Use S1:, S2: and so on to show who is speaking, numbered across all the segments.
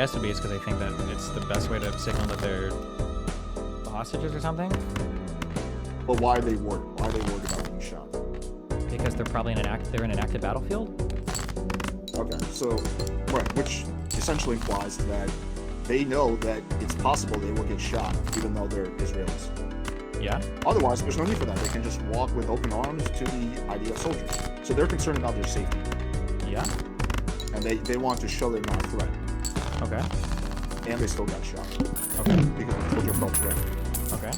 S1: guess would be it's because they think that it's the best way to signal that they're hostages or something.
S2: But why are they worried? Why are they worried about being shot?
S1: Because they're probably they're in an active battlefield.
S2: Okay, so right, which essentially implies that they know that it's possible they will get shot, even though they're Israelis.
S1: Yeah.
S2: Otherwise, there's no need for that. They can just walk with open arms to the IDF soldiers. So they're concerned about their safety.
S1: Yeah.
S2: And they want to show they're not a threat.
S1: Okay.
S2: And they still got shot.
S1: Okay.
S2: Because the soldier felt threatened.
S1: Okay.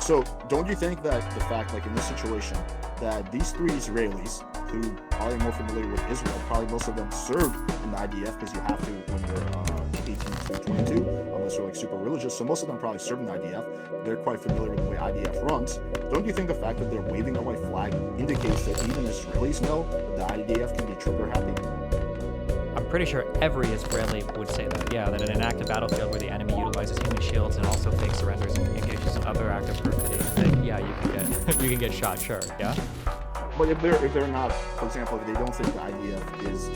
S2: So don't you think that the fact, like in this situation, that these three Israelis, who are probably more familiar with Israel, probably most of them served in the IDF because you have to when you're 18 to 22, unless you're like super religious. So most of them probably served in the IDF. They're quite familiar with the way IDF runs. Don't you think the fact that they're waving a white flag indicates that even Israelis know that the IDF can be trigger happy?
S1: I'm pretty sure every Israeli would say that. Yeah, that in an active battlefield where the enemy utilizes human shields and also fake surrenders and engages in other active perfidy, that yeah, you can get shot. Sure. Yeah.
S2: But if they're not, for example, if they don't think the IDF is,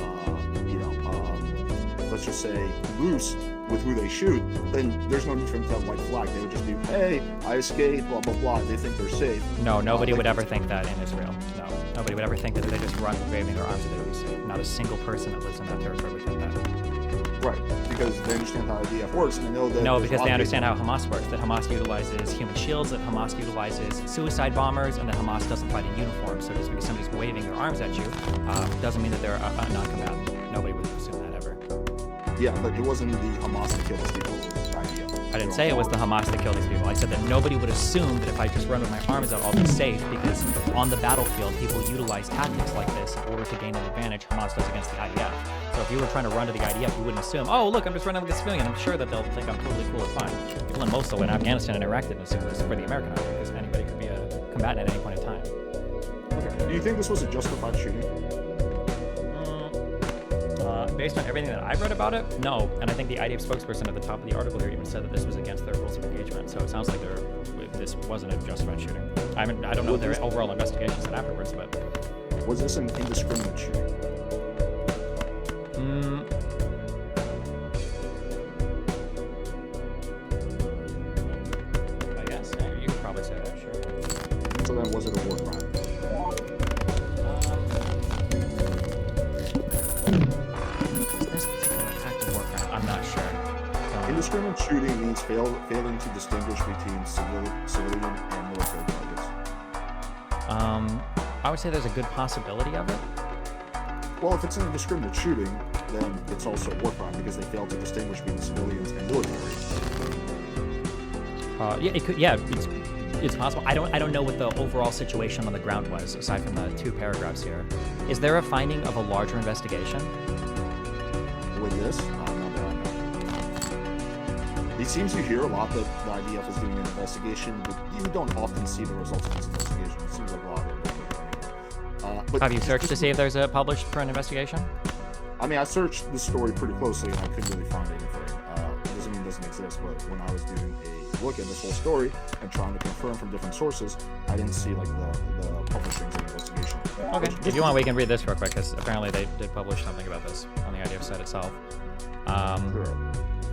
S2: let's just say loose with who they shoot, then there's no need for them to have white flag. They would just be, hey, I escaped, blah blah blah. They think they're safe.
S1: No, nobody would ever think that in Israel. No, nobody would ever think that if they just run waving their arms that they would be safe. Not a single person that lives in that territory would think that.
S2: Right, because they understand how IDF works, and they know that.
S1: No, because they understand how Hamas works. That Hamas utilizes human shields, that Hamas utilizes suicide bombers, and that Hamas doesn't fight in uniform. So just because somebody's waving their arms at you doesn't mean that they're a non-combatant. Nobody would assume that ever.
S2: Yeah, but it wasn't the Hamas that killed these people. It was the IDF.
S1: I didn't say it was the Hamas that killed these people. I said that nobody would assume that if I just run with my arms out, I'll be safe, because on the battlefield, people utilize tactics like this in order to gain an advantage. Hamas does against the IDF. So if you were trying to run to the IDF, you wouldn't assume, oh, look, I'm just running with a civilian. I'm sure that they'll think I'm totally cool and fine. People in Mosul and Afghanistan and Iraq didn't assume this for the American army, because anybody could be a combatant at any point in time.
S2: Okay. Do you think this was a justified shooting?
S1: Based on everything that I've read about it, no. And I think the IDF spokesperson at the top of the article here even said that this was against their rules of engagement. So it sounds like this wasn't a justified shooting. I don't know their overall investigations and afterwards, but...
S2: Was this an indiscriminate shooting?
S1: I guess. Yeah, you could probably say that, sure.
S2: So then was it a war crime?
S1: I'm not sure.
S2: Indiscriminate shooting means failing to distinguish between civilian and military targets.
S1: I would say there's a good possibility of it.
S2: Well, if it's an indiscriminate shooting, then it's also a war crime because they failed to distinguish between civilians and military.
S1: Yeah, it could. Yeah, it's possible. I don't know what the overall situation on the ground was aside from the 2 paragraphs here. Is there a finding of a larger investigation?
S2: With this, not that I know. It seems you hear a lot that the IDF is doing an investigation, but you don't often see the results of this investigation. It seems like a lot of it. But
S1: have you searched to see if there's a published for an investigation?
S2: I mean, I searched this story pretty closely and I couldn't really find anything. It doesn't mean it doesn't exist, but when I was doing a look at this whole story and trying to confirm from different sources, I didn't see like the publishings of the investigation.
S1: Okay, if you want, we can read this real quick, because apparently they did publish something about this on the IDF site itself.
S2: Sure.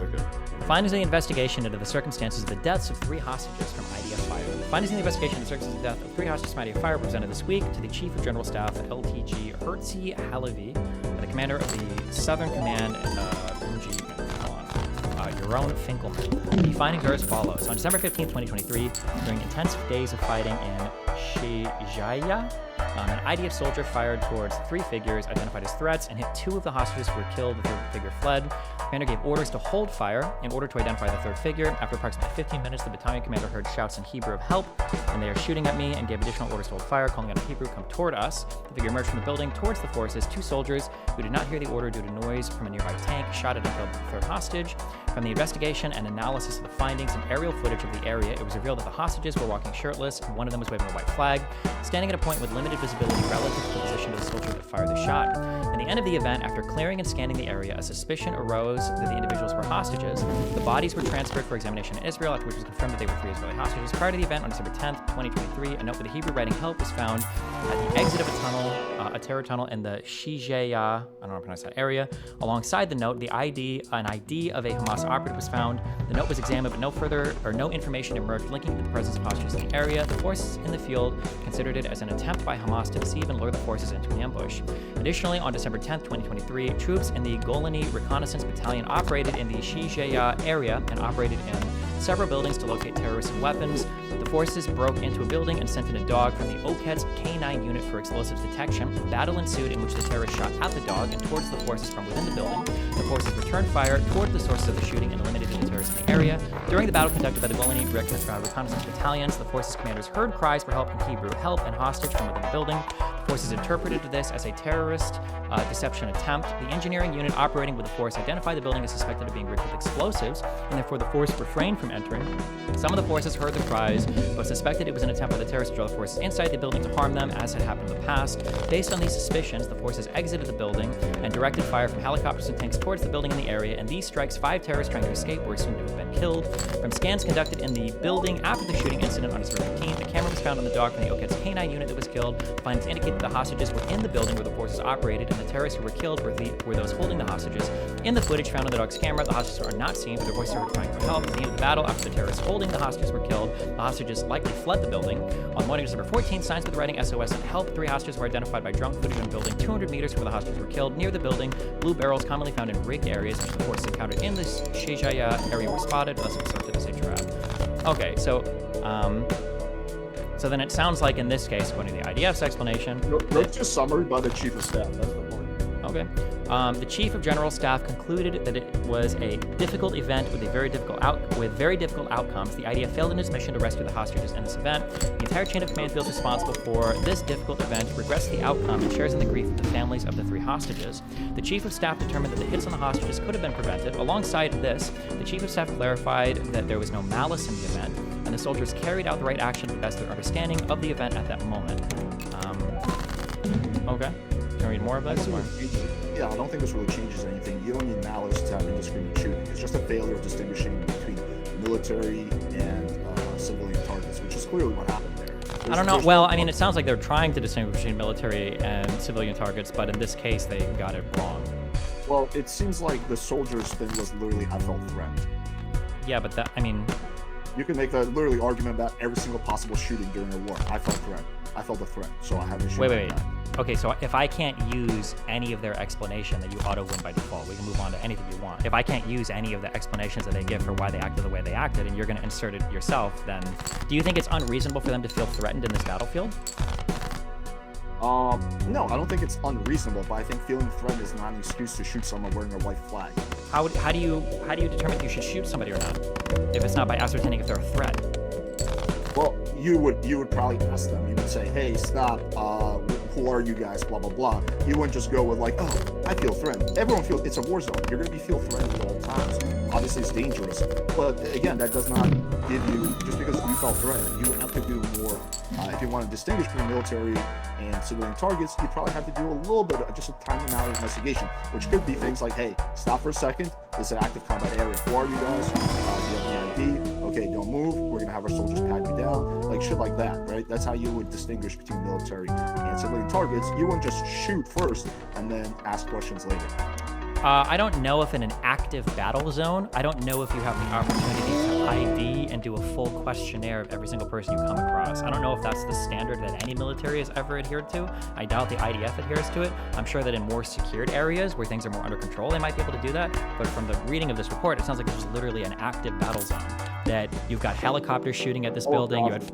S2: Okay.
S1: Findings in the investigation into the circumstances of the deaths of 3 hostages from IDF fire. Findings in the investigation into the circumstances of the death of 3 hostages from IDF fire were presented this week to the Chief of General Staff, LTG Herzi Halevi, and the Commander of the Southern Command, Yaron Finkelman. The findings are as follows. On December 15, 2023, during intense days of fighting in Shijaya, an IDF soldier fired towards 3 figures identified as threats and hit 2 of the hostages who were killed. The 3rd figure fled. The commander gave orders to hold fire in order to identify the 3rd figure. After approximately 15 minutes, the battalion commander heard shouts in Hebrew of help, and they are shooting at me, and gave additional orders to hold fire, calling out in Hebrew, come toward us. The figure emerged from the building towards the forces. 2 soldiers who did not hear the order due to noise from a nearby tank shot at and killed the 3rd hostage. From the investigation and analysis of the findings and aerial footage of the area, it was revealed that the hostages were walking shirtless, and one of them was waving a white flag, standing at a point with limited visibility relative to the position of the soldier that fired the shot. In the end of the event, after clearing and scanning the area, a suspicion arose that the individuals were hostages. The bodies were transferred for examination in Israel, after which it was confirmed that they were 3 Israeli hostages. Prior to the event on December 10th, 2023, a note with the Hebrew writing help was found at the exit of a tunnel a terror tunnel in the Shijeya, I don't know how to pronounce that area. Alongside the note, an ID of a Hamas operative was found. The note was examined, but no information emerged linking to the presence of hostages in the area. The forces in the field considered it as an attempt by Hamas to deceive and lure the forces into an ambush. Additionally, on December 10th, 2023, troops in the Golani Reconnaissance Battalion operated in the Shijeya area and operated in several buildings to locate terrorists and weapons. The forces broke into a building and sent in a dog from the OKED's K9 unit for explosives detection. A battle ensued in which the terrorists shot at the dog and towards the forces from within the building. The forces returned fire toward the sources of the shooting and eliminated the terrorists in the area. During the battle conducted by the Golani Reconnaissance Battalions, the forces commanders heard cries for help in Hebrew, help and hostage from within the building. The forces interpreted this as a terrorist deception attempt. The engineering unit operating with the force identified the building as suspected of being rigged with explosives, and therefore the force refrained from entering. Some of the forces heard the cries, but suspected it was an attempt by the terrorists to draw the forces inside the building to harm them, as had happened in the past. Based on these suspicions, the forces exited the building and directed fire from helicopters and tanks towards the building in the area. In these strikes, 5 terrorists trying to escape were assumed to have been killed. From scans conducted in the building after the shooting incident on December 15th, the camera was found on the dog from the OKED's K9 unit that was killed. Findings indicated the hostages were in the building where the forces operated, and the terrorists who were killed were those holding the hostages. In the footage found on the dog's camera, the hostages are not seen, but their voices are crying for help. At the end of the battle, after the terrorists holding the hostages were killed, the hostages likely fled the building. On morning December 14th, signs with the writing SOS and help. 3 hostages were identified by drone footage on a building 200 meters from where the hostages were killed. Near the building, blue barrels commonly found in rigged areas, which the forces encountered in this Shejaya area were spotted, thus observed as a trap. Okay, so then it sounds like in this case, according to the IDF's explanation...
S2: That's just summary by the Chief of Staff. That's the point.
S1: Okay. The Chief of General Staff concluded that it was a difficult event with very difficult outcomes. The IDF failed in its mission to rescue the hostages in this event. The entire chain of command feels responsible for this difficult event, regrets the outcome, and shares in the grief of the families of the 3 hostages. The Chief of Staff determined that the hits on the hostages could have been prevented. Alongside this, the Chief of Staff clarified that there was no malice in the event, and the soldiers carried out the right action to the best of their understanding of the event at that moment. Okay. Can I read more of this?
S2: Yeah, I don't think this really changes anything. You don't need malice to have indiscriminate shooting. It's just a failure of distinguishing between military and civilian targets, which is clearly what happened there.
S1: I don't know. Well, I mean, it sounds like they're trying to distinguish between military and civilian targets, but in this case, they got it wrong.
S2: Well, it seems like the soldiers' thing was literally, I felt threatened.
S1: Yeah, but that, I mean...
S2: You can make a literally argument about every single possible shooting during a war. I felt threatened. I felt a threat, so I had to shoot.
S1: Wait. Okay, so if I can't use any of their explanation, that you auto-win by default. We can move on to anything you want. If I can't use any of the explanations that they give for why they acted the way they acted, and you're going to insert it yourself, then do you think it's unreasonable for them to feel threatened in this battlefield?
S2: No, I don't think it's unreasonable, but I think feeling threatened is not an excuse to shoot someone wearing a white flag.
S1: How do you determine if you should shoot somebody or not, if it's not by ascertaining if they're a threat?
S2: Well, you would probably ask them. You would say, "Hey, stop! Who are you guys? Blah blah blah." You wouldn't just go with like, "Oh, I feel threatened." Everyone feels it's a war zone. You're gonna feel threatened at all times. Obviously, it's dangerous, but again, that does not give you just because you felt threatened. You have to do more. If you want to distinguish between military and civilian targets, you probably have to do a little bit of just a tiny amount of investigation, which could be things like, "Hey, stop for a second. This is an active combat area. Who are you guys? Do you have an ID? Okay, don't move. We're gonna have our soldiers pat you down." Like shit like that, right? That's how you would distinguish between military and civilian targets. You wouldn't just shoot first and then ask questions later.
S1: I don't know if in an active battle zone, I don't know if you have the opportunity to ID and do a full questionnaire of every single person you come across. I don't know if that's the standard that any military has ever adhered to. I doubt the IDF adheres to it. I'm sure that in more secured areas where things are more under control, they might be able to do that. But from the reading of this report, it sounds like it's just literally an active battle zone. That you've got helicopters shooting at this building. You had...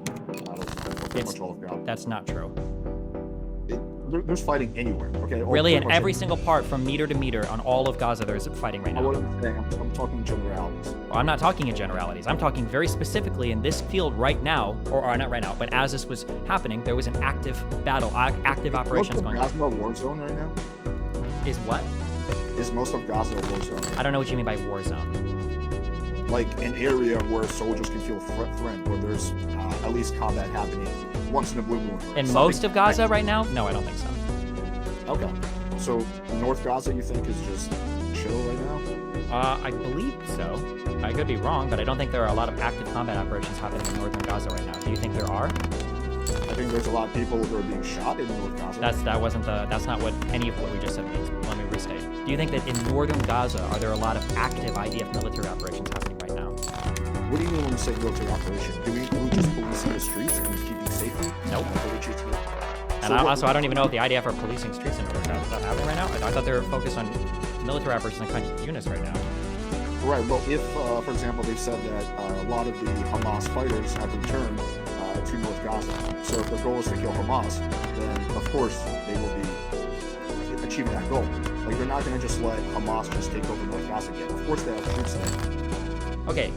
S1: That's not true.
S2: There's fighting anywhere, okay?
S1: Really, in every single part, from meter to meter, on all of Gaza, there's fighting right now.
S2: I'm talking generalities.
S1: Well, I'm not talking in generalities. I'm talking very specifically in this field right now, or not right now, but as this was happening, there was an active battle, active operations going on.
S2: Is Gaza a war zone right now?
S1: Is what?
S2: Is most of Gaza a war zone?
S1: I don't know what you mean by war zone.
S2: Like an area where soldiers can feel threatened, where there's at least combat happening once in a blue moon.
S1: In most of Gaza right now? No, I don't think so.
S2: Okay. So North Gaza, you think, is just chill right now?
S1: I believe so. I could be wrong, but I don't think there are a lot of active combat operations happening in northern Gaza right now. Do you think there are?
S2: I I think there's a lot of people who are being shot in North Gaza.
S1: That's not what any of what we just said means. Let me restate. Do you think that in northern Gaza are there a lot of active IDF military operations happening right now?
S2: What do you mean when you say military operation? Do we just policing the streets and keeping safety?
S1: Nope. And
S2: So
S1: I don't even know if the IDF are policing streets in northern Gaza. Is that happening right now? I thought they were focused on military operations in kind of units right now.
S2: Right. Well, if, for example, they've said that a lot of the Hamas fighters have returned to North Gaza. So if their goal is to kill Hamas, then of course they will be achieving that goal. Like they're not going to just let Hamas just take over North Gaza again. Of course they have troops there.
S1: Okay.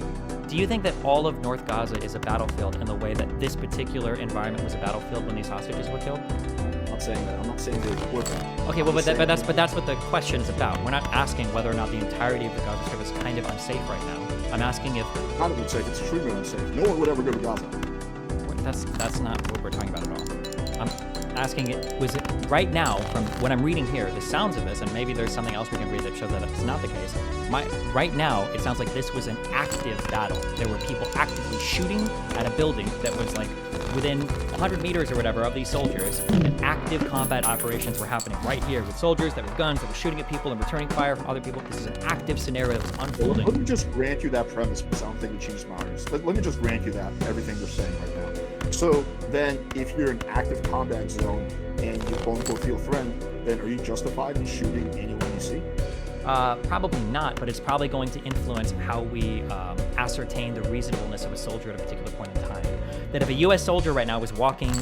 S1: Do you think that all of North Gaza is a battlefield in the way that this particular environment was a battlefield when these hostages were killed?
S2: I'm not saying that. I'm not saying they would.
S1: Okay, well, but that's what the question is about. We're not asking whether or not the entirety of the Gaza Strip is kind of unsafe right now. I'm asking if
S2: not unsafe. It's extremely unsafe. No one would ever go to Gaza.
S1: That's not what we're talking about at all. I'm asking was it right now from what I'm reading here, the sounds of this, and maybe there's something else we can read that shows that it's not the case. Right now, it sounds like this was an active battle. There were people actively shooting at a building that was like within 100 meters or whatever of these soldiers, and active combat operations were happening right here with soldiers that were guns that were shooting at people and returning fire from other people. This is an active scenario that was unfolding.
S2: Let me just grant you that premise because I don't think it changed my arguments. Let me just grant you that everything they're saying right now. So then, if you're in active combat zone and you quote unquote feel threatened, then are you justified in shooting anyone you see?
S1: Probably not, but it's probably going to influence how we ascertain the reasonableness of a soldier at a particular point in time. That if a U.S. soldier right now was walking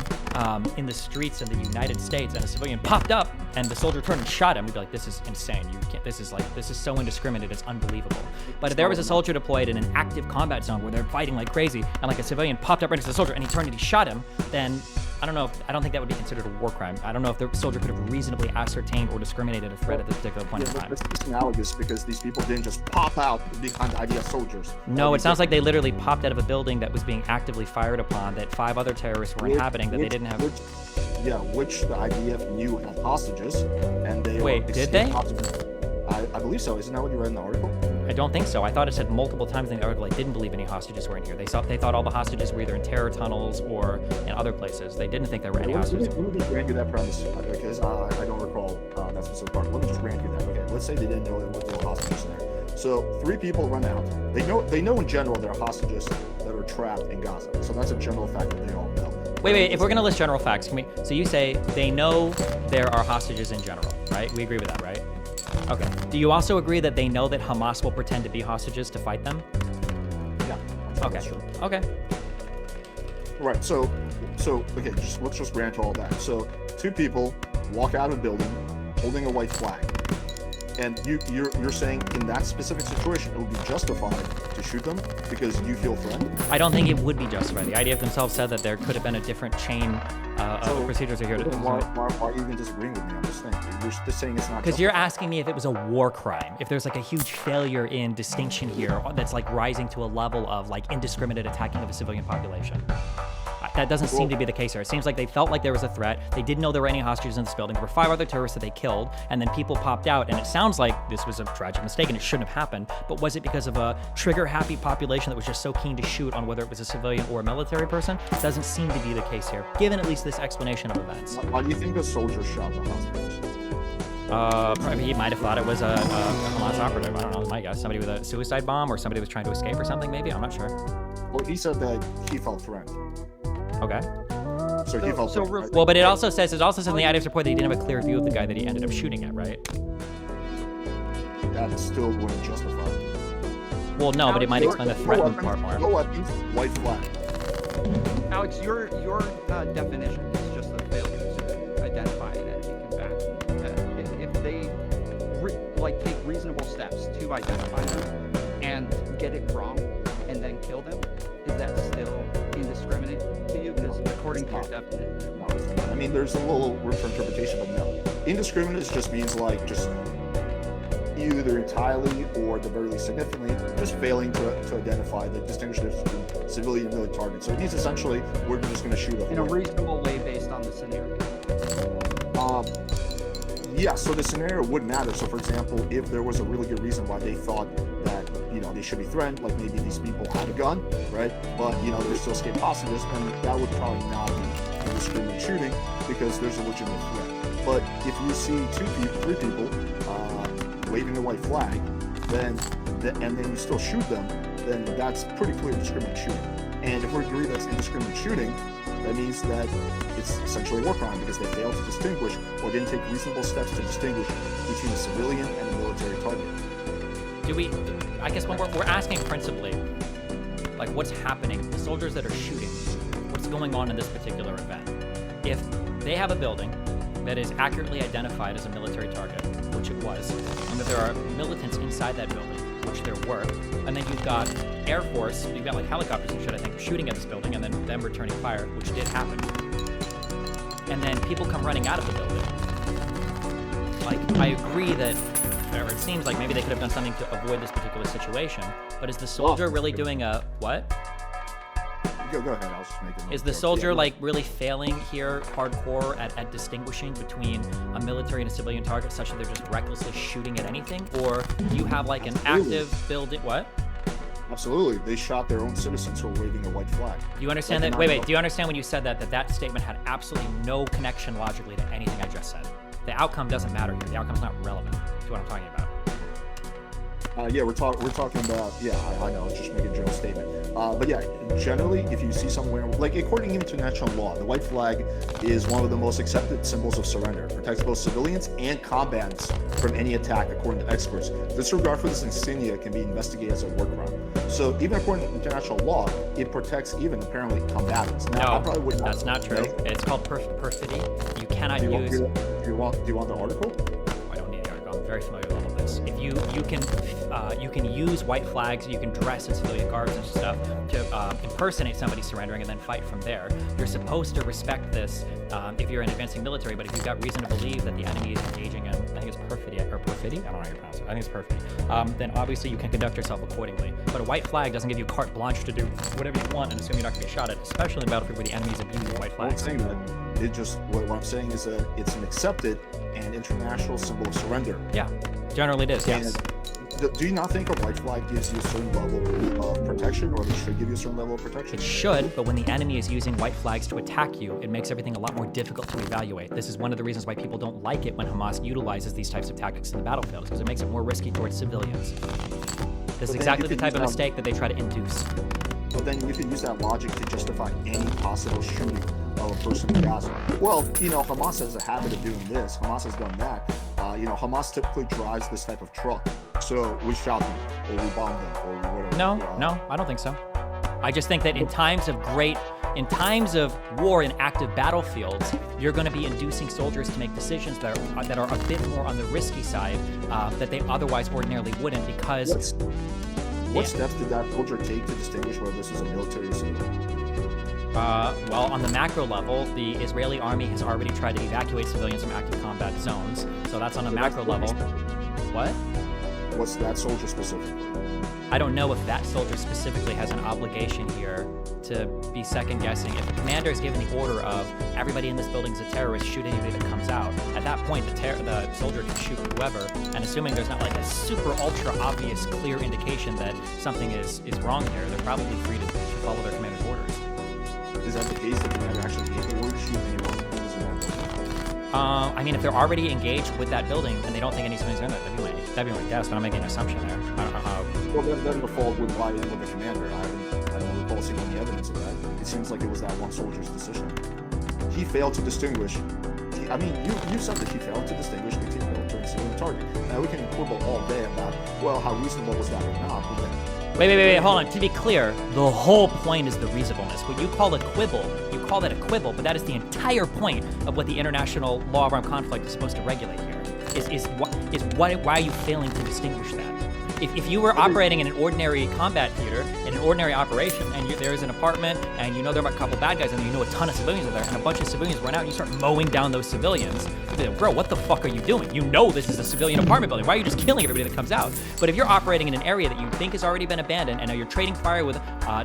S1: in the streets of the United States and a civilian popped up and the soldier turned and shot him, we'd be like, this is insane. You can't. This is so indiscriminate. It's unbelievable. But if there was a soldier deployed in an active combat zone where they're fighting like crazy and like a civilian popped up right next to the soldier and he turned and he shot him, then I don't think that would be considered a war crime. I don't know if the soldier could have reasonably ascertained or discriminated a threat at this particular point in time.
S2: It's analogous because these people didn't just pop out behind IDF soldiers.
S1: No, it sounds like they literally popped out of a building that was being actively fired upon that 5 other terrorists were inhabiting that they didn't have.
S2: Which the IDF knew had hostages, and they
S1: Wait, did they?
S2: I believe so. Isn't that what you read in the article?
S1: I don't think so. I thought it said multiple times in the article I didn't believe any hostages were in here. They thought all the hostages were either in terror tunnels or in other places. They didn't think there were any hostages.
S2: Let me just grant you that premise, because I don't recall that specific part. Let me just grant you that. Okay, let's say they didn't know there were hostages in there. So 3 people run out. They know in general there are hostages that are trapped in Gaza. So that's a general fact that they all know.
S1: Wait. If we're gonna list general facts, so you say they know there are hostages in general, right? We agree with that, right? Okay. Do you also agree that they know that Hamas will pretend to be hostages to fight them?
S2: Yeah.
S1: Okay.
S2: Sure.
S1: Okay.
S2: Right. So okay. Let's just grant all that. So 2 people walk out of a building holding a white flag, and you're saying in that specific situation it would be justified to shoot them because you feel threatened?
S1: I don't think it would be justified. The IDF themselves said that there could have been a different chain of procedures are here to.
S2: Why are you even disagreeing with me on this thing? You're just saying it's not.
S1: Because you're asking me if it was a war crime, if there's like a huge failure in distinction here that's like rising to a level of like indiscriminate attacking of a civilian population. That doesn't seem to be the case here. It seems like they felt like there was a threat. They didn't know there were any hostages in this building. There were 5 other terrorists that they killed, and then people popped out, and it sounds like this was a tragic mistake and it shouldn't have happened. But was it because of a trigger-happy population that was just so keen to shoot on whether it was a civilian or a military person? It doesn't seem to be the case here, given at least this explanation of events.
S2: Why do you think a soldier shot the hostages?
S1: Probably he might have thought it was a Hamas operative. I don't know, my guess. Somebody with a suicide bomb or somebody was trying to escape or something, maybe? I'm not sure.
S2: Well, he said that he felt threatened.
S1: Okay.
S2: So he felt threatened, right?
S1: Well, but it also says in the IDF's report that he didn't have a clear view of the guy that he ended up shooting at, right?
S2: That still wouldn't justify it.
S1: Well, no, but it might explain the threatened part more.
S2: No weapons, white flag.
S3: Alex, your definition is just the failure to identify an enemy combatant. If they take reasonable steps to identify them and get it wrong and then kill them, is that still indiscriminate to you? Because according to your definition,
S2: No, it's not. I mean, there's a little room for interpretation, but no. Indiscriminate just means like just either entirely or at the very least significantly just failing to identify the distinguish between civilian and military targets. So it means essentially we're just going to shoot
S3: in a reasonable way based on the scenario.
S2: Yeah, so the scenario would matter. So for example, if there was a really good reason why they thought that, they should be threatened, like maybe these people had a gun, right? But, they still escaped hostages, then that would probably not be indiscriminate shooting because there's a legitimate threat. But if you see three people waving a white flag, and then you still shoot them, then that's pretty clear indiscriminate shooting. And if we agree that's indiscriminate shooting, that means that it's essentially a war crime because they failed to distinguish or didn't take reasonable steps to distinguish between a civilian and a military target.
S1: I guess when we're asking principally, like what's happening, the soldiers that are shooting, what's going on in this particular event? If they have a building that is accurately identified as a military target, which it was, and that there are militants inside that building, which there were, and then you've got Air Force, you've got like helicopters and shit, I think, shooting at this building, and then them returning fire, which did happen. And then people come running out of the building. Like, I agree that, or it seems like maybe they could have done something to avoid this particular situation, but is the soldier really doing a, what?
S2: Go ahead, I was just making
S1: Is the soldier like really failing here hardcore at distinguishing between a military and a civilian target such that they're just recklessly shooting at anything? Or do you have like an active building, what?
S2: Absolutely. They shot their own citizens who were waving a white flag.
S1: Do you understand that? Wait, do you understand when you said that statement had absolutely no connection logically to anything I just said? The outcome doesn't matter here. The outcome's not relevant to what I'm talking about.
S2: Yeah, we're talking about, yeah, I know, it's just making a general statement. But yeah, generally, if you see somewhere, like according to international law, the white flag is one of the most accepted symbols of surrender. It protects both civilians and combatants from any attack, according to experts. Disregard for this insignia can be investigated as a war crime. So even according to international law, it protects even apparently combatants. Now,
S1: No, that's not true. It's called perfidy. You cannot use...
S2: Do you want the article?
S1: I don't need the article. I'm very familiar with all of this. If you can use white flags, you can dress in civilian garbs and stuff to impersonate somebody surrendering and then fight from there. You're supposed to respect this if you're an advancing military, but if you've got reason to believe that the enemy is engaging in, I think it's perfidy, or perfidy? I don't know how you pronounce it. I think it's perfidy. Then obviously you can conduct yourself accordingly. But a white flag doesn't give you carte blanche to do whatever you want and assume you're not going to get shot at, especially in a battlefield where the enemy is abusing white flags.
S2: I'm saying that what I'm saying is that it's an accepted and international symbol of surrender.
S1: Yeah, generally it is, yes.
S2: Do you not think a white flag gives you a certain level of protection, or it should give you a certain level of protection?
S1: It should, but when the enemy is using white flags to attack you, it makes everything a lot more difficult to evaluate. This is one of the reasons why people don't like it when Hamas utilizes these types of tactics in the battlefield, because it makes it more risky towards civilians. This is exactly the type of mistake that they try to induce.
S2: But then you can use that logic to justify any possible shooting of a person in Gaza. Well, Hamas has a habit of doing this. Hamas has done that. Hamas typically drives this type of truck. So we shot them, or we bombed them, or whatever.
S1: No, I don't think so. I just think that in times of war in active battlefields, you're going to be inducing soldiers to make decisions that are a bit more on the risky side that they otherwise ordinarily wouldn't, because...
S2: What steps did that soldier take to distinguish whether this was a military or civilian?
S1: Well, on the macro level, the Israeli army has already tried to evacuate civilians from active combat zones, so that's on a macro level. What?
S2: What's that soldier specifically?
S1: I don't know if that soldier specifically has an obligation here to be second guessing. If the commander is given the order of everybody in this building is a terrorist, shoot anybody that comes out, at that point the soldier can shoot whoever, and assuming there's not like a super ultra obvious clear indication that something is wrong here, they're probably free to follow their commander's orders.
S2: Is that the case? The commander actually gave the order to shoot anyone who was in that building?
S1: I mean, if they're already engaged with that building and they don't think anybody's in there, that'd be my guess, but I'm making an assumption there. I don't know how.
S2: Well, then the fault would lie in with the commander. I don't recall seeing any evidence of that. It seems like it was that one soldier's decision. He failed to distinguish. You said that he failed to distinguish between military and civilian target. Now we can quibble all day about, well, how reasonable was that or not, but then...
S1: Wait, hold on. To be clear, the whole point is the reasonableness. What you call a quibble, you call that a quibble, but that is the entire point of what the international law of armed conflict is supposed to regulate here. Why are you failing to distinguish that? If you were operating in an ordinary combat theater, in an ordinary operation, and there's an apartment, and there are a couple bad guys, and you know a ton of civilians are there, and a bunch of civilians run out, and you start mowing down those civilians, you'd be like, bro, what the fuck are you doing? You know this is a civilian apartment building. Why are you just killing everybody that comes out? But if you're operating in an area that you think has already been abandoned, and now you're trading fire with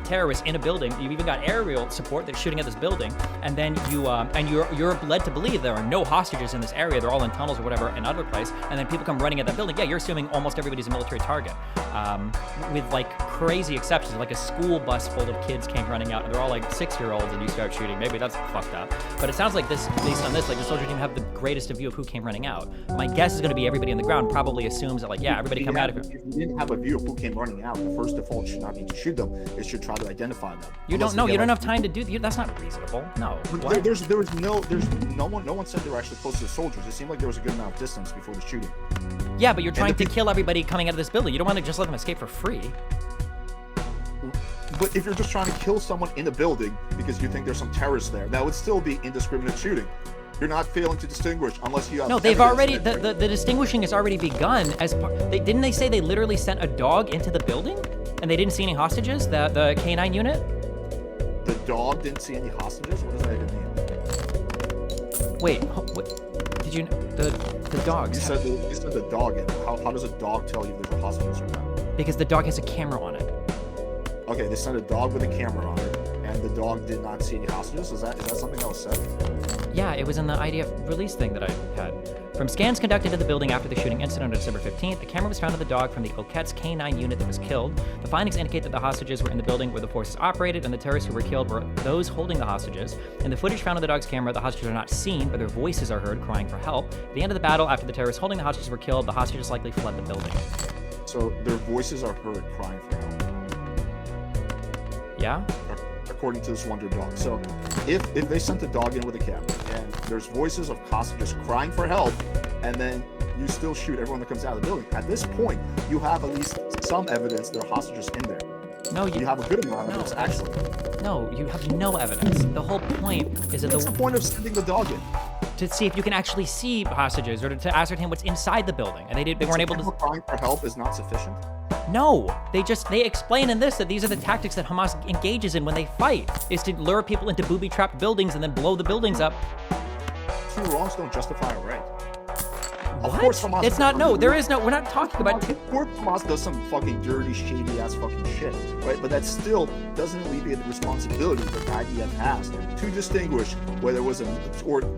S1: terrorists in a building, you've even got aerial support that's shooting at this building, and then you're led to believe there are no hostages in this area, they're all in tunnels or whatever, in other place, and then people come running at that building, yeah, you're assuming almost everybody's a military target. With like crazy exceptions, like a school bus full of kids came running out, and they're all like 6-year-olds, and you start shooting. Maybe that's fucked up. But it sounds like this, based on this, like the soldier didn't have the greatest view of who came running out. My guess is going to be everybody on the ground probably assumes that, like, yeah, everybody coming out of here.
S2: If you didn't have a view of who came running out, the first default should not be to shoot them. It should try to identify them.
S1: You don't know. You don't have time to do. That's not reasonable. No. What?
S2: There's no one said they were actually close to the soldiers. It seemed like there was a good amount of distance before the shooting.
S1: Yeah, but you're trying to kill everybody coming out of this building. You don't want to just let them escape for free.
S2: But if you're just trying to kill someone in a building because you think there's some terrorists there, that would still be indiscriminate shooting. You're not failing to distinguish unless you have.
S1: No, they've already the distinguishing has already begun. Didn't they say they literally sent a dog into the building, and they didn't see any hostages? The K9 unit.
S2: The dog didn't see any hostages. What does that even mean?
S1: Wait, what? Did you the dogs?
S2: You said the dog. How does a dog tell you there's a hostage or not?
S1: Because the dog has a camera on it.
S2: Okay, they sent a dog with a camera on it, and the dog did not see any hostages. Is that something that was said?
S1: Yeah, it was in the IDF release thing that I had. From scans conducted in the building after the shooting incident on December 15th, a camera was found of the dog from the Oket's K9 unit that was killed. The findings indicate that the hostages were in the building where the forces operated, and the terrorists who were killed were those holding the hostages. In the footage found on the dog's camera, the hostages are not seen, but their voices are heard crying for help. At the end of the battle, after the terrorists holding the hostages were killed, the hostages likely fled the building.
S2: So their voices are heard crying for help.
S1: Yeah?
S2: According to this wonder dog. So if they sent the dog in with a camera and there's voices of hostages crying for help, and then you still shoot everyone that comes out of the building, at this point you have at least some evidence there are hostages in there.
S1: No,
S2: you have a good amount of evidence actually.
S1: No, you have no evidence. The whole point is that
S2: what's the point of sending the dog in?
S1: To see if you can actually see hostages, or to ascertain what's inside the building, and they weren't able to.
S2: Crying for help is not sufficient.
S1: No, they explain in this that these are the tactics that Hamas engages in when they fight, is to lure people into booby-trapped buildings and then blow the buildings up.
S2: Two wrongs don't justify a right.
S1: What?
S2: Of course Hamas.
S1: It's not. No, there is no. We're not talking about.
S2: Of course Hamas does some fucking dirty, shady-ass fucking shit, right? But that still doesn't alleviate the responsibility that the IDF has to distinguish whether it was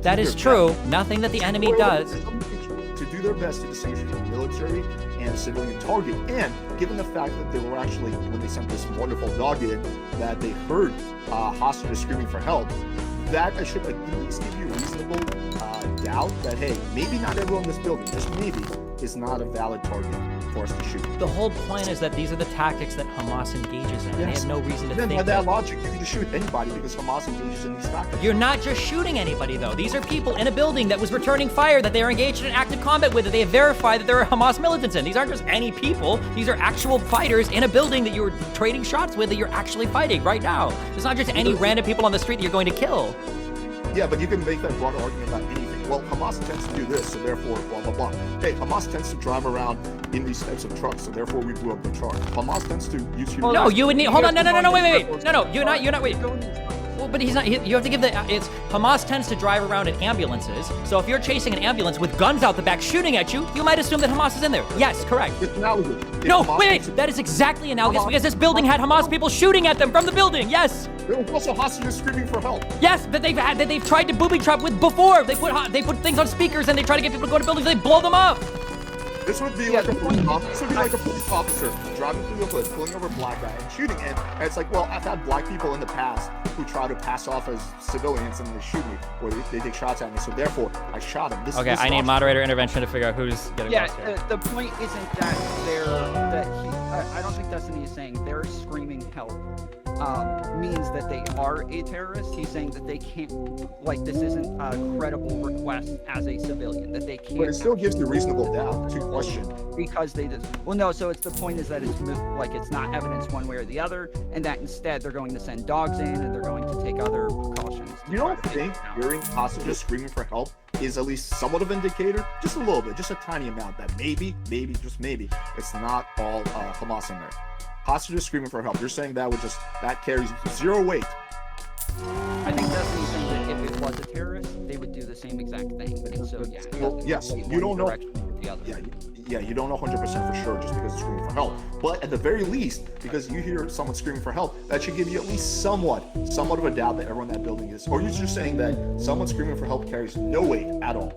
S1: That is true. Nothing that the enemy does.
S2: To do their best to distinguish between military and civilian target, and given the fact that they were actually, when they sent this wonderful dog in, that they heard hostages screaming for help, that should at least give you reasonable doubt that, hey, maybe not everyone in this building, just maybe, is not a valid target for us to shoot.
S1: The whole point is that these are the tactics that Hamas engages in, and they have no reason to think
S2: by that logic, you can just shoot anybody because Hamas engages in these tactics.
S1: You're not just shooting anybody, though. These are people in a building that was returning fire that they are engaged in active combat with, that they have verified that there are Hamas militants in. These aren't just any people. These are actual fighters in a building that you're trading shots with, that you're actually fighting right now. It's not just any random people on the street that you're going to kill.
S2: Yeah, but you can make that broader argument about anything. Well, Hamas tends to do this, so therefore, blah, blah, blah. Hey, Hamas tends to drive around in these types of trucks, so therefore we blew up the truck. Hamas tends to use human...
S1: No, you would need... Hold on, no, wait. No, you're not, wait. Well, but he's not... You have to give the... It's... Hamas tends to drive around in ambulances, so if you're chasing an ambulance with guns out the back shooting at you, you might assume that Hamas is in there. Yes, correct.
S2: It's analogous.
S1: No, wait, that is exactly analogous, because this building had Hamas people shooting at them from the building, yes!
S2: There were also hostages screaming for help.
S1: Yes, that they've tried to booby trap with before. They put things on speakers and they try to get people to go to buildings. They blow them up.
S2: This would be like a police officer driving through the hood, pulling over a black guy and shooting him. And it's like, well, I've had black people in the past who try to pass off as civilians and they shoot me, or they take shots at me. So therefore, I shot him.
S1: Okay, I need moderator intervention to figure out who's getting lost here.
S3: The point isn't that I don't think Destiny is saying they're screaming help. Means that they are a terrorist. He's saying that they can't, like, this isn't a credible request as a civilian, that they can't.
S2: But it still gives you reasonable doubt to question.
S3: Because they just, well, no, so it's the point is that it's not evidence one way or the other, and that instead they're going to send dogs in and they're going to take other precautions.
S2: You don't think hearing hostages screaming for help is at least somewhat of an indicator, just a little bit, just a tiny amount, that maybe, just maybe, it's not all Hamas in there. Hostages screaming for help. You're saying that carries zero weight.
S3: I think that's what he's saying, that if it was a terrorist, they would do the same exact thing. And so, yeah.
S2: Well, yes, you don't know.
S3: Yeah,
S2: you don't know 100% for sure just because it's screaming for help. But at the very least, because you hear someone screaming for help, that should give you at least somewhat of a doubt that everyone in that building is. Or you're just saying that someone screaming for help carries no weight at all.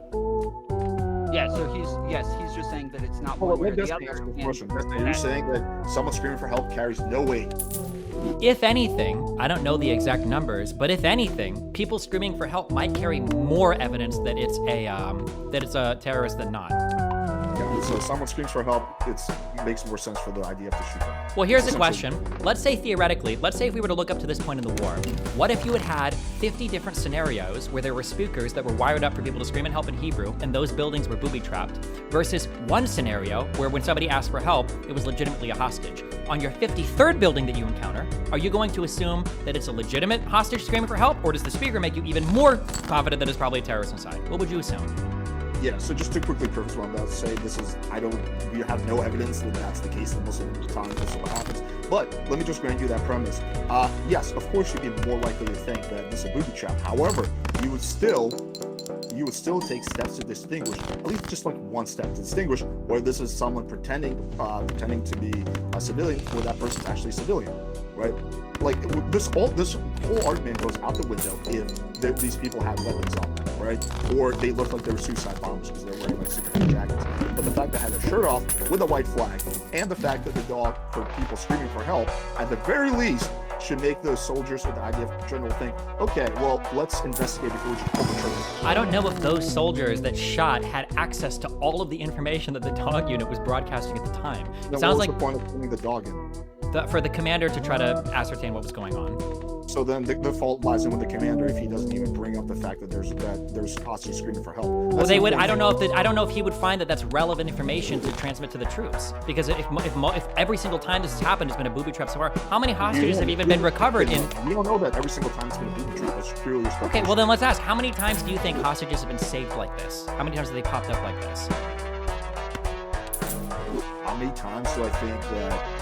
S3: Yeah, so he's just saying that it's not
S2: Well,
S3: one way or
S2: let
S3: the
S2: Destiny
S3: other.
S2: answer the
S3: and
S2: question. Destiny, are you saying that someone screaming for help carries no weight?
S1: If anything, I don't know the exact numbers, but if anything, people screaming for help might carry more evidence that it's a terrorist than not.
S2: So someone screams for help, it makes more sense for the IDF to shoot them.
S1: Well, here's the question. Let's say theoretically, let's say if we were to look up to this point in the war, what if you had 50 different scenarios where there were speakers that were wired up for people to scream and help in Hebrew, and those buildings were booby-trapped, versus one scenario where when somebody asked for help, it was legitimately a hostage. On your 53rd building that you encounter, are you going to assume that it's a legitimate hostage screaming for help, or does the speaker make you even more confident that it's probably a terrorist inside? What would you assume?
S2: Yeah, so just to quickly preface what I'm about to say, we have no evidence that that's the case, that most of the time this is what happens. But let me just grant you that premise. Yes, of course you'd be more likely to think that this is a booby trap. However, you would still take steps to distinguish, at least just like one step to distinguish whether this is someone pretending to be a civilian or that person's actually a civilian, right? Like this whole argument goes out the window if these people have weapons on them, right? Or they look like they were suicide bombers because they're wearing like secret jackets. But the fact that they had their shirt off with a white flag, and the fact that the dog for people screaming for help, at the very least, should make those soldiers or the IDF general think, okay, well, let's investigate before we just pull the trigger.
S1: I don't know if those soldiers that shot had access to all of the information that the dog unit was broadcasting at the time.
S2: Then
S1: It sounds
S2: what was
S1: like
S2: the point of putting the dog in?
S1: for the commander to try to ascertain what was going on.
S2: So then the fault lies in with the commander if he doesn't even bring up the fact that there's hostages screaming for help.
S1: Well, they would. I don't know if he would find that that's relevant information to transmit to the troops. Because if every single time this has happened, it's been a booby trap so far. How many hostages have even been recovered in?
S2: You don't know that every single time it's been a booby trap. That's purely your
S1: Okay, well then let's ask. How many times do you think hostages have been saved like this? How many times have they popped up like this?
S2: How many times do I think that?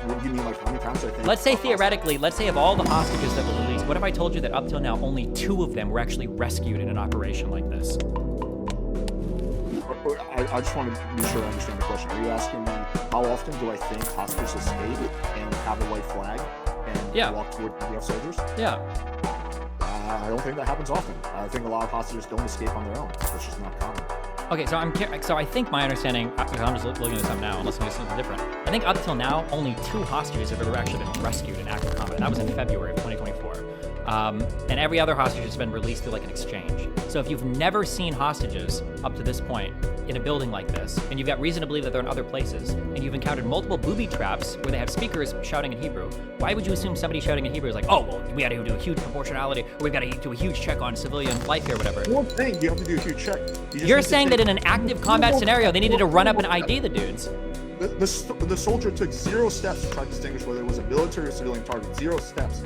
S2: What do you mean, like how many times do I think?
S1: Let's say theoretically, let's say of all the hostages that were released, what if I told you that up till now only 2 of them were actually rescued in an operation like this?
S2: I just want to be sure I understand the question. Are you asking me how often do I think hostages escape and have a white flag and walk toward IDF soldiers?
S1: Yeah.
S2: I don't think that happens often. I think a lot of hostages don't escape on their own. That's just not common.
S1: Okay, so I think my understanding, because I'm just looking this up now, unless I'm something different. I think up till now, only 2 hostages have ever actually been rescued in active combat. That was in February of 2024. And every other hostage has been released through like an exchange. So if you've never seen hostages up to this point in a building like this, and you've got reason to believe that they're in other places, and you've encountered multiple booby traps where they have speakers shouting in Hebrew, why would you assume somebody shouting in Hebrew is like, oh, well, we got to do a huge proportionality, or we've got to do a huge check on civilian life here, or whatever.
S2: One thing, you have to do a huge check.
S1: You're saying that in an active combat scenario, they needed to run up and ID the dudes.
S2: The soldier took 0 steps to try to distinguish whether it was a military or civilian target. 0 steps.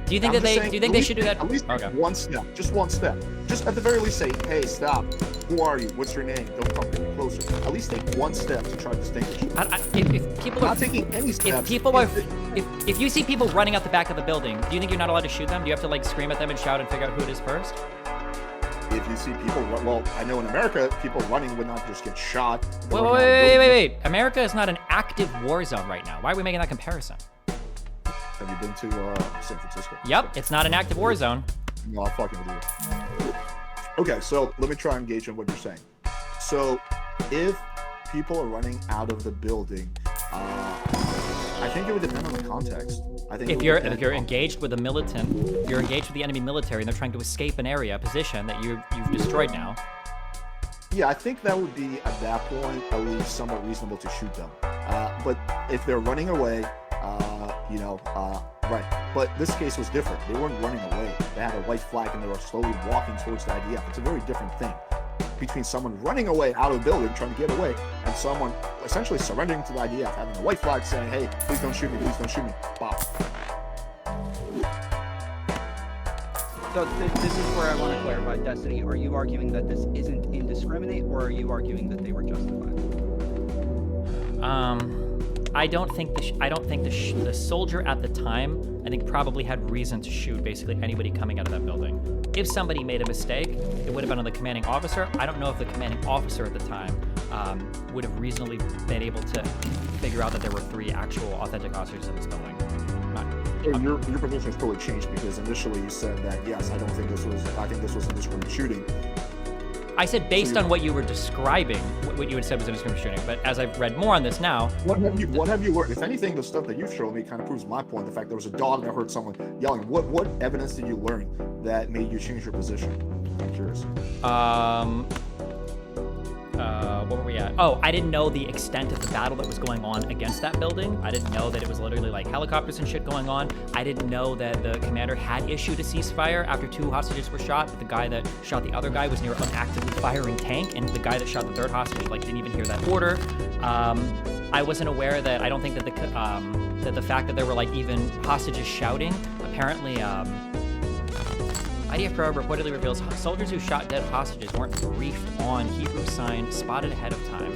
S1: Do you think they should do that?
S2: At least
S1: okay.
S2: one step. Just one step. Just at the very least say, hey, stop. Who are you? What's your name? Don't come any closer. At least take one step to try to distinguish.
S1: If people are
S2: not taking any steps.
S1: If you see people running out the back of the building, do you think you're not allowed to shoot them? Do you have to like scream at them and shout and figure out who it is first?
S2: If you see people, well, I know in America, people running would not just get shot.
S1: Wait. America is not an active war zone right now. Why are we making that comparison?
S2: Have you been to San Francisco?
S1: Yep, it's not an active war zone.
S2: No, I'll fucking with you. Okay, so let me try and engage in what you're saying. So, if people are running out of the building, I think it would depend on the context. I think
S1: if you're engaged with a militant, you're engaged with the enemy military, and they're trying to escape an area, a position that you've destroyed now.
S2: Yeah, I think that would be at that point at least somewhat reasonable to shoot them. But if they're running away, right. But this case was different. They weren't running away. They had a white flag and they were slowly walking towards the IDF. It's a very different thing between someone running away out of the building, trying to get away, and someone essentially surrendering to the IDF, having a white flag saying, hey, please don't shoot me, please don't shoot me. Bop.
S3: So this is where I want to clarify, Destiny. Are you arguing that this isn't indiscriminate, or are you arguing that they were justified?
S1: I don't think the soldier at the time, I think, probably had reason to shoot basically anybody coming out of that building. If somebody made a mistake, it would have been on the commanding officer. I don't know if the commanding officer at the time would have reasonably been able to figure out that there were 3 actual authentic hostages in this building.
S2: Your position has totally changed because initially you said that yes, I think this was indiscriminate shooting.
S1: I said based on what you were describing, what you had said was indiscriminate shooting. But as I've read more on this now,
S2: What have you learned? If anything, the stuff that you've shown me kind of proves my point. The fact there was a dog and I heard someone yelling. What evidence did you learn that made you change your position? I'm curious.
S1: What were we at? Oh, I didn't know the extent of the battle that was going on against that building. I didn't know that it was literally like helicopters and shit going on. I didn't know that the commander had issued a ceasefire after 2 hostages were shot, but the guy that shot the other guy was near an actively firing tank, and the guy that shot the 3rd hostage like didn't even hear that order. I wasn't aware that I don't think that that the fact that there were like even hostages shouting. Apparently, IDF probe reportedly reveals soldiers who shot dead hostages weren't briefed on Hebrew sign spotted ahead of time.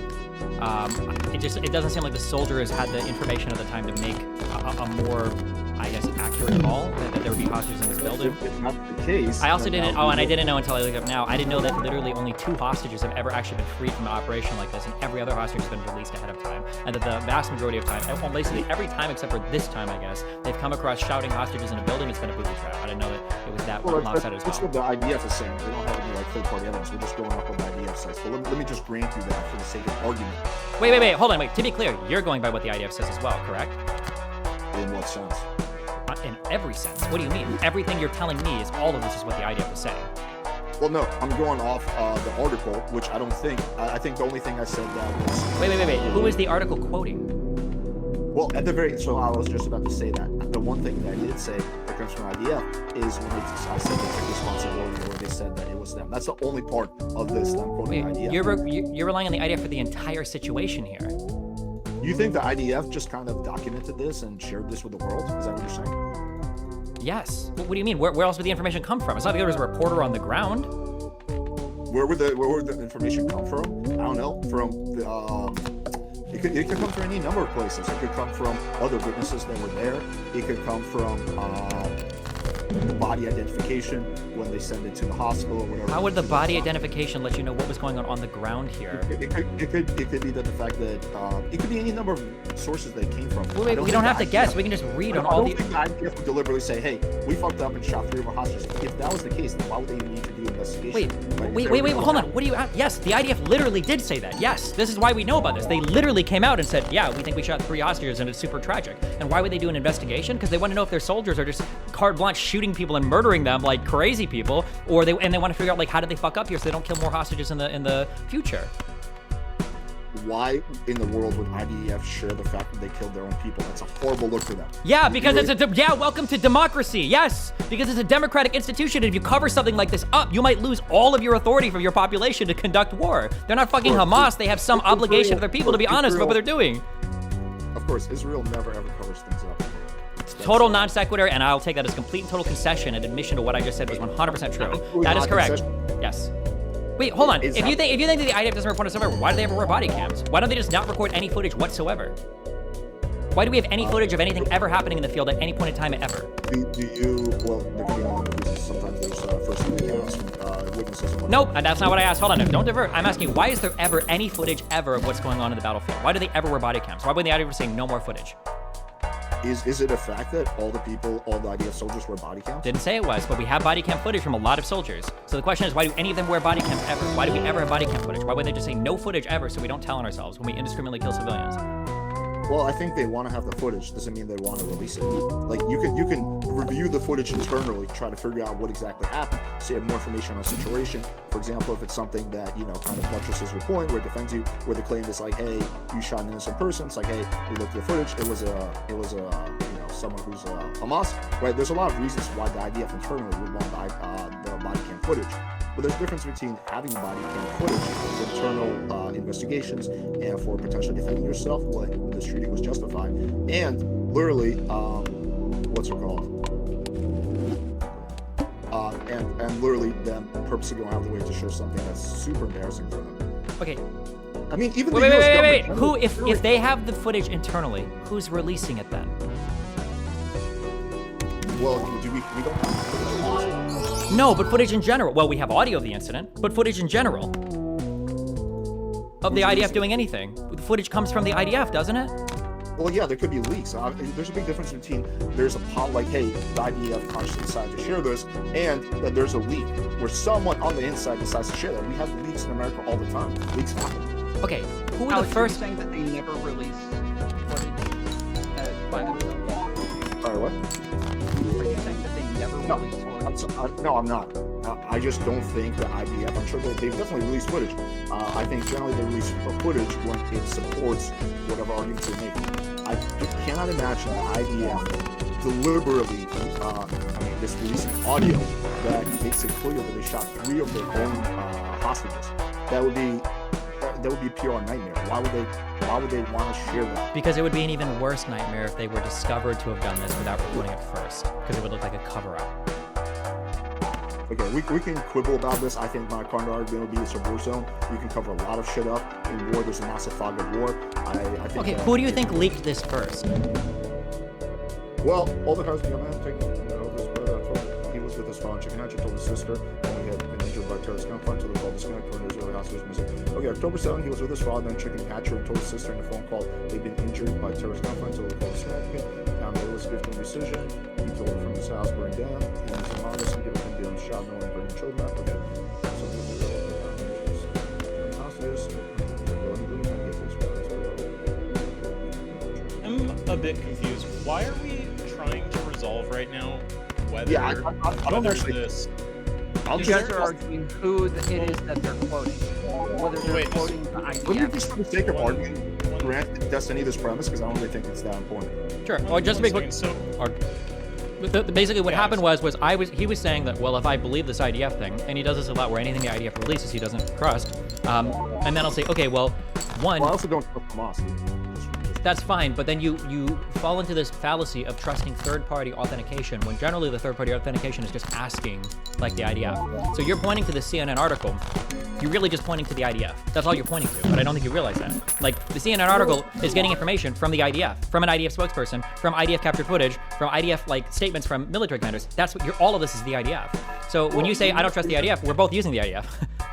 S1: It doesn't seem like the soldiers had the information at the time to make a more, I guess, accurate call that there would be hostages in this building.
S2: If not the case.
S1: I also didn't. Oh, and I didn't know until I looked up now. I didn't know that literally only 2 hostages have ever actually been freed from an operation like this, and every other hostage has been released ahead of time. And that the vast majority of time, well, basically every time except for this time, I guess, they've come across shouting hostages in a building. It's been a booby trap. I didn't know that it was that lopsided as well.
S2: That's what the IDF is saying. We don't have any like third-party evidence. We're just going up on the IDF sites. But let me just grant you that for the sake of argument.
S1: Wait, hold on, to be clear, you're going by what the IDF says as well, correct?
S2: In what sense?
S1: In every sense. What do you mean? Everything you're telling me is all of this is what the IDF is saying.
S2: Well, no, I'm going off the article, which I don't think. I think the only thing I said that was.
S1: Wait. Who is the article quoting?
S2: Well, at the very. So I was just about to say that. The one thing that I did say that comes from IDF is when I said they took responsibility, or they said that it was them. That's the only part of this that I'm quoting IDF.
S1: You're relying on the IDF for the entire situation here.
S2: You think the IDF just kind of documented this and shared this with the world? Is that what you're saying?
S1: Yes. What do you mean? Where else would the information come from? It's not like there was a reporter on the ground.
S2: Where would the information come from? I don't know. From the it could come from any number of places. It could come from other witnesses that were there. It could come from the body identification when they send it to the hospital or whatever.
S1: How would the body identification let you know what was going on the ground here?
S2: It could be that the fact that it could be any number of sources that it came from.
S1: Wait, we don't have to guess. We can just read on all the.
S2: I don't think the IDF would deliberately say, "Hey, we fucked up and shot 3 of our hostages." If that was the case, then why would they even need to do investigation?
S1: Wait, hold on. What do you? Yes, the IDF literally did say that. Yes, this is why we know about this. They literally came out and said, "Yeah, we think we shot 3 hostages and it's super tragic." And why would they do an investigation? Because they want to know if their soldiers are just carte blanche shooting people and murdering them like crazy people, or they want to figure out like how did they fuck up here so they don't kill more hostages in the future.
S2: Why in the world would IDF share the fact that they killed their own people? That's a horrible look for them.
S1: Yeah, because welcome to democracy. Yes, because it's a democratic institution, and if you cover something like this up, you might lose all of your authority from your population to conduct war. They're not fucking Hamas. They have some obligation to their people to be honest about what they're doing.
S2: Of course, Israel never ever covers things up.
S1: Total non sequitur, and I'll take that as complete and total concession and admission to what I just said was 100% true. That is correct. Yes. Wait, hold on. If you think that the IDF doesn't report us over, why do they ever wear body cams? Why don't they just not record any footage whatsoever? Why do we have any footage of anything ever happening in the field at any point in time ever?
S2: Depending on the reasons, sometimes there's first-hand accounts from witnesses.
S1: Nope, and that's not what I asked. Hold on, don't divert. I'm asking, why is there ever any footage ever of what's going on in the battlefield? Why do they ever wear body cams? Why would the IDF say no more footage?
S2: Is it a fact that all the IDF soldiers wear body cams?
S1: Didn't say it was, but we have body cam footage from a lot of soldiers. So the question is, why do any of them wear body cams ever? Why do we ever have body cam footage? Why would they just say no footage ever so we don't tell on ourselves when we indiscriminately kill civilians?
S2: Well, I think they want to have the footage. Doesn't mean they want to release it. Like you can review the footage internally, try to figure out what exactly happened, so you have more information on the situation. For example, if it's something that kind of buttresses your point, where it defends you, where the claim is like, hey, you shot an innocent person. It's like, hey, we looked at the footage. It was someone who's Hamas, right? There's a lot of reasons why the IDF internally would want the body cam footage. But there's a difference between having body cam footage for internal investigations and for potentially defending yourself when this treaty was justified, and literally, what's it called? And literally them purposely going out of the way to show something that's super embarrassing for them.
S1: Okay.
S2: I mean, even
S1: wait. Who, if they have the footage internally, who's releasing it then?
S2: Well, we don't have footage.
S1: No, but footage in general. Well, we have audio of the incident, but footage in general of the IDF doing anything. The footage comes from the IDF, doesn't it?
S2: Well, yeah, there could be leaks. There's a big difference between there's a like, hey, the IDF consciously decided to share this, and that there's a leak where someone on the inside decides to share that. We have leaks in America all the time. Leaks happen.
S1: Okay, who were
S3: Alex,
S1: the first?
S3: Are you saying that they never release footage by themselves?
S2: Sorry, what?
S3: Are you saying that they never
S2: No,
S3: release footage?
S2: no, I'm not. I just don't think that IDF. I'm sure they've definitely released footage. I think generally they release footage when it supports whatever arguments they make. I cannot imagine the IDF deliberately, just releasing audio that makes it clear that they shot 3 of their own hostages. That would be a PR nightmare. Why would they want to share that?
S1: Because it would be an even worse nightmare if they were discovered to have done this without reporting it first, because it would look like a cover-up.
S2: Okay, we can quibble about this. I think my counter argument would be it's a war zone. You can cover a lot of shit up. In war, there's a massive fog of war. I think.
S1: Okay, who do you think leaked this first?
S2: Well, all the cars the man taking this brother told he was with his phone. Chicken Hatcher told his sister, and he had been injured by terrorist gunfire until they called disconnect from his early hostage missing. Okay, October 7th, he was with his father, then Chicken Hatcher and told his sister in a phone call they'd been injured by terrorist gunfire until they called disconnect. There was 15 precision. He told him from his house burned down. He was in August and given him being shot, no one burned children after him.
S4: I'm a bit confused. Why are we trying to resolve right now whether,
S2: Yeah, I don't
S4: whether
S2: actually.
S4: this...
S2: I'll
S3: You
S4: Is
S3: guys
S4: there-
S3: are arguing who it is that they're quoting. Whether they're
S4: Wait,
S3: quoting the
S2: Wouldn't you
S3: IDF.
S2: just for the sake of
S4: One-
S2: arguing
S4: one-
S2: grant Destiny this premise? Because I don't really think it's that important.
S1: Sure.
S4: One-
S1: Or just to
S4: one
S1: be quick,
S4: second, so
S1: basically what
S4: Yeah,
S1: happened was he was saying that, well, if I believe this IDF thing, and he does this a lot where anything the IDF releases he doesn't trust, and then I'll say, okay, well, one,
S2: Well, I also don't trust Hamas.
S1: that's fine, but then you fall into this fallacy of trusting third-party authentication when generally the third-party authentication is just asking, like the IDF. So you're pointing to the CNN article. You're really just pointing to the IDF. That's all you're pointing to, but I don't think you realize that. Like, the CNN article is getting information from the IDF, from an IDF spokesperson, from IDF captured footage, from IDF, like, statements from military commanders. That's what all of this is the IDF. So when you say, I don't trust the IDF, we're both using the IDF.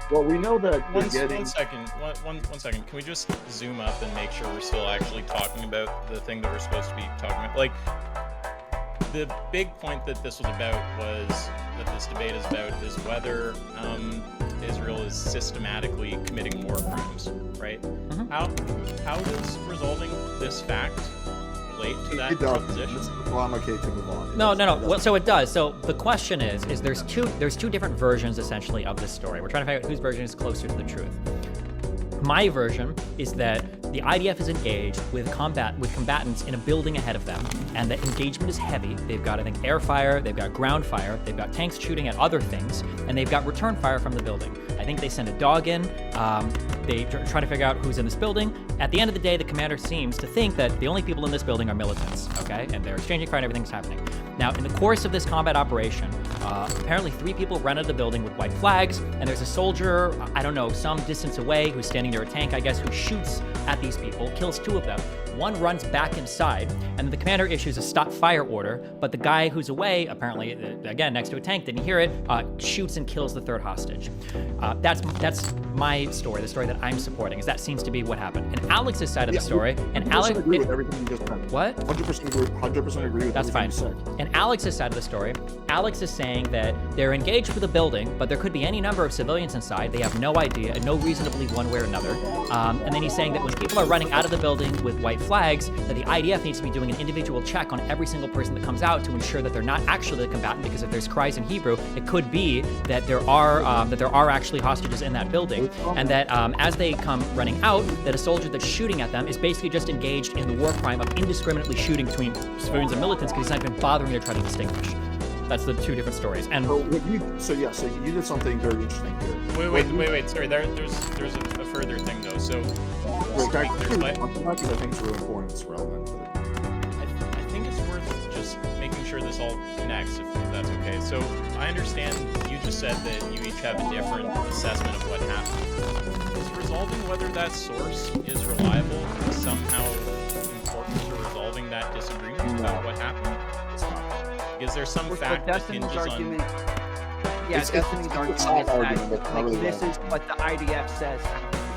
S2: Well, we know that
S4: one
S2: they're getting.
S4: second. One second. Can we just zoom up and make sure we're still actually talking about the thing that we're supposed to be talking about? Like, the big point that this was about was, that this debate is about, is whether Israel is systematically committing war crimes, right?
S1: Mhm.
S4: How does resolving this fact relate to that
S2: It does.
S4: proposition?
S2: Well, I'm okay to move on.
S1: No.
S2: It does.
S1: Well, so it does. So the question is there's two different versions essentially of this story. We're trying to figure out whose version is closer to the truth. My version is that the IDF is engaged with combatants in a building ahead of them, and the engagement is heavy. They've got, I think, air fire, they've got ground fire, they've got tanks shooting at other things, and they've got return fire from the building. I think they send a dog in. They try to figure out who's in this building. At the end of the day, the commander seems to think that the only people in this building are militants, okay? And they're exchanging fire and everything's happening. Now, in the course of this combat operation, apparently 3 people run out of the building with white flags, and there's a soldier, I don't know, some distance away, who's standing near a tank, I guess, who shoots at these people, kills 2 of them. One runs back inside, and the commander issues a stop fire order, but the guy who's away, apparently, again, next to a tank, didn't hear it, shoots and kills the 3rd hostage. That's my story, the story that I'm supporting, is that seems to be what happened. And Alex's side of the story, and
S2: 100%
S1: Alex...
S2: agree with everything you just said.
S1: What?
S2: 100% agree with
S1: That's
S2: everything
S1: fine.
S2: you said.
S1: And Alex's side of the story, Alex is saying that they're engaged with a building, but there could be any number of civilians inside. They have no idea and no reason to believe one way or another. And then he's saying that when people are running out of the building with white flags, that the IDF needs to be doing an individual check on every single person that comes out to ensure that they're not actually the combatant, because if there's cries in Hebrew, it could be that there are actually hostages in that building, and that as they come running out, that a soldier that's shooting at them is basically just engaged in the war crime of indiscriminately shooting between civilians and militants because he's not even bothering to try to distinguish. That's the 2 different stories. And
S2: So you did something very interesting here.
S4: Wait. Sorry, there's a further thing though. So,
S2: Wait,
S4: there's like,
S2: I think it's really important. It's relevant.
S4: I think it's worth just making sure this all connects, if that's okay. So I understand you just said that you each have a different assessment of what happened. Is resolving whether that source is reliable somehow important to resolving that disagreement about what happened?
S2: It's not.
S4: Is there some
S3: Well,
S4: fact that
S3: Destiny's
S4: hinges
S3: argument.
S2: It's-
S3: Destiny's
S2: it's a
S3: argument is
S2: side
S3: that
S2: argument, but not
S3: like,
S2: really
S3: this is
S2: relevant.
S3: what the IDF says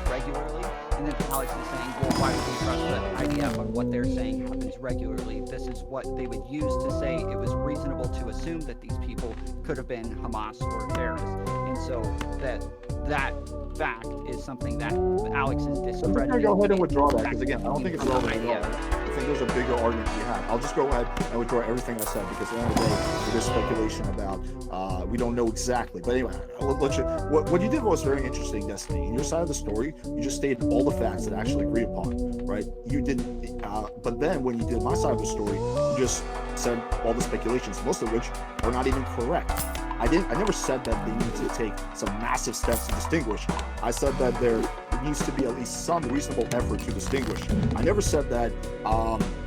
S3: regularly, And then Alex is saying, well, why would we trust the IDF on what they're saying happens regularly? This is what they would use to say it was reasonable to assume that these people could have been Hamas or terrorists. And so that fact is something that Alex is
S2: I'm just
S3: discrediting.
S2: gonna go ahead and withdraw that because again, I don't think it's relevant at all. I think there's a bigger argument to be had. I'll just go ahead and withdraw everything I said because at the end of the day, there's speculation about we don't know exactly. But anyway, what you did was very interesting, Destiny. In your side of the story, you just stated all the facts that I actually agreed upon, right? You didn't, but then when you did my side of the story, you just said all the speculations, most of which are not even correct. I never said that they need to take some massive steps to distinguish. I said that there needs to be at least some reasonable effort to distinguish. I never said that.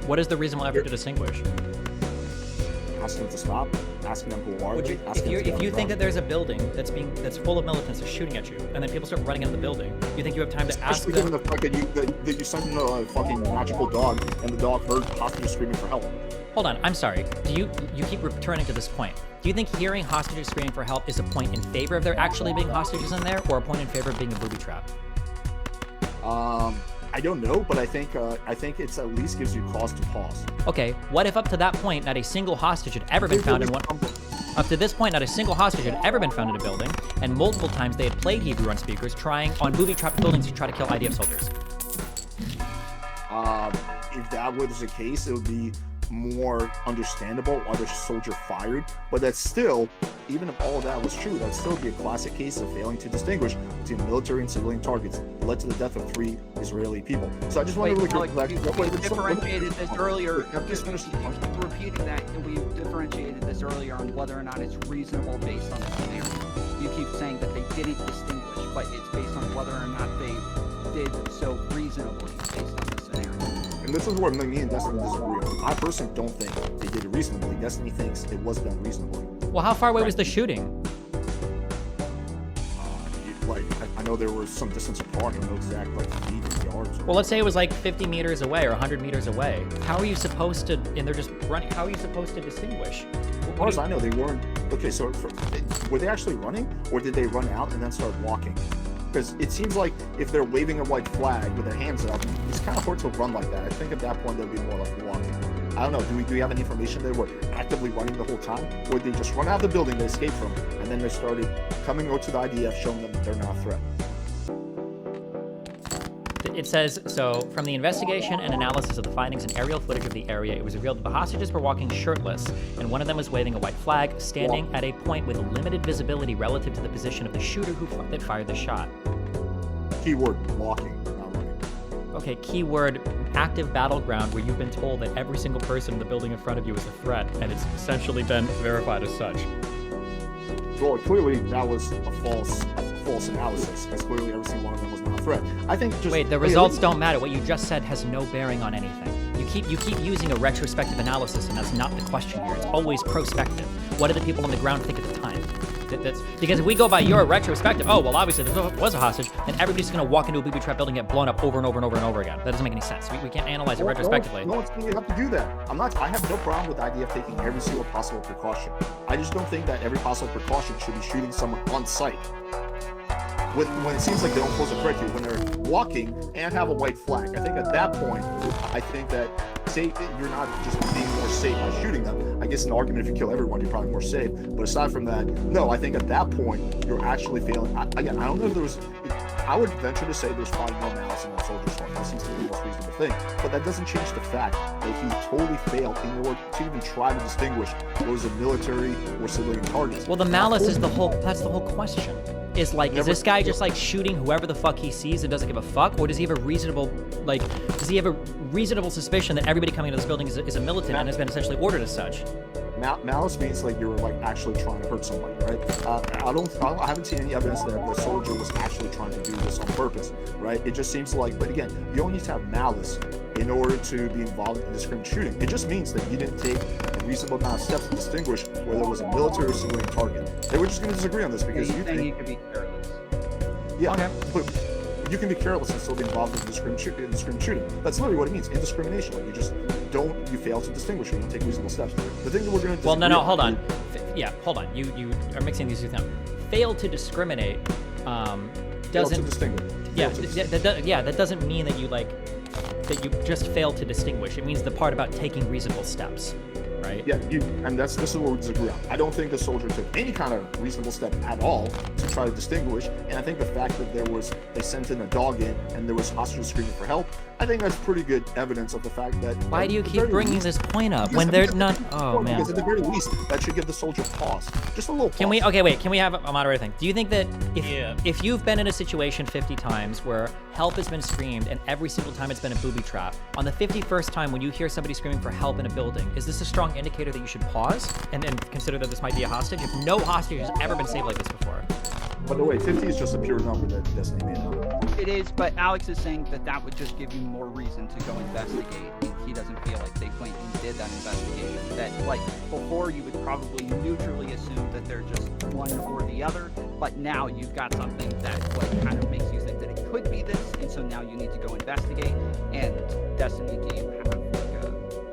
S1: What is the reasonable effort to distinguish?
S2: Asking them to stop, asking them who are they.
S1: If you think that there's a building that's full of militants shooting at you, and then people start running into the building, you think you have time to ask
S2: Especially
S1: them?
S2: given the fact that you sent in a fucking magical dog, and the dog heard hostages screaming for help.
S1: Hold on, I'm sorry. You keep returning to this point. Do you think hearing hostages screaming for help is a point in favor of there actually being hostages in there, or a point in favor of being a booby trap?
S2: I don't know, but I think it's at least gives you cause to pause.
S1: Okay, what if up to that point not a single hostage had ever been found in one? Up to this point, not a single hostage had ever been found in a building, and multiple times they had played Hebrew on speakers, trying on booby-trapped buildings to try to kill IDF soldiers.
S2: If that was the case, it would be more understandable why the soldier fired, but that's still, even if all of that was true, that'd still be a classic case of failing to distinguish between military and civilian targets. It led to the death of 3 Israeli people. So I just want to really
S3: Alex, we differentiated this earlier.
S2: Just finish the point.
S3: Keep repeating that, and we differentiated this earlier on whether or not it's reasonable based on the scenario. You keep saying that they didn't distinguish, but it's based on whether or not they did so reasonably based on the scenario.
S2: And this is where me and Destiny disagree on. I personally don't think they did it reasonably. Destiny thinks it was done reasonably.
S1: Well, how far away was the shooting?
S2: I know there was some distance apart. I don't know exact feet or yards.
S1: Well, let's say it was like 50 meters away or 100 meters away. How are you supposed to, and they're just running, how are you supposed to distinguish?
S2: As far as I know, they weren't. Okay, so were they actually running, or did they run out and then start walking? Because it seems like if they're waving a white flag with their hands up, it's kind of hard to run like that. I think at that point, they'd be more like walking. I don't know. Do we have any information they were actively running the whole time? Or did they just run out of the building they escaped from, and then they started coming over to the IDF, showing them that they're not a threat?
S1: It says, so from the investigation and analysis of the findings and aerial footage of the area, it was revealed that the hostages were walking shirtless, and one of them was waving a white flag, standing at a point with limited visibility relative to the position of the shooter that fired the shot.
S2: Keyword, walking, not running.
S1: Okay, keyword, active battleground where you've been told that every single person in the building in front of you is a threat, and it's essentially been verified as such.
S2: Well, clearly that was a false analysis, because clearly every single one of them was not a threat. I think just
S1: wait, the results don't matter. What you just said has no bearing on anything. You keep using a retrospective analysis, and that's not the question here. It's always prospective. What did the people on the ground think at the time? That's because if we go by your retrospective, oh well, obviously there was a hostage, then everybody's just gonna walk into a booby trap building and get blown up over and over and over and over again. That doesn't make any sense. We can't analyze it retrospectively.
S2: No one's going to have to do that. I have no problem with the idea of taking every single possible precaution. I just don't think that every possible precaution should be shooting someone on site. When it seems like they don't pose a threat to you, when they're walking and have a white flag, I think at that point, I think that you're not just being more safe by shooting them. I guess an argument, if you kill everyone, you're probably more safe. But aside from that, no, I think at that point, you're actually failing. Again, I don't know if there was, I would venture to say there's probably no malice in that soldier's heart. That seems to be the most reasonable thing. But that doesn't change the fact that he totally failed in order to even try to distinguish whether it was a military or civilian target.
S1: Well, the malice is that's the whole question. Is this guy just like shooting whoever the fuck he sees and doesn't give a fuck, or does he have a reasonable suspicion that everybody coming into this building is a militant and has been essentially ordered as such?
S2: Malice means like you're like actually trying to hurt somebody, right? I haven't seen any evidence that the soldier was actually trying to do this on purpose, right? It just seems like, but again, you don't need to have malice in order to be involved in indiscriminate shooting. It just means that you didn't take a reasonable amount of steps to distinguish whether it was a military or civilian target. They were just going to disagree on this because you think
S3: you could be careless.
S2: Yeah,
S1: okay.
S2: But you can be careless and still be involved in indiscriminate shooting. That's literally what it means, indiscrimination. Like you fail to distinguish, you don't take reasonable steps. The thing that we're going to
S1: hold on. Hold on. You are mixing these two things. Fail to discriminate doesn't
S2: distinguish.
S1: Yeah,
S2: failed to distinguish.
S1: that doesn't mean that that you just failed to distinguish. It means the part about taking reasonable steps, right?
S2: Yeah, and this is where we disagree on. I don't think the soldier took any kind of reasonable step at all to try to distinguish, and I think the fact that they sent in a dog in and there was hostages screaming for help, I think that's pretty good evidence of the fact that.
S1: Why do you
S2: at the
S1: keep
S2: very
S1: bringing
S2: least-
S1: this point up
S2: because-
S1: when they're
S2: because-
S1: not? Oh
S2: well,
S1: man.
S2: Because at the very least, that should give the soldier pause, just a little pause.
S1: Can we? Okay, wait. Can we have a moderator thing? Do you think that
S4: Yeah.
S1: if you've been in a situation 50 times where help has been screamed and every single time it's been a booby trap, on the 51st time when you hear somebody screaming for help in a building, is this a strong indicator that you should pause and consider that this might be a hostage? If no hostage has ever been saved like this before.
S2: By the way, 50 is just a pure number that Destiny made up.
S3: It is, but Alex is saying that would just give you more reason to go investigate, and he doesn't feel like they blatantly did that investigation. That, like, before you would probably neutrally assume that they're just one or the other, but now you've got something that, like, kind of makes you think that it could be this, and so now you need to go investigate. And Destiny, do you have,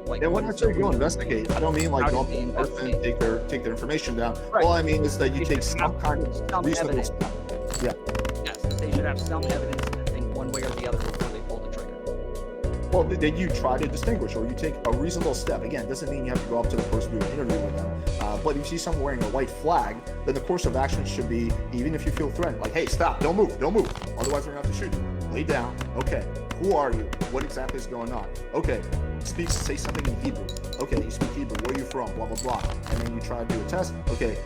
S3: like,
S2: And when I
S3: what is
S2: say
S3: the
S2: go
S3: reason?
S2: investigate, I don't mean like
S3: How
S2: go
S3: do
S2: up
S3: they
S2: to the person and
S3: investigate?
S2: take their information down.
S3: Right.
S2: All I mean is that you
S3: They
S2: take
S3: should
S2: some
S3: have
S2: kind of
S3: some
S2: reasonable
S3: evidence.
S2: step. Yeah.
S3: Yes, they should have some evidence to think one way or the other before they pull the trigger.
S2: Well, then you try to distinguish, or you take a reasonable step. Again, doesn't mean you have to go up to the person do an interview with them. But if you see someone wearing a white flag, then the course of action should be, even if you feel threatened, like, hey, stop, don't move. Otherwise, we're gonna have to shoot you. Lay down. Okay. Who are you? What exactly is going on? Okay. Say something in Hebrew. Okay, you speak Hebrew. Where are you from? Blah, blah, blah. And then you try to do a test. Okay,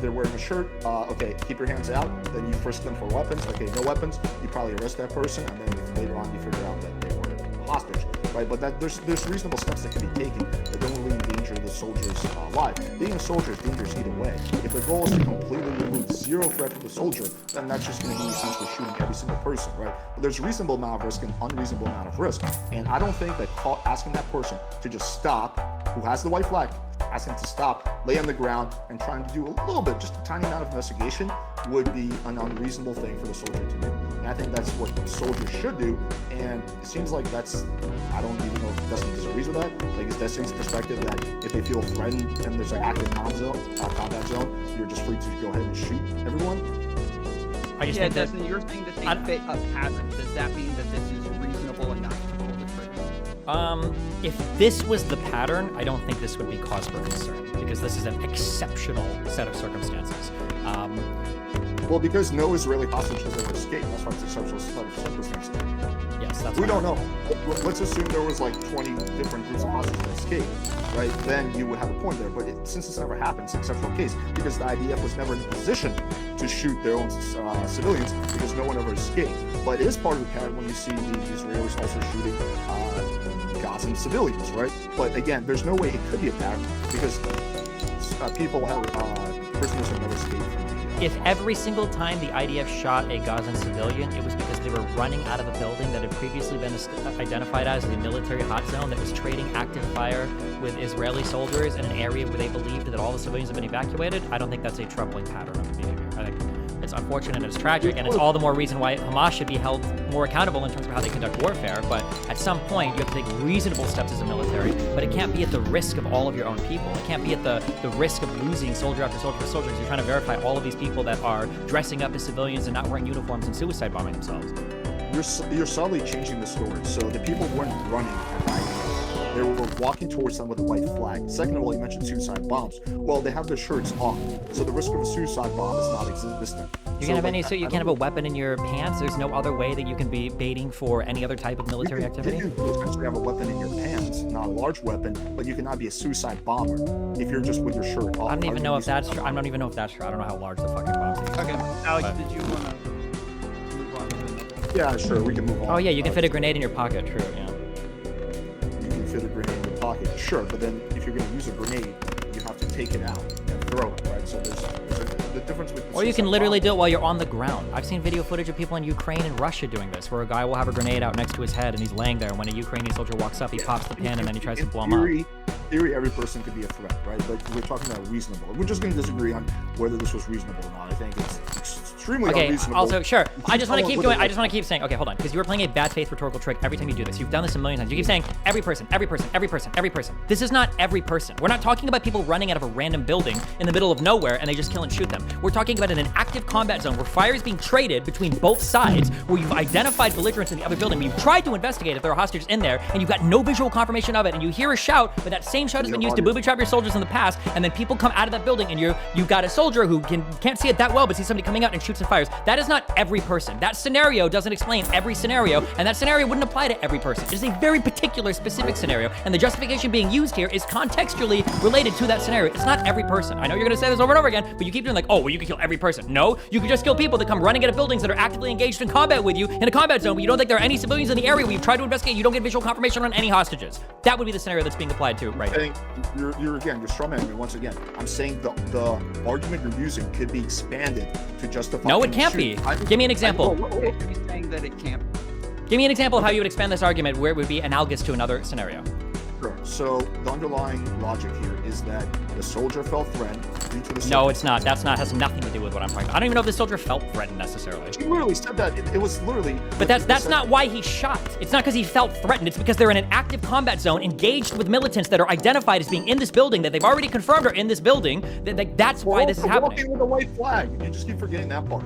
S2: they're wearing a shirt. Okay, keep your hands out. Then you frisk them for weapons. Okay, no weapons. You probably arrest that person, and then later on you figure out that they were hostage. Right, but there's reasonable steps that can be taken that don't really endanger the soldier's life. Being a soldier is dangerous either way. If the goal is to completely remove zero threat to the soldier, then that's just going to be essentially shooting every single person, right? But there's a reasonable amount of risk and unreasonable amount of risk, and I don't think that asking that person to just stop, who has the white flag, asking to stop, lay on the ground, and trying to do a little bit, just a tiny amount of investigation, would be an unreasonable thing for the soldier to do. And I think that's what soldiers should do, and it seems like I don't even know if Destiny disagrees with that. Like, it's Destiny's perspective that if they feel threatened and there's an active combat zone, you're just free to go ahead and shoot everyone.
S1: I just
S3: Yeah,
S1: think that
S3: Destiny, you're saying that
S1: I-
S3: they fit a pattern. Does that mean that this is reasonable enough to pull the trigger?
S1: if this was the pattern, I don't think this would be cause for concern because this is an exceptional set of circumstances.
S2: Well, because no Israeli hostage has ever escaped, that's why it's exceptional set of circumstances.
S1: Yes, that's
S2: We
S1: fine.
S2: don't know. Let's assume there was like 20 different groups of hostages that escaped, right? Then you would have a point there. But since this never happened, it's an exceptional case because the IDF was never in a position to shoot their own civilians because no one ever escaped. But it is part of the pattern when you see the Israelis also shooting Gazan civilians, right? But again, there's no way it could be a pattern because people have prisoners have never escaped from the.
S1: If every single time the IDF shot a Gazan civilian, it was because they were running out of a building that had previously been identified as the military hot zone that was trading active fire with Israeli soldiers in an area where they believed that all the civilians had been evacuated, I don't think that's a troubling pattern of behavior. I think it's unfortunate and it's tragic, and it's all the more reason why Hamas should be held more accountable in terms of how they conduct warfare. But at some point, you have to take reasonable steps as a military, but it can't be at the risk of all of your own people. It can't be at the risk of losing soldier after soldier after soldier because you're trying to verify all of these people that are dressing up as civilians and not wearing uniforms and suicide bombing themselves.
S2: You're subtly changing the story. So the people weren't running at the IDF. They were walking towards them with a white flag. Second of all, you mentioned suicide bombs. Well, they have their shirts on, so the risk of a suicide bomb is not existent.
S1: You can't have any, so you can't have a weapon in your pants. There's no other way that you can be baiting for any other type of military activity.
S2: You can potentially have a weapon in your pants, not a large weapon, but you cannot be a suicide bomber if you're just with your shirt off.
S1: I don't even know if that's true. I don't even know if that's true. I don't know how large the fucking bombs are.
S3: Okay, Alex,
S1: But-
S3: did you want to move on to another?
S2: Yeah, sure, we can move on.
S1: Oh yeah, you can fit a grenade in your pocket. True. Yeah.
S2: You can fit a grenade in your pocket, sure, but then if you're going to use a grenade, you have to take it out and throw it, right? So there's the difference between.
S1: Or you can literally do it while you're on the ground. I've seen video footage of people in Ukraine and Russia doing this, where a guy will have a grenade out next to his head and he's laying there. And when a Ukrainian soldier walks up, he pops the pin and then he tries to blow him up.
S2: In theory, every person could be a threat, right? But we're talking about reasonable. We're just going to disagree on whether this was reasonable or not. I think it's extremely
S1: Okay,
S2: unreasonable.
S1: also, sure. I just want to
S2: someone
S1: keep
S2: with
S1: going.
S2: a
S1: I just want to keep saying, okay, hold on, because you were playing a bad faith rhetorical trick every time you do this. You've done this a million times. You keep saying every person, every person, every person, every person. This is not every person. We're not talking about people running out of a random building in the middle of nowhere and they just kill and shoot them. We're talking about an active combat zone where fire is being traded between both sides, where you've identified belligerents in the other building. You've tried to investigate if there are hostages in there, and you've got no visual confirmation of it, and you hear a shout, but that same shout has been used to booby trap your soldiers in the past, and then people come out of that building, and you've got a soldier who can't see it that well, but sees somebody coming out and shoots and fires. That is not every person. That scenario doesn't explain every scenario, and that scenario wouldn't apply to every person. It is a very particular, specific scenario, and the justification being used here is contextually related to that scenario. It's not every person. I know you're gonna say this over and over again, but you keep doing like, oh, well, you can kill every person. No, you can just kill people that come running out of buildings that are actively engaged in combat with you in a combat zone, but you don't think there are any civilians in the area where you've tried to investigate, you don't get visual confirmation on any hostages. That would be the scenario that's being applied to right now.
S2: I think you're strawmanning me once again. I'm saying the argument you're using could be expanded to justify.
S1: No, it can't be. Give me an example.
S3: He's saying that it can't.
S1: Give me an example of how you would expand this argument where it would be analogous to another scenario.
S2: Sure. So the underlying logic here is that the soldier felt threatened due to the.
S1: No, it's not. That's not. Has nothing to do with what I'm talking about. I don't even know if the soldier felt threatened necessarily.
S2: He literally said that. It was literally.
S1: But that's not why he shot. It's not because he felt threatened. It's because they're in an active combat zone, engaged with militants that are identified as being in this building, that they've already confirmed are in this building. That's why this is happening.
S2: Walking with a white flag. You just keep forgetting that part.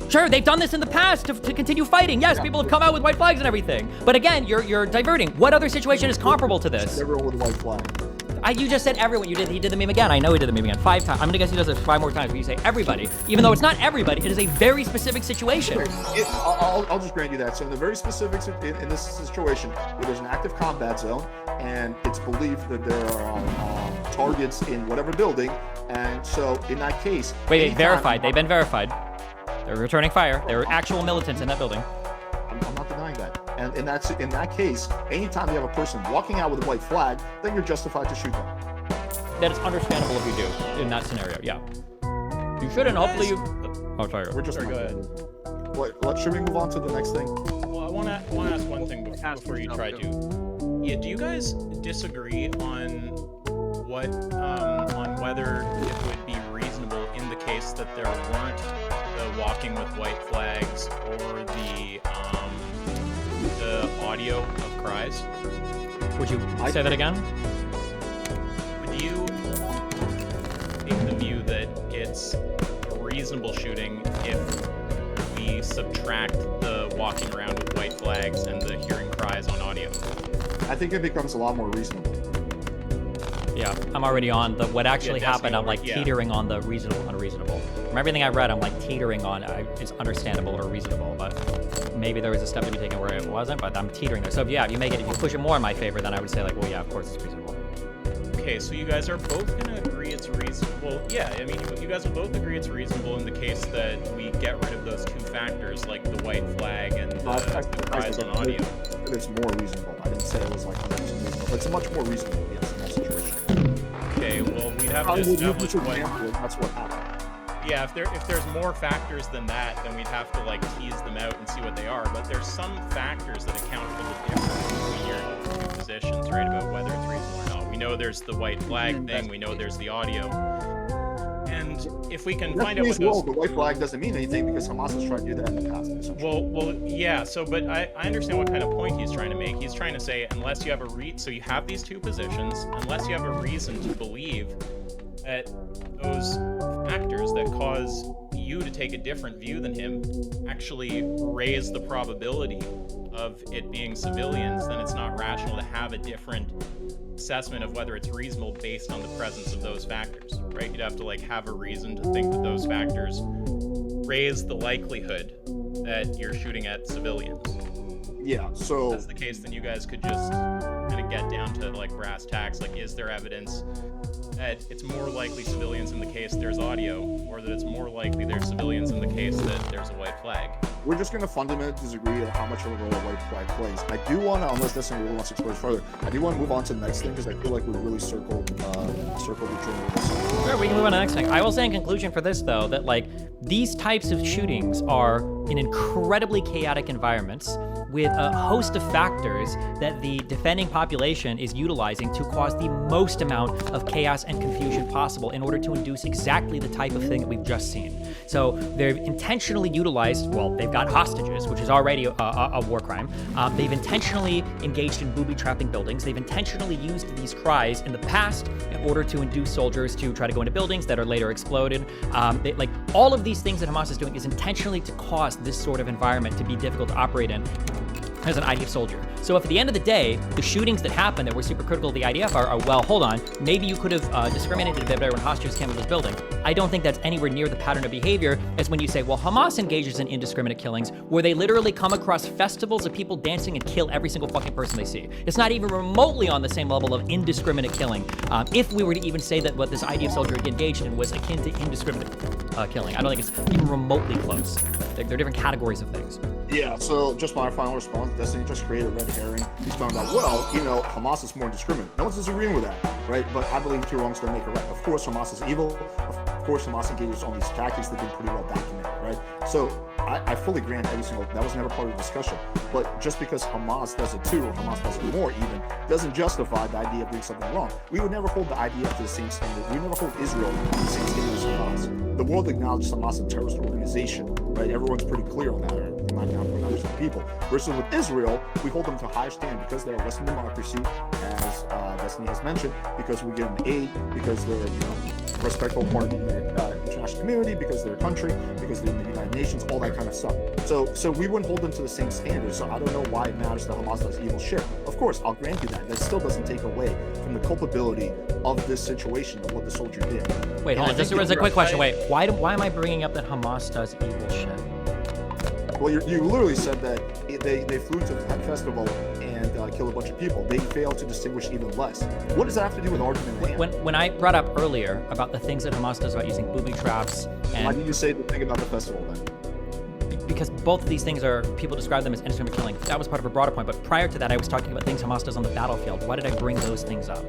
S1: Sure, they've done this in the past to continue fighting. Yes,
S2: Yeah.
S1: people have come out with white flags and everything. But again, you're diverting. What other situation is comparable to this?
S2: Everyone with a white flag.
S1: You just said everyone. He did the meme again. I know he did the meme again 5 times. I'm gonna guess he does it 5 more times where you say everybody. Even though it's not everybody, it is a very specific situation.
S2: I'll just grant you that. So in the very specific, in this situation, where there's an active combat zone, and it's believed that there are targets in whatever building, and so in that case...
S1: Wait, verified. They've been verified. They're returning fire. There are actual militants in that building.
S2: I'm not denying that. And in that case, anytime you have a person walking out with a white flag, then you're justified to shoot them.
S1: That is understandable if you do in that scenario. Yeah. You shouldn't. Hopefully you. Oh, sorry.
S2: We're just...
S4: Sorry, go ahead.
S2: Should we move on to the next thing?
S4: Well, I want to ask one thing before you try to. Yeah, do you guys disagree on whether it would be reasonable in the case that there weren't the walking with white flags or the audio of cries?
S1: Would you say that again?
S4: Would you take the view that it's a reasonable shooting if we subtract the walking around with white flags and the hearing cries on audio?
S2: I think it becomes a lot more reasonable.
S1: Yeah, I'm already on the what actually happened. I'm like
S4: yeah.
S1: teetering on the reasonable, unreasonable. From everything I read, I'm like teetering on it's understandable or reasonable, but maybe there was a step to be taken where it wasn't, but I'm teetering there. So if you push it more in my favor, then I would say like, well, yeah, of course it's reasonable.
S4: Okay, so you guys are both gonna agree it's reasonable. Yeah, I mean, you guys will both agree it's reasonable in the case that we get rid of those two factors, like the white flag and the cries on audio.
S2: It's more reasonable. I didn't say it was like 100% reasonable, but it's much more reasonable, yes, in that situation.
S4: Okay, well, we'd have to establish what...
S2: That's what happened.
S4: Yeah, if there's more factors than that, then we'd have to like tease them out and see what they are. But there's some factors that account for the difference between your two positions, right? About whether it's reasonable or not. We know there's the white flag thing. We know there's the audio. And if we can find out what those...
S2: the white flag doesn't mean anything because Hamas has tried to do that in the past.
S4: Well, yeah. So, but I understand what kind of point he's trying to make. He's trying to say unless you have so you have these two positions, unless you have a reason to believe that those factors that cause you to take a different view than him actually raise the probability of it being civilians, then it's not rational to have a different assessment of whether it's reasonable based on the presence of those factors, right? You'd have to like have a reason to think that those factors raise the likelihood that you're shooting at civilians.
S2: Yeah, so...
S4: If that's the case, then you guys could just kind of get down to like brass tacks, like is there evidence that it's more likely civilians in the case there's audio, or that it's more likely there's civilians in the case that there's a white flag?
S2: We're just going to fundamentally disagree on how much of a role a white flag plays. I do want to, unless Destiny really wants to explore further, I do want to move on to the next thing because I feel like we really circled the drain with this.
S1: Sure, we can move on to the next thing. I will say in conclusion for this though, that like these types of shootings are in incredibly chaotic environments with a host of factors that the defending population is utilizing to cause the most amount of chaos and confusion possible in order to induce exactly the type of thing that we've just seen. So they've intentionally utilized, well, they've got hostages, which is already a war crime. They've intentionally engaged in booby-trapping buildings. They've intentionally used these cries in the past in order to induce soldiers to try to go into buildings that are later exploded. Like all of these things that Hamas is doing is intentionally to cause this sort of environment to be difficult to operate in as an IDF soldier. So if at the end of the day, the shootings that happen that were super critical of the IDF are well, hold on, maybe you could have discriminated a bit better when hostages came into this building. I don't think that's anywhere near the pattern of behavior as when you say, well, Hamas engages in indiscriminate killings where they literally come across festivals of people dancing and kill every single fucking person they see. It's not even remotely on the same level of indiscriminate killing. If we were to even say that what this IDF soldier engaged in was akin to indiscriminate killing, I don't think it's even remotely close. They're different categories of things.
S2: Yeah, so just my final response, Destiny just created a red herring. He's found out, well, you know, Hamas is more indiscriminate. No one's disagreeing with that, right? But I believe two wrongs don't make it right. Of course, Hamas is evil. Of course, Hamas engages on these tactics that have been pretty well documented, right? So I fully grant every single, that was never part of the discussion. But just because Hamas does it too, or Hamas does it more even, doesn't justify the idea of doing something wrong. We would never hold the IDF to the same standard. We would never hold Israel to the same standard as Hamas. The world acknowledges Hamas as a terrorist organization, right? Everyone's pretty clear on that, or 99.9% of people. Versus with Israel, we hold them to a higher standard because they're a Western democracy, as Destiny has mentioned, because we give them aid, because they're, you know, respectful part of the international community, because they're a country, because they're in the United Nations, all that kind of stuff. So we wouldn't hold them to the same standards. So I don't know why it matters that Hamas does evil shit. Of course, I'll grant you that. That still doesn't take away from the culpability of this situation of what the soldier did.
S1: Wait, hold on. Just a quick question. Wait, why am I bringing up that Hamas does evil shit?
S2: Well, you literally said that they flew to the festival and killed a bunch of people. They failed to distinguish even less. What does that have to do with argument?
S1: When I brought up earlier about the things that Hamas does about using booby traps, and
S2: why did you say the thing about the festival then?
S1: Because both of these things are, people describe them as indiscriminate killing. That was part of a broader point, but prior to that, I was talking about things Hamas does on the battlefield. Why did I bring those things up?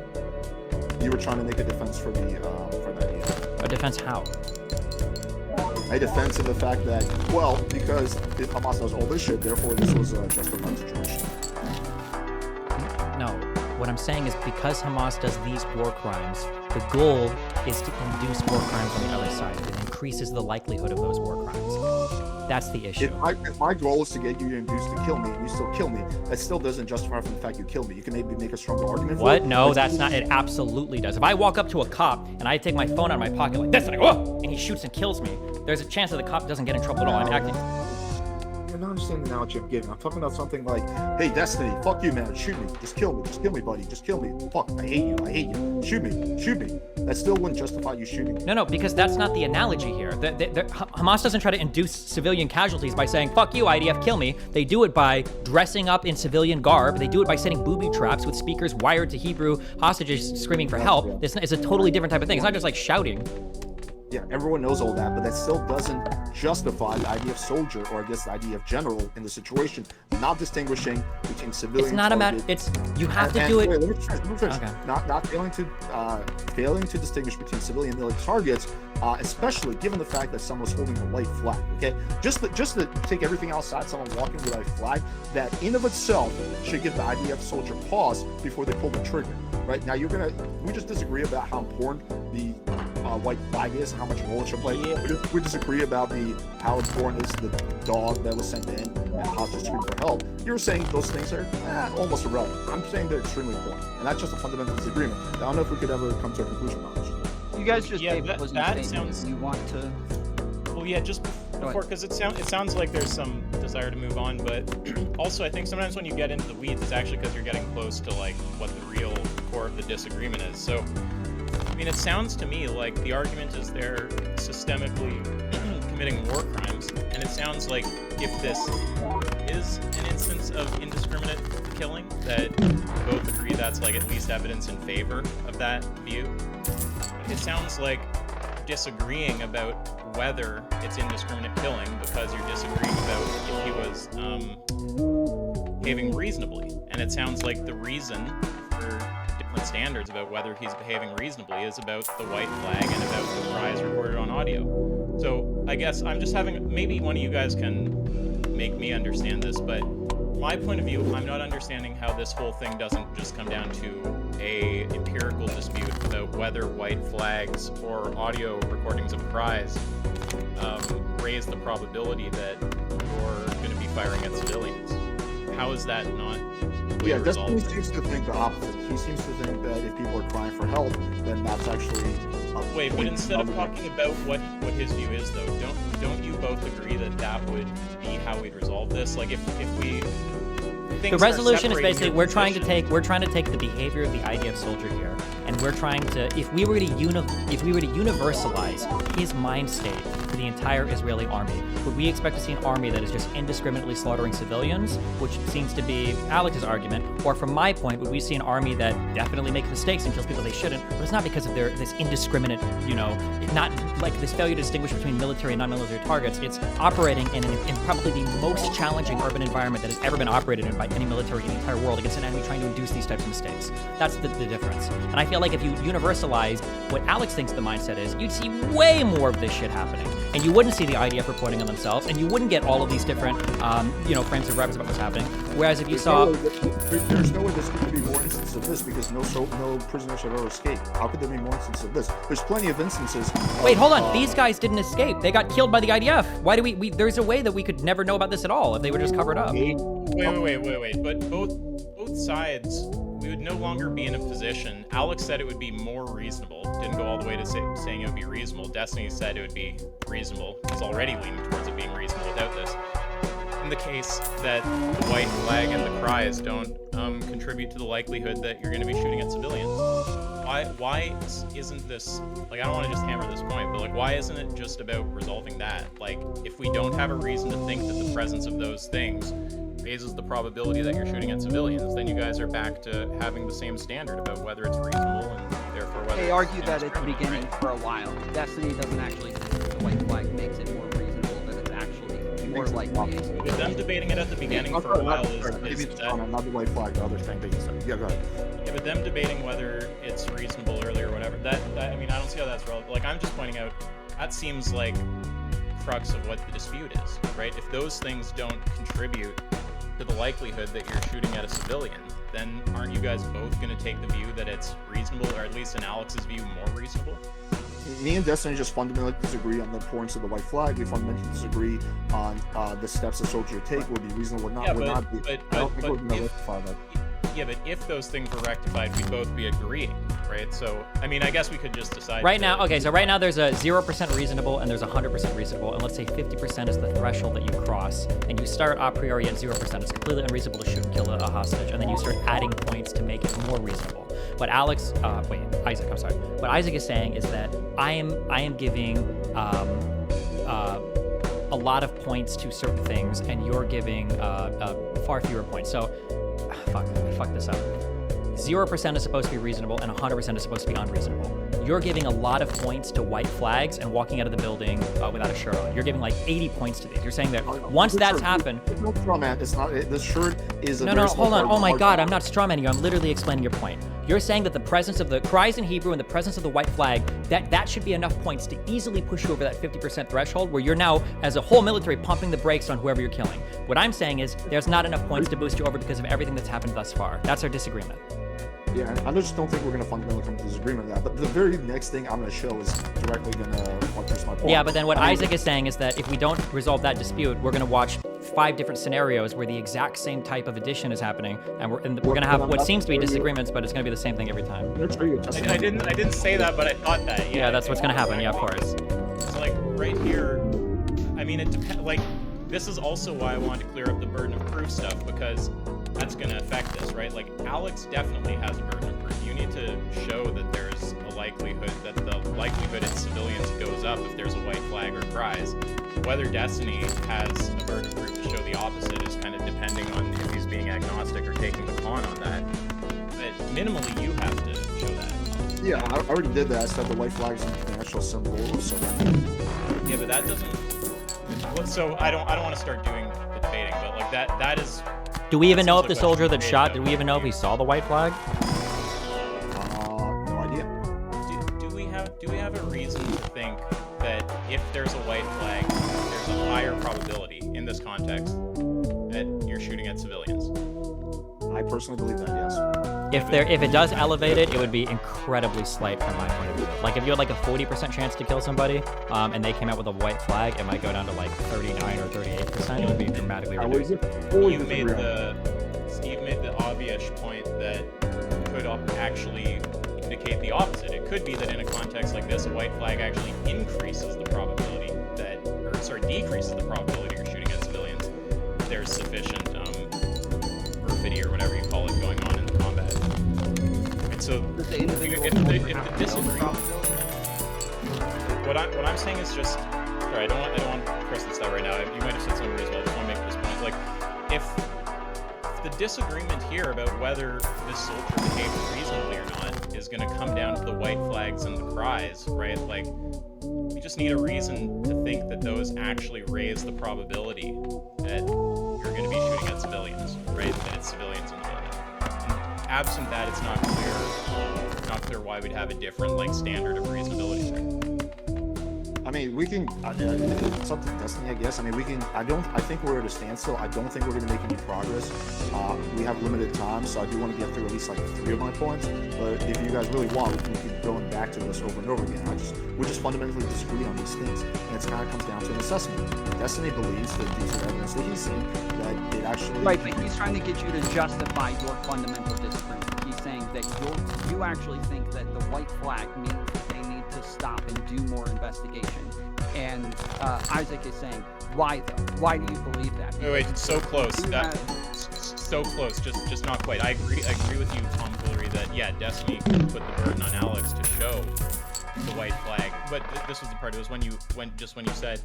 S2: You were trying to make a defense for that.
S1: A defense how?
S2: A defense of the fact that, well, because if Hamas does all this shit, therefore this was a justified situation.
S1: No, what I'm saying is because Hamas does these war crimes, the goal is to induce war crimes on the other side. It increases the likelihood of those war crimes. That's the issue.
S2: If my goal is to get you to induce to kill me, and you still kill me, that still doesn't justify from the fact you killed me. You can maybe make a stronger argument for it.
S1: What? No, that's not. It absolutely does. If I walk up to a cop and I take my phone out of my pocket like this and I go, whoa, and he shoots and kills me, there's a chance that the cop doesn't get in trouble at all. I'm acting.
S2: You're not understanding the analogy I'm giving. I'm talking about something like, hey, Destiny, fuck you, man. Shoot me. Just kill me, buddy. Just kill me. Fuck, I hate you. Shoot me. That still wouldn't justify you shooting me.
S1: No, because that's not the analogy here. Hamas doesn't try to induce civilian casualties by saying, fuck you, IDF, kill me. They do it by dressing up in civilian garb. They do it by setting booby traps with speakers wired to Hebrew hostages screaming for help. It's a totally different type of thing. It's not just like shouting.
S2: Yeah, everyone knows all that, but that still doesn't justify the idea of soldier, or I guess the idea of general in the situation, not distinguishing between civilian.
S1: It's not a matter. It's you have to do it.
S2: Wait, let me finish.
S1: Okay.
S2: Not failing to distinguish between civilian and military targets, especially given the fact that someone was holding a white flag. Okay, just to take everything outside, someone walking with a flag, that in of itself should give the IDF soldier pause before they pull the trigger. Right now, we just disagree about how important the white flag is and how much role it should play. Yeah. We disagree about how important is the dog that was sent in and hostage scream for help. You're saying those things are almost irrelevant. I'm saying they're extremely important, and that's just a fundamental disagreement. I don't know if we could ever come to a conclusion on this.
S3: You guys just gave
S4: that sounds.
S3: You want to?
S4: Well, yeah, just before, because it sounds like there's some desire to move on, but also I think sometimes when you get into the weeds, it's actually because you're getting close to like what the real core of the disagreement is. So, I mean, it sounds to me like the argument is they're systemically committing war crimes, and it sounds like if this is an instance of indiscriminate killing, that both agree that's like at least evidence in favor of that view. It sounds like disagreeing about whether it's indiscriminate killing because you're disagreeing about if he was behaving reasonably. And it sounds like the reason for different standards about whether he's behaving reasonably is about the white flag and about the cries recorded on audio. So I guess I'm just having, maybe one of you guys can make me understand this, but my point of view, I'm not understanding how this whole thing doesn't just come down to a empirical dispute about whether white flags or audio recordings of cries raise the probability that you're going to be firing at civilians. How is that not?
S2: Yeah, Destiny seems to think the opposite. He seems to think that if people are crying for help, then that's actually.
S4: Wait, but instead of talking about what his view is, though, don't you both agree that that would be how we'd resolve this? Like, if we.
S1: The resolution is basically we're trying to take the behavior of the IDF soldier here, and we're trying to if we were to universalize his mind state for the entire Israeli army, would we expect to see an army that is just indiscriminately slaughtering civilians, which seems to be Alex's argument, or from my point, would we see an army that definitely makes mistakes and kills people they shouldn't, but it's not because of this indiscriminate, not like this failure to distinguish between military and non-military targets. It's operating in probably the most challenging urban environment that has ever been operated in by any military in the entire world against an enemy trying to induce these types of mistakes. That's the difference. And I feel like if you universalized what Alex thinks the mindset is, you'd see way more of this shit happening. And you wouldn't see the IDF reporting on themselves, and you wouldn't get all of these different, frames of reference about what's happening. Whereas if you saw...
S2: There's no way there's going to be more instances of this because no prisoners have ever escaped. How could there be more instances of this? There's plenty of instances.
S1: Wait, hold on. These guys didn't escape. They got killed by the IDF. Why do we there's a way that we could never know about this at all if they were just covered up.
S4: Wait. But both sides, we would no longer be in a position. Alex said it would be more reasonable. Didn't go all the way to saying it would be reasonable. Destiny said it would be reasonable. He's already leaning towards it being reasonable without this. In the case that the white flag and the cries don't contribute to the likelihood that you're going to be shooting at civilians, why isn't this, like, I don't want to just hammer this point, but like, why isn't it just about resolving that? Like, if we don't have a reason to think that the presence of those things raises the probability that you're shooting at civilians, then you guys are back to having the same standard about whether it's reasonable and therefore whether
S3: They argue that at the
S4: indiscriminate,
S3: beginning
S4: right?
S3: for a while. Destiny doesn't actually think that the white flag makes it more reasonable, that it's actually more likely.
S4: With them debating it at the beginning for a while is that...
S2: Not the white flag, the other thing that you said. Yeah, go ahead.
S4: Yeah, but them debating whether it's reasonable earlier or whatever, that I mean, I don't see how that's relevant. Like, I'm just pointing out, that seems like crux of what the dispute is, right? If those things don't contribute to the likelihood that you're shooting at a civilian, then aren't you guys both going to take the view that it's reasonable, or at least in Alex's view, more reasonable?
S2: Me and Destiny just fundamentally disagree on the importance of the white flag. We fundamentally disagree on the steps a soldier would take would be reasonable or not.
S4: Yeah,
S2: would not be.
S4: but
S2: I don't think we're going to
S4: if-
S2: rectify that.
S4: Yeah, but if those things were rectified, we'd both be agreeing, right? So, I mean, I guess we could just decide
S1: Right now there's a 0% reasonable and there's 100% reasonable, and let's say 50% is the threshold that you cross, and you start a priori at 0%. It's completely unreasonable to shoot and kill a hostage, and then you start adding points to make it more reasonable. What Isaac, I'm sorry. What Isaac is saying is that I am giving a lot of points to certain things, and you're giving far fewer points. So, fuck, let me fuck this up. 0% is supposed to be reasonable, and 100% is supposed to be unreasonable. You're giving a lot of points to white flags and walking out of the building without a shirt on. You're giving like 80 points to these. You're saying that once that's happened...
S2: It's no straw man. It's not. The shirt is a
S1: No,
S2: very small
S1: hold on.
S2: part
S1: Oh my
S2: of
S1: god, I'm not strawmanning you. I'm literally explaining your point. You're saying that the presence of the cries in Hebrew and the presence of the white flag, that should be enough points to easily push you over that 50% threshold where you're now, as a whole military, pumping the brakes on whoever you're killing. What I'm saying is there's not enough points to boost you over because of everything that's happened thus far. That's our disagreement.
S2: Yeah, I just don't think we're going to fundamentally come to disagreement on that. But the very next thing I'm going to show is directly going to buttress my point.
S1: Yeah, but then what Isaac is saying is that if we don't resolve that dispute, we're going to watch 5 different scenarios where the exact same type of addition is happening, and we're going to have what seems to be disagreements, but it's going to be the same thing every time.
S4: I didn't say that, but I thought that.
S1: Yeah, that's what's going to happen. Yeah, of course.
S4: So, like, right here, I mean, it depends. Like, this is also why I wanted to clear up the burden of proof stuff, because that's going to affect this, right? Like, Alex definitely has a burden of proof. You need to show that there's a likelihood that the likelihood in civilians goes up if there's a white flag or cries. Whether Destiny has a burden of proof to show the opposite is kind of depending on if he's being agnostic or taking the con on that. But minimally, you have to show that.
S2: Yeah, I already did that. I said the white flag is an national symbol of surrender.
S4: Yeah, but that doesn't. So I don't want to start doing the debating, but like that is.
S1: Do we even
S4: that
S1: know
S4: seems
S1: if the
S4: like
S1: soldier
S4: what
S1: that
S4: should be
S1: shot,
S4: about
S1: did we even know if he saw the white flag?
S2: No idea.
S4: Do we have a reason to think that if there's a white flag, there's a higher probability in this context that you're you're shooting at civilians.
S2: I personally believe that, yes.
S1: If it does elevate it, it would be incredibly slight from my point of view. Like if you had like a 40% chance to kill somebody, and they came out with a white flag, it might go down to like 39 or 38%. It would be dramatically reduced.
S4: You made the obvious point that could actually indicate the opposite. It could be that in a context like this, a white flag actually increases the probability decreases the probability you're shooting at civilians. There's sufficient perfidy or whatever you call it going on in the combat. And so if the disagreement, what I'm saying is just, sorry, I don't want to press this out right now. You might have said something as well. I just want to make this point. Like, if the disagreement here about whether this soldier behaved reasonably or not is going to come down to the white flags and the cries, right? Like, we just need a reason to think that those actually raise the probability that you're going to be shooting at civilians, right? That it's civilians involved. And absent that, it's not clear why we'd have a different like standard of reasonability there.
S2: I mean, we can. It's up to destiny, I guess. I mean, we can. I think we're at a standstill. I don't think we're going to make any progress. We have limited time, so I do want to get through at least like 3 of my points. But if you guys really want, we can keep going back to this over and over again. We just fundamentally disagree on these things, and it kind of comes down to an assessment. Destiny believes that these are evidence that he's seen that it actually.
S3: Right, but he's trying to get you to justify your fundamental disagreement. He's saying that you actually think that the white flag means that they need to stop and do more investigation. And Isaac is saying, why though? Why do you believe that?
S4: Wait, it's so close. So close, just not quite. I agree with you, Tom Foolery, that yeah, Destiny put the burden on Alex to show the white flag. But this was the part. It was when you said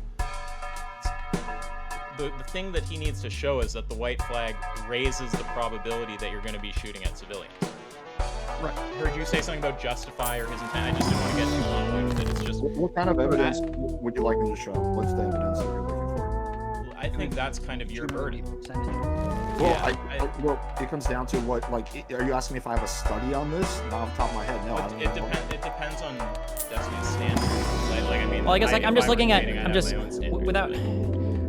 S4: the thing that he needs to show is that the white flag raises the probability that you're going to be shooting at civilians. Right. Heard you say something about justify or his intent. I just didn't want to get too long with it. It's just
S2: what kind of evidence would you like me to show? What's the evidence that you're looking for?
S4: I think that's kind of your burden.
S2: Well,
S4: Yeah,
S2: well, it comes down to what, like, are you asking me if I have a study on this? Not off the top of my head, no.
S4: It depends on Destiny's standards. Like, I mean,
S1: Well, I guess like I'm just looking at without.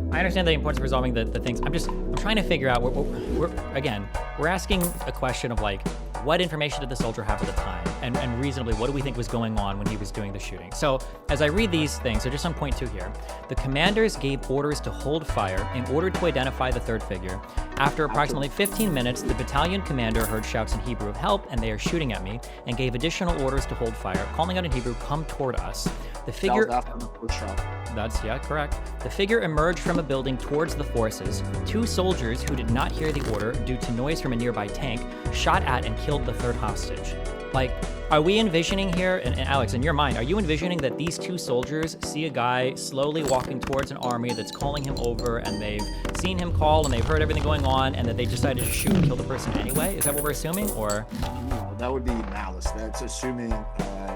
S1: I understand the importance of resolving the things. I'm trying to figure out. We're asking a question of like, what information did the soldier have at the time, and reasonably, what do we think was going on when he was doing the shooting? So as I read these things, so just on point 2 here, the commanders gave orders to hold fire in order to identify the third figure. After approximately 15 minutes, the battalion commander heard shouts in Hebrew of help, and they are shooting at me, and gave additional orders to hold fire, calling out in Hebrew, come toward us. The figure.
S2: That was after the first shot.
S1: That's, yeah, correct. The figure emerged from a building towards the forces. 2 soldiers who did not hear the order due to noise from a nearby tank shot at and killed the third hostage. Like, are we envisioning here, and Alex, in your mind, are you envisioning that these 2 soldiers see a guy slowly walking towards an army that's calling him over, and they've seen him call, and they've heard everything going on, and that they decided to shoot and kill the person anyway? Is that what we're assuming, or?
S2: No, that would be malice. That's assuming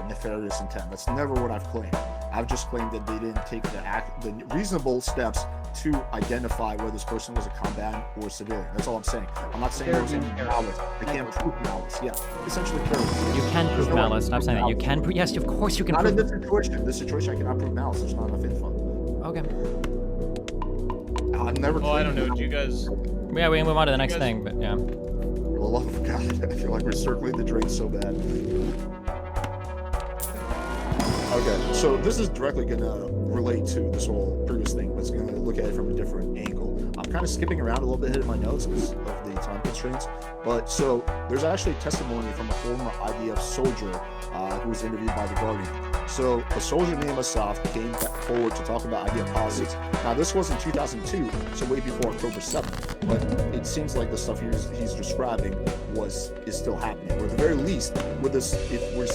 S2: nefarious intent. That's never what I've claimed. I've just claimed that they didn't take the reasonable steps to identify whether this person was a combatant or a civilian. That's all I'm saying. I'm not saying there was any malice. I can't prove malice. Yeah, essentially careless.
S1: You can prove malice. I'm saying that you can. Yes, of course you can.
S2: Not in this situation. In this situation, I cannot prove malice. There's not enough info.
S1: Okay.
S2: I've never.
S4: Well, I don't know. Do you guys?
S1: Yeah, we can move on to the next thing, but yeah.
S2: For the love of God, I feel like we're circling the drain so bad. Okay, so this is directly going to relate to this whole previous thing, but it's going to look at it from a different angle. I'm kind of skipping around a little bit in my notes because of the time constraints, but so there's actually testimony from a former IDF soldier who was interviewed by The Guardian. So a soldier named Asaf came forward to talk about IDF politics. Now this was in 2002, so way before October 7th, but it seems like the stuff he's describing is still happening, or at the very least, with this, if we're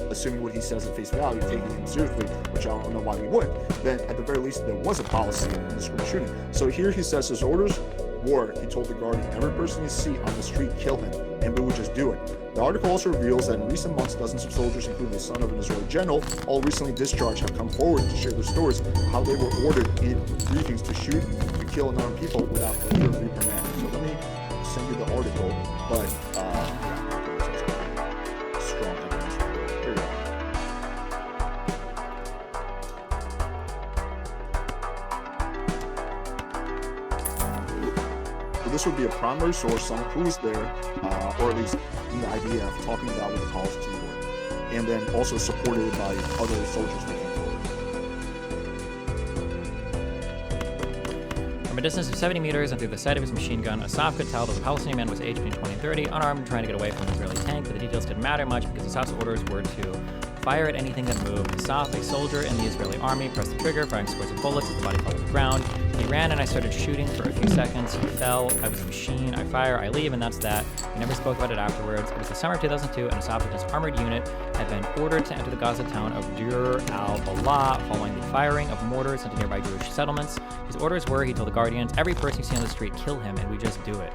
S2: assuming what he says at face value, taking him seriously, which I don't know why we would, then at the very least there was a policy in the school shooting. So here he says his orders were, he told The Guardian, every person you see on the street, kill him, and we would just do it. The article also reveals that in recent months, dozens of soldiers, including the son of an Israeli general, all recently discharged, have come forward to share their stories of how they were ordered in briefings to shoot, to kill unarmed people without fear of reprimand. So let me send you the article, but strong evidence. Here we go. this would be a primary source, someone who's there, or at least in the IDF, talking about what the policies were, and then also supported by other soldiers looking forward.
S1: From a distance of 70 meters and through the sight of his machine gun, Asaf could tell that the Palestinian man was aged between 20 and 30, unarmed and trying to get away from an Israeli tank, but the details didn't matter much because Asaf's orders were to fire at anything that moved. Asaf, a soldier in the Israeli army, pressed the trigger, firing scores of bullets as the body fell to the ground. He ran and I started shooting for a few seconds. He fell. I was a machine. I fire. I leave, and that's that. We never spoke about it afterwards. It was the summer of 2002, and Asaf and his armored unit had been ordered to enter the Gaza town of Deir al-Balah following the firing of mortars into nearby Jewish settlements. His orders were, he told the Guardians, every person you see on the street, kill him, and we just do it.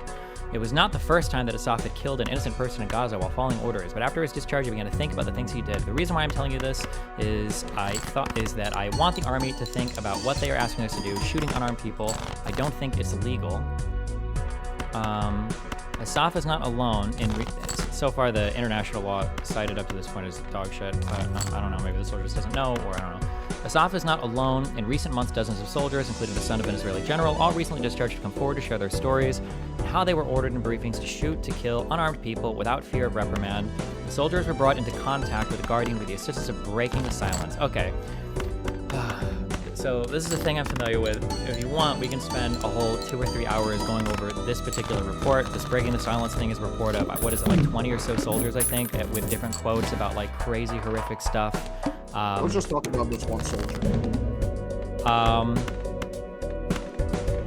S1: It was not the first time that Asaf had killed an innocent person in Gaza while following orders, but after his discharge, he began to think about the things he did. The reason why I'm telling you this is that I want the army to think about what they are asking us to do, shooting unarmed people. I don't think it's illegal. Asaf is not alone in so far the international law cited up to this point is dog shit, but I don't know, maybe the soldier just doesn't know, or I don't know. Asaf is not alone. In recent months, dozens of soldiers, including the son of an Israeli general, all recently discharged, have come forward to share their stories and how they were ordered in briefings to shoot, to kill unarmed people without fear of reprimand. The soldiers were brought into contact with the Guardian with the assistance of breaking the silence. Okay. So this is a thing I'm familiar with. If you want, we can spend a whole 2 or 3 hours going over this particular report. This breaking the silence thing is a report of, what is it, like 20 or so soldiers, I think, with different quotes about like crazy, horrific stuff.
S2: I was just talking about this one soldier.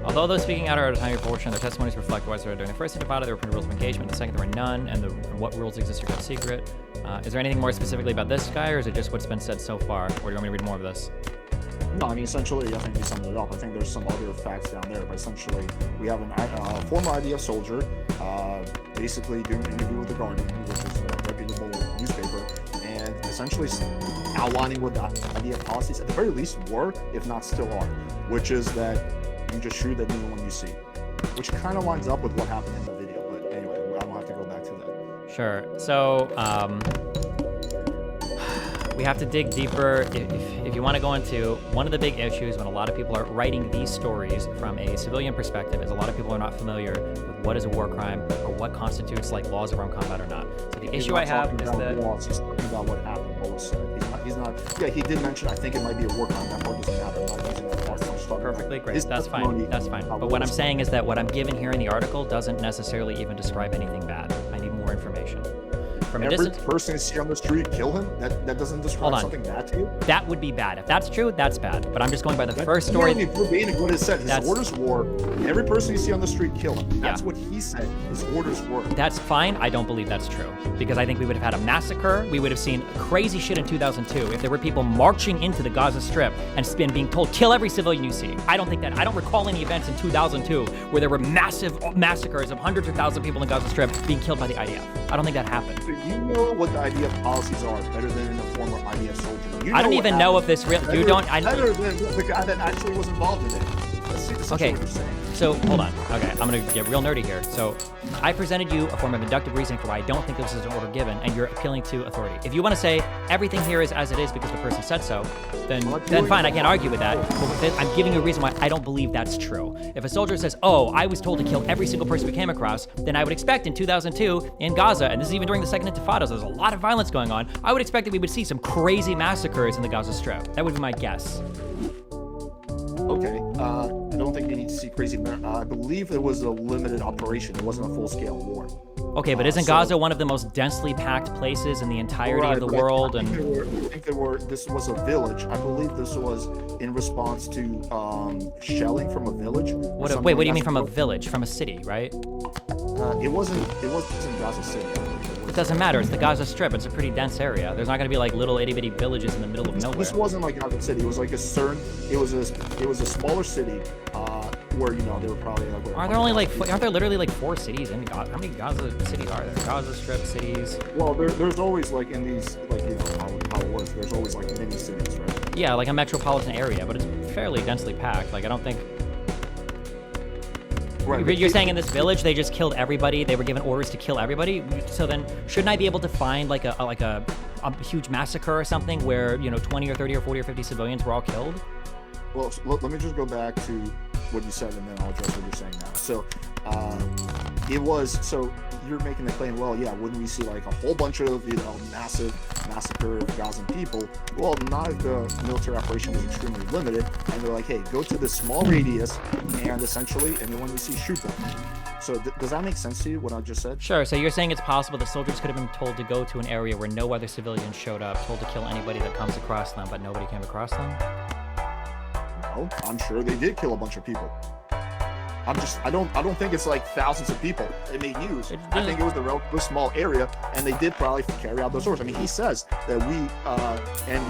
S1: Although those speaking out are at a tiny portion, their testimonies reflect what during the first intifada there were printed rules of engagement, the second there were none, and what rules exist are kept secret. Is there anything more specifically about this guy, or is it just what's been said so far? Or do you want me to read more of this?
S2: No, I mean, essentially, I think you summed it up. I think there's some other facts down there, but essentially, we have a former IDF soldier basically doing an interview with The Guardian, which is a reputable newspaper, and essentially outlining what the IDF policies, at the very least, were, if not still are, which is that you just shoot at anyone you see, which kind of lines up with what happened in the video, but anyway, I don't have to go back to that.
S1: Sure. So, we have to dig deeper. If you want to go into one of the big issues when a lot of people are writing these stories from a civilian perspective is a lot of people are not familiar with what is a war crime or what constitutes like laws of armed combat or not. So the issue I have is that
S2: he's talking about what happened, what was said. He's not. Yeah, he did mention. I think it might be a war crime. That part doesn't matter. I'm not using that part. I'm just talking
S1: perfectly
S2: about
S1: great. That's fine. That's fine. But what I'm saying is that what I'm given here in the article doesn't necessarily even describe anything bad. I need more information. From a
S2: every
S1: distance,
S2: person you see on the street, kill him? That doesn't describe something bad to you?
S1: That would be bad. If that's true, that's bad. But I'm just going by the first story.
S2: That's verbatim what it said. His orders were, every person you see on the street, kill him. That's what he said his orders were.
S1: That's fine. I don't believe that's true. Because I think we would have had a massacre. We would have seen crazy shit in 2002 if there were people marching into the Gaza Strip and being told, kill every civilian you see. I don't think that. I don't recall any events in 2002 where there were massive massacres of hundreds of thousands of people in the Gaza Strip being killed by the IDF. I don't think that happened.
S2: You know what the IDF policies are better than in a former IDF soldier. You know
S1: I don't even know if this real. You don't.
S2: Better than the guy that actually was involved in it.
S1: Okay. So hold on. Okay, I'm gonna get real nerdy here. So I presented you a form of inductive reasoning for why I don't think this is an order given, and you're appealing to authority. If you want to say everything here is as it is because the person said so, then fine. I can't argue with that. But I'm giving you a reason why I don't believe that's true. If a soldier says, "Oh, I was told to kill every single person we came across," then I would expect in 2002 in Gaza, and this is even during the Second Intifada, so there's a lot of violence going on. I would expect that we would see some crazy massacres in the Gaza Strip. That would be my guess.
S2: Okay, I don't think you need to see crazy. I believe it was a limited operation. It wasn't a full-scale war.
S1: Okay, but isn't Gaza one of the most densely packed places in the entirety of the world?
S2: I think there were. This was a village. I believe this was in response to shelling from a village.
S1: Wait, what do you mean from a village? From a city, right?
S2: It wasn't Gaza City.
S1: It doesn't matter. It's the Gaza Strip. It's a pretty dense area. There's not going to be like little itty-bitty villages in the middle of nowhere.
S2: This wasn't like Gaza City. It was like it was a smaller city where they were probably like.
S1: Aren't there literally like 4 cities in Gaza? How many Gaza cities are there? Gaza Strip cities.
S2: Well, there's always like in these how it works. There's always like mini cities, right?
S1: Yeah, like a metropolitan area, but it's fairly densely packed. Like I don't think. Right, you're saying in this village they just killed everybody? They were given orders to kill everybody? So then, shouldn't I be able to find like a huge massacre or something where 20 or 30 or 40 or 50 civilians were all killed?
S2: Well, let me just go back to what you said, and then I'll address what you're saying now. So, so you're making the claim, well, yeah, wouldn't we see like a whole bunch of, massive massacre of Gazan people? Well, not if the military operation was extremely limited, and they're like, hey, go to this small radius, and essentially anyone you see, shoot them. So does that make sense to you, what I just said?
S1: Sure, so you're saying it's possible the soldiers could have been told to go to an area where no other civilians showed up, told to kill anybody that comes across them, but nobody came across them?
S2: No, I'm sure they did kill a bunch of people. I don't think it's like thousands of people it made news. I think it was a relatively small area, and they did probably carry out those orders. I mean, he says that we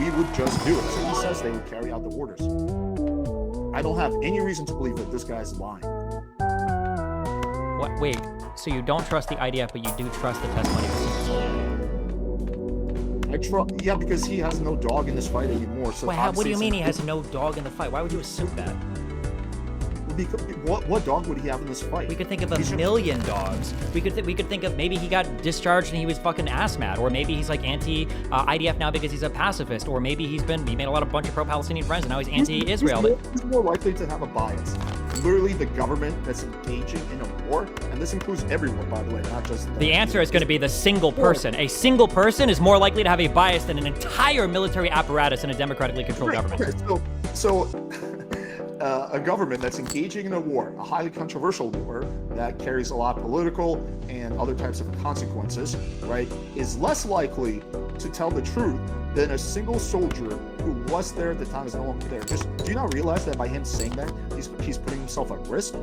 S2: would just do it. So he says they would carry out the orders. I don't have any reason to believe that this guy's lying.
S1: What? Wait, so you don't trust the IDF, but you do trust the testimony of
S2: Yeah, because he has no dog in this fight anymore. So
S1: Wait, what do you mean he has no dog in the fight? Why would you assume that?
S2: Because, what dog would he have in this fight?
S1: We could think of a million dogs. We could think of maybe he got discharged and he was fucking ass mad, or maybe he's like anti-IDF now because he's a pacifist, or maybe he made a bunch of pro-Palestinian friends and now he's anti-Israel.
S2: He's more likely to have a bias. Literally, the government that's engaging in a war, and this includes everyone, by the way, not just
S1: the answer is going to be the single person. A single person is more likely to have a bias than an entire military apparatus in a democratically controlled government.
S2: So a government that's engaging in a war, a highly controversial war that carries a lot of political and other types of consequences, right, is less likely to tell the truth than a single soldier who was there at the time is no longer there. Just, do you not realize that by him saying that, he's putting himself at risk?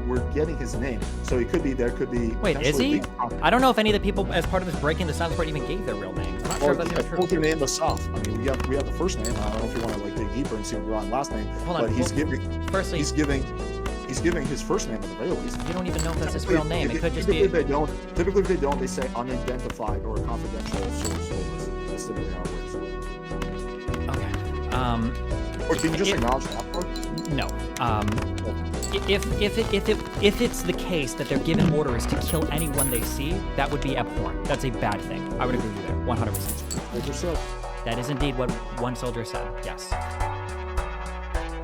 S2: We're getting his name, so it could be there could be.
S1: Wait, is he? I don't know if any of the people as part of this breaking the silence report even gave their real names. I'm not sure if that's even true.
S2: Their name was South. I mean, we have the first name. I don't know if you want to like dig deeper and see what the last name.
S1: Hold on.
S2: But he's giving his first name at the very least.
S1: You don't even know if that's his real name. It could just
S2: be. Typically, if they don't, they say unidentified or confidential source. That's typically how it works.
S1: Okay.
S2: Or can you just acknowledge that part?
S1: No. If it's the case that they're given orders to kill anyone they see, that would be abhorrent. That's a bad thing. I would agree with you there, 100%. That is indeed what one soldier said. Yes.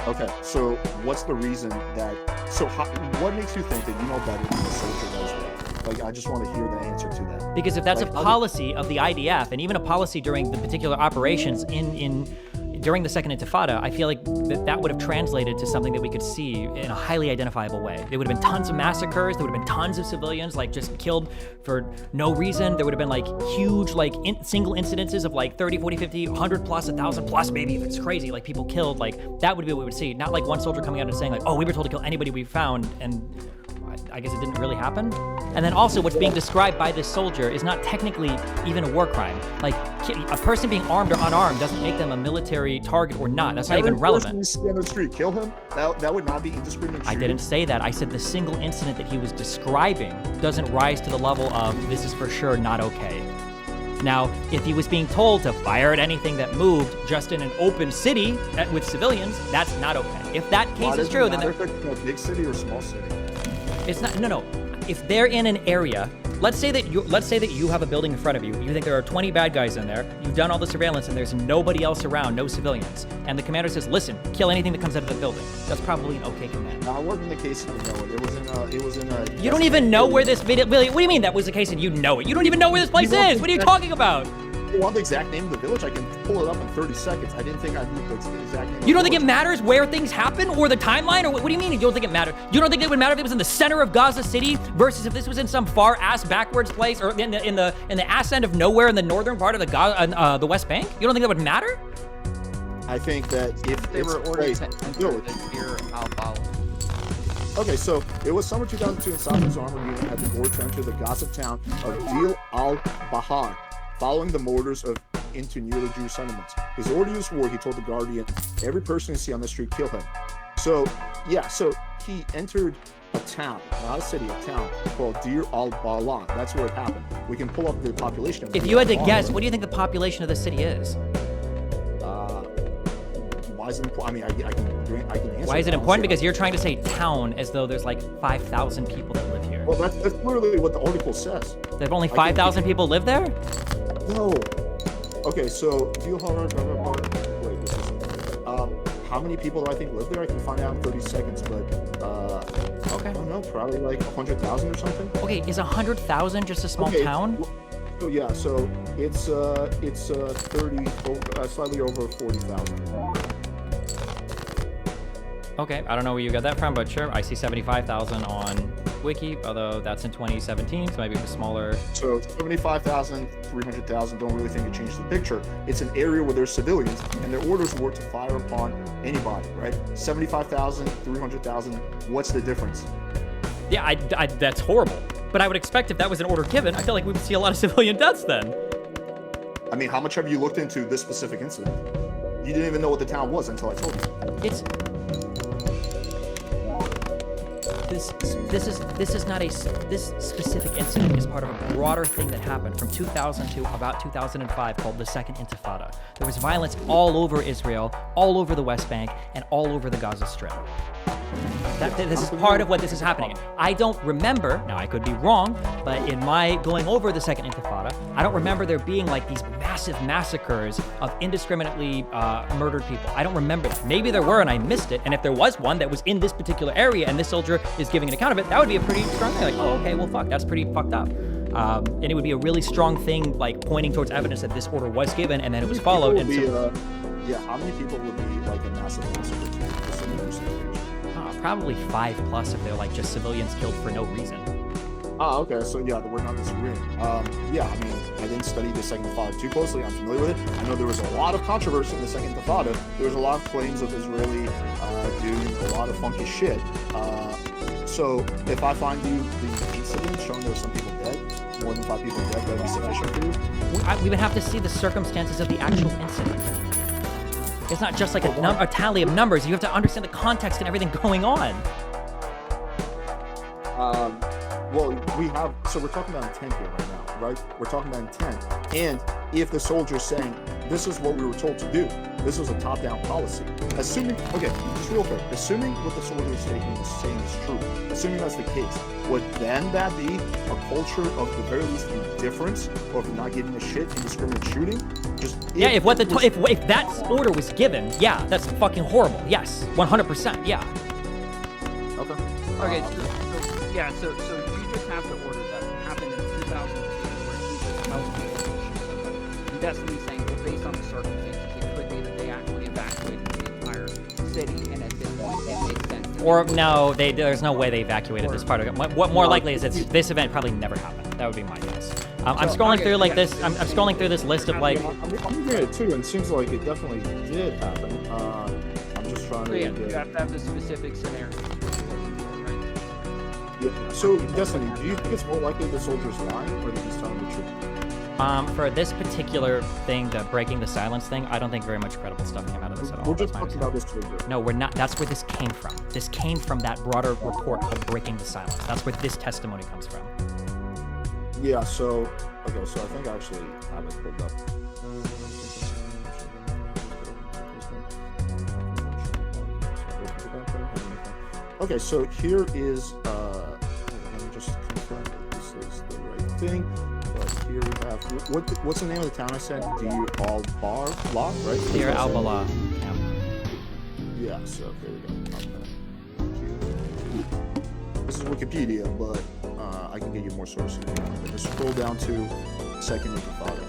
S2: Okay, so what's the reason that? So what makes you think that you know better than the soldier does that? Like, I just want to hear the answer to that.
S1: Because if that's a policy of the IDF, and even a policy during the particular operations during the Second Intifada, I feel like that would have translated to something that we could see in a highly identifiable way. There would have been tons of massacres. There would have been tons of civilians like just killed for no reason. There would have been like huge like single incidences of like 30, 40, 50, 100 plus, 1,000 plus maybe if it's crazy, like people killed. Like that would be what we would see. Not like one soldier coming out and saying like, oh, we were told to kill anybody we found, and I guess it didn't really happen. And then also what's being described by this soldier is not technically even a war crime. Like a person being armed or unarmed doesn't make them a military target or not. That's not even relevant.
S2: Every person you see on the street, kill him? That would not be indiscriminate shooting.
S1: I didn't say that. I said the single incident that he was describing doesn't rise to the level of this is for sure not okay. Now, if he was being told to fire at anything that moved just in an open city with civilians, that's not okay. If that case is true, then
S2: it's a big city or small city.
S1: It's not. No. If they're in an area, let's say that you have a building in front of you. You think there are 20 bad guys in there. You've done all the surveillance and there's nobody else around, no civilians. And the commander says, "Listen, kill anything that comes out of the building." That's probably an okay command.
S2: No, it wasn't the case. You know it. It was in a.
S1: You don't even know where this video. What do you mean that was the case and you know it? You don't even know where this place is. What are you talking about?
S2: You want the exact name of the village? I can pull it up in 30 seconds. I didn't think I knew the exact name.
S1: You don't think it matters where things happen or the timeline? Or what do you mean you don't think it matters? You don't think it would matter if it was in the center of Gaza City versus if this was in some far-ass backwards place or in the ass end of nowhere in the northern part of the West Bank? You don't think that would matter?
S2: I think that if
S3: they were ordered to enter the Deir al-Balatro.
S2: Okay, so it was summer 2002 and Saddam's armored unit had the order to enter the Gaza town of Deir al-Bahar, following the mortars into nearly Jewish settlements. His orders were, he told the Guardian, every person you see on the street, kill him. So, yeah, so he entered a town, not a city, a town called Deir al-Balah. That's where it happened. We can pull up the population.
S1: If you had to guess, what do you think the population of the city is?
S2: Why is it important? I mean, I can answer.
S1: Why is it important? Because you're trying to say town as though there's like 5,000 people that live here.
S2: Well, that's literally what the article says.
S1: There's only 5,000 people live there?
S2: No. Okay, so Deir al-Bahar. Wait, this is. how many people do I think live there? I can find out in 30 seconds, but
S1: Okay.
S2: I don't know, probably like 100,000 or something.
S1: Okay, is 100,000 just a small
S2: Okay,
S1: town?
S2: So yeah, so it's 30, slightly over 40,000.
S1: Okay, I don't know where you got that from, but sure. I see 75,000 on Wiki, although that's in 2017, so maybe it was smaller.
S2: So 75,000, 300,000, don't really think it changed the picture. It's an area where there's civilians, and their orders were to fire upon anybody, right? 75,000, 300,000, what's the difference?
S1: Yeah, that's horrible. But I would expect if that was an order given, I feel like we would see a lot of civilian deaths then.
S2: I mean, how much have you looked into this specific incident? You didn't even know what the town was until I told you.
S1: It's this specific incident is part of a broader thing that happened from 2000 to about 2005 called the Second Intifada. There was violence all over Israel, all over the West Bank, and all over the Gaza Strip. This is part of what this is happening. I don't remember, now I could be wrong, but in my going over the Second Intifada, I don't remember there being like these massive massacres of indiscriminately murdered people. I don't remember that. Maybe there were and I missed it, and if there was one that was in this particular area and this soldier is giving an account of it, that would be a pretty strong thing. Like, oh, okay, well, fuck, that's pretty fucked up. And it would be a really strong thing, like pointing towards evidence that this order was given and then it was followed. And
S2: yeah, how many people would be like a massive massacre?
S1: Probably 5+ if they're like just civilians killed for no reason.
S2: Ah, okay, so yeah, we're not disagreeing. Yeah, I mean, I didn't study the Second Intifada too closely. I'm familiar with it. I know there was a lot of controversy in the Second Intifada. There was a lot of claims of Israeli doing a lot of funky shit. So if I find you the incident showing there were some people dead, more than 5 people dead, that would be sufficient for you?
S1: We would have to see the circumstances of the actual incident. It's not just like a tally of numbers. You have to understand the context and everything going on.
S2: Well, so we're talking about intent here right now, right? We're talking about intent. And if the soldier's saying, this is what we were told to do, this was a top-down policy. Assuming, okay, just real quick, assuming what the soldier is saying is true, assuming that's the case, would then that be a culture of the very least indifference, or if not giving a shit, indiscriminate shooting?
S1: Yeah, if that order was given, yeah, that's fucking horrible. Yes, 100%, yeah.
S2: Okay.
S3: Okay, so you just have the order that happened in 2002 where he just tells people to shoot somebody. And that's me saying, well, based on the circumstances, it could be that they actually evacuated the entire city, and at this point, it makes sense.
S1: Or no, there's no way they evacuated this part of it. What more likely is this event probably never happened. That would be my guess. I'm scrolling through like this. I'm scrolling through this list of like.
S2: I'm looking at it too, and it seems like it definitely did happen. I'm just trying to.
S3: Yeah, you have to have the specific scenario.
S2: Yeah. So, Destiny, do you think it's more likely the soldier's lying or that he's telling the truth?
S1: For this particular thing, the breaking the silence thing, I don't think very much credible stuff came out of this at all.
S2: We're just talking about this soldier.
S1: No, we're not. That's where this came from. This came from that broader report called breaking the silence. That's where this testimony comes from.
S2: Yeah, so I think I actually have it pulled up. Okay, so here is, let me just confirm that this is the right thing. But here we have, what's the name of the town I said? Deir al-Balah, right?
S1: Deir al-Balah.
S2: Yeah, so there we go. This is Wikipedia, but I can get you more sources if you want. But just scroll down to Second Intifada.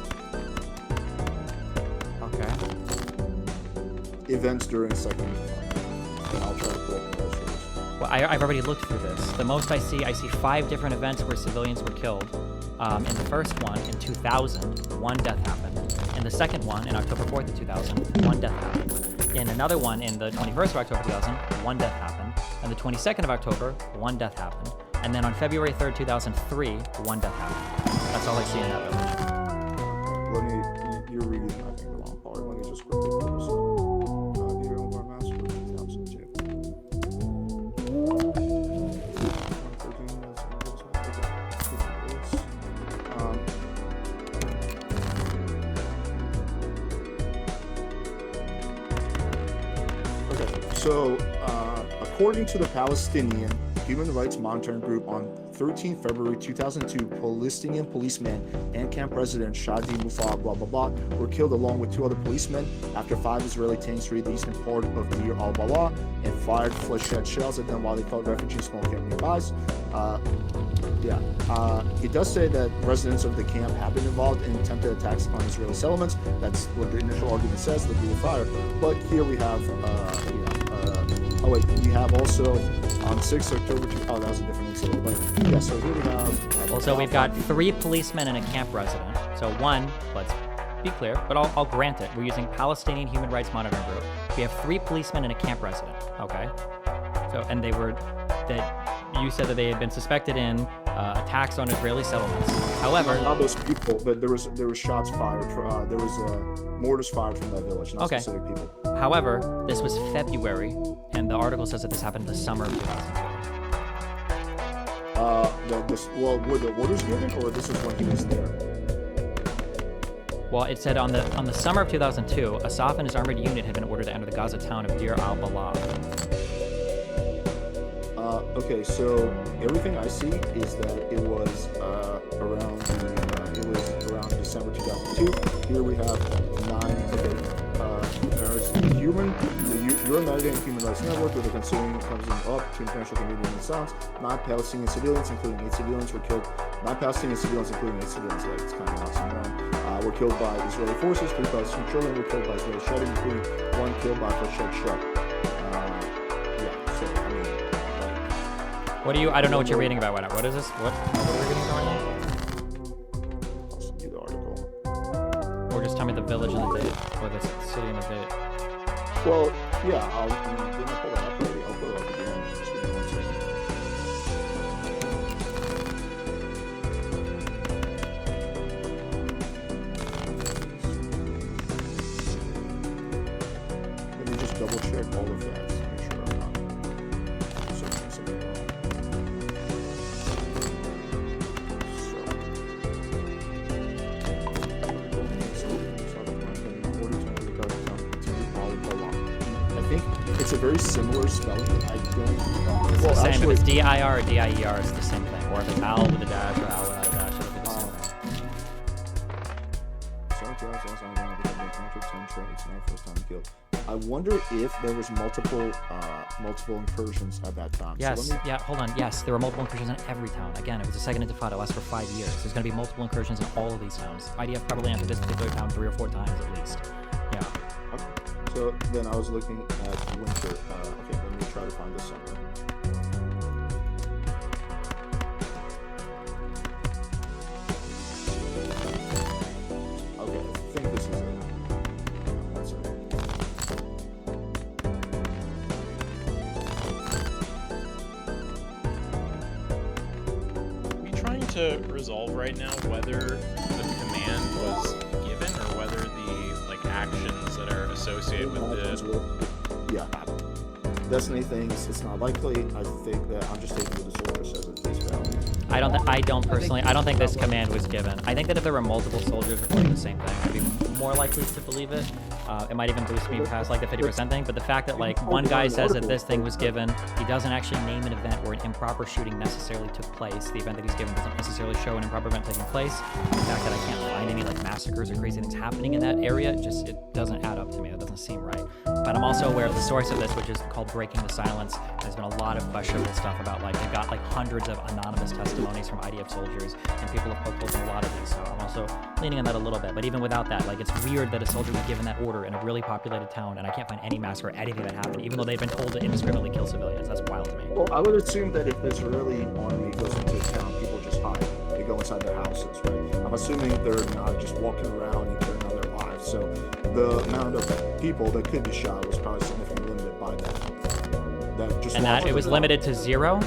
S1: Okay.
S2: Events during Second Intifada. I'll try to pull up the sources.
S1: Well, I've already looked through this. The most I see 5 different events where civilians were killed. In the first one, in 2000, 1 death happened. In the second one, in October 4th of 2000, 1 death happened. In another one, in the 21st of October 2000, 1 death happened. On the 22nd of October, 1 death happened. And then on February 3rd, 2003, 1 death happened. That's all I see in that village.
S2: You're reading, I think, the wrong part. Let me just quickly pull this up. Deir al-Balah Massacre, 2002. Okay, so according to the Palestinian human rights monitoring group on 13 February 2002, Palestinian policeman and camp resident Shadi Mufa blah blah blah were killed along with 2 other policemen after 5 Israeli tanks raided the eastern part of Deir al-Balah and fired flechette shells at them while they fought refugees small camp nearby. It does say that residents of the camp have been involved in attempted attacks on Israeli settlements. That's what the initial argument says, that they were fired. But here we have, we have also on 6th October, that was a different incident. But yeah, so here we have.
S1: Also, we've got 3 policemen and a camp resident. So 1, let's be clear, but I'll grant it. We're using Palestinian Human Rights Monitoring Group. We have 3 policemen and a camp resident. Okay. So, and you said that they had been suspected in attacks on Israeli settlements. However,
S2: not those people, but there was shots fired. There was mortars fired from that village, not specific people.
S1: However, this was February, and the article says that this happened in the summer of 2002.
S2: Were the orders given, or this is when he was there?
S1: Well, it said on the summer of 2002, Asaf and his armored unit had been ordered to enter the Gaza town of Deir al-Balah.
S2: Okay, so everything I see is that it was around December 2002. Here we have 9. There's the United Human Rights Network, with a considering comes up to international community and sounds. 9 Palestinian civilians, including 8 civilians, were killed. 9 Palestinian civilians, including 8 civilians. Like, it's kind of oxymoron. Were killed by Israeli forces. 3 Palestinian children were killed by Israeli shelling, including 1 killed by flechette shell.
S1: I don't know what you're reading about right now. What is this? What are we reading about right now?
S2: I'll send you the article.
S1: Or just tell me the village and the date, or the city and the date.
S2: Well, yeah, I'll pull that up already. I'll pull it up again. Just give me 1 second. Let me just double check all of that. Make sure I'm not searching something wrong. It's a very similar spelling. I don't.
S1: It's the same. If it's D-I-R or D-I-E-R, it's the same thing. Or if it's Al with a dash or Al without a dash, it'll be the same thing.
S2: I wonder if there was multiple incursions at that time.
S1: Yes. Hold on. Yes, there were multiple incursions in every town. Again, it was a second intifada. It lasted for 5 years. There's going to be multiple incursions in all of these towns. IDF probably entered this particular town 3 or 4 times at least. Yeah.
S2: Okay. So then I was looking at winter. Okay, let me try to find the summer. Okay, I think this is it. That's it.
S4: Are we trying to resolve right now whether the command was given or whether the actions that are associated with the...
S2: Yeah. Destiny thinks it's not likely. I think that I'm just taking what the soldier says at face value.
S1: I don't think this command was given. I think that if there were multiple soldiers reporting the same thing, I'd be more likely to believe it. It might even boost me past like the 50% thing, but the fact that like one guy says that this thing was given, he doesn't actually name an event where an improper shooting necessarily took place. The event that he's given doesn't necessarily show an improper event taking place. The fact that I can't find any like massacres or crazy things happening in that area, it doesn't add up to me. That doesn't seem right. But I'm also aware of the source of this, which is called Breaking the Silence. There's been a lot of questionable stuff about like they got like hundreds of anonymous testimonies from IDF soldiers, and people have poked holes in a lot of these. So I'm also leaning on that a little bit. But even without that, like it's weird that a soldier was given that order in a really populated town, and I can't find any massacre or anything that happened, even though they've been told to indiscriminately kill civilians. That's wild to me.
S2: Well, I would assume that if the Israeli army goes into a town, people just hide. They go inside their houses, right? I'm assuming they're not just walking around and carrying out their lives. So the amount of people that could be shot was probably significantly limited by that.
S1: It was limited to 0?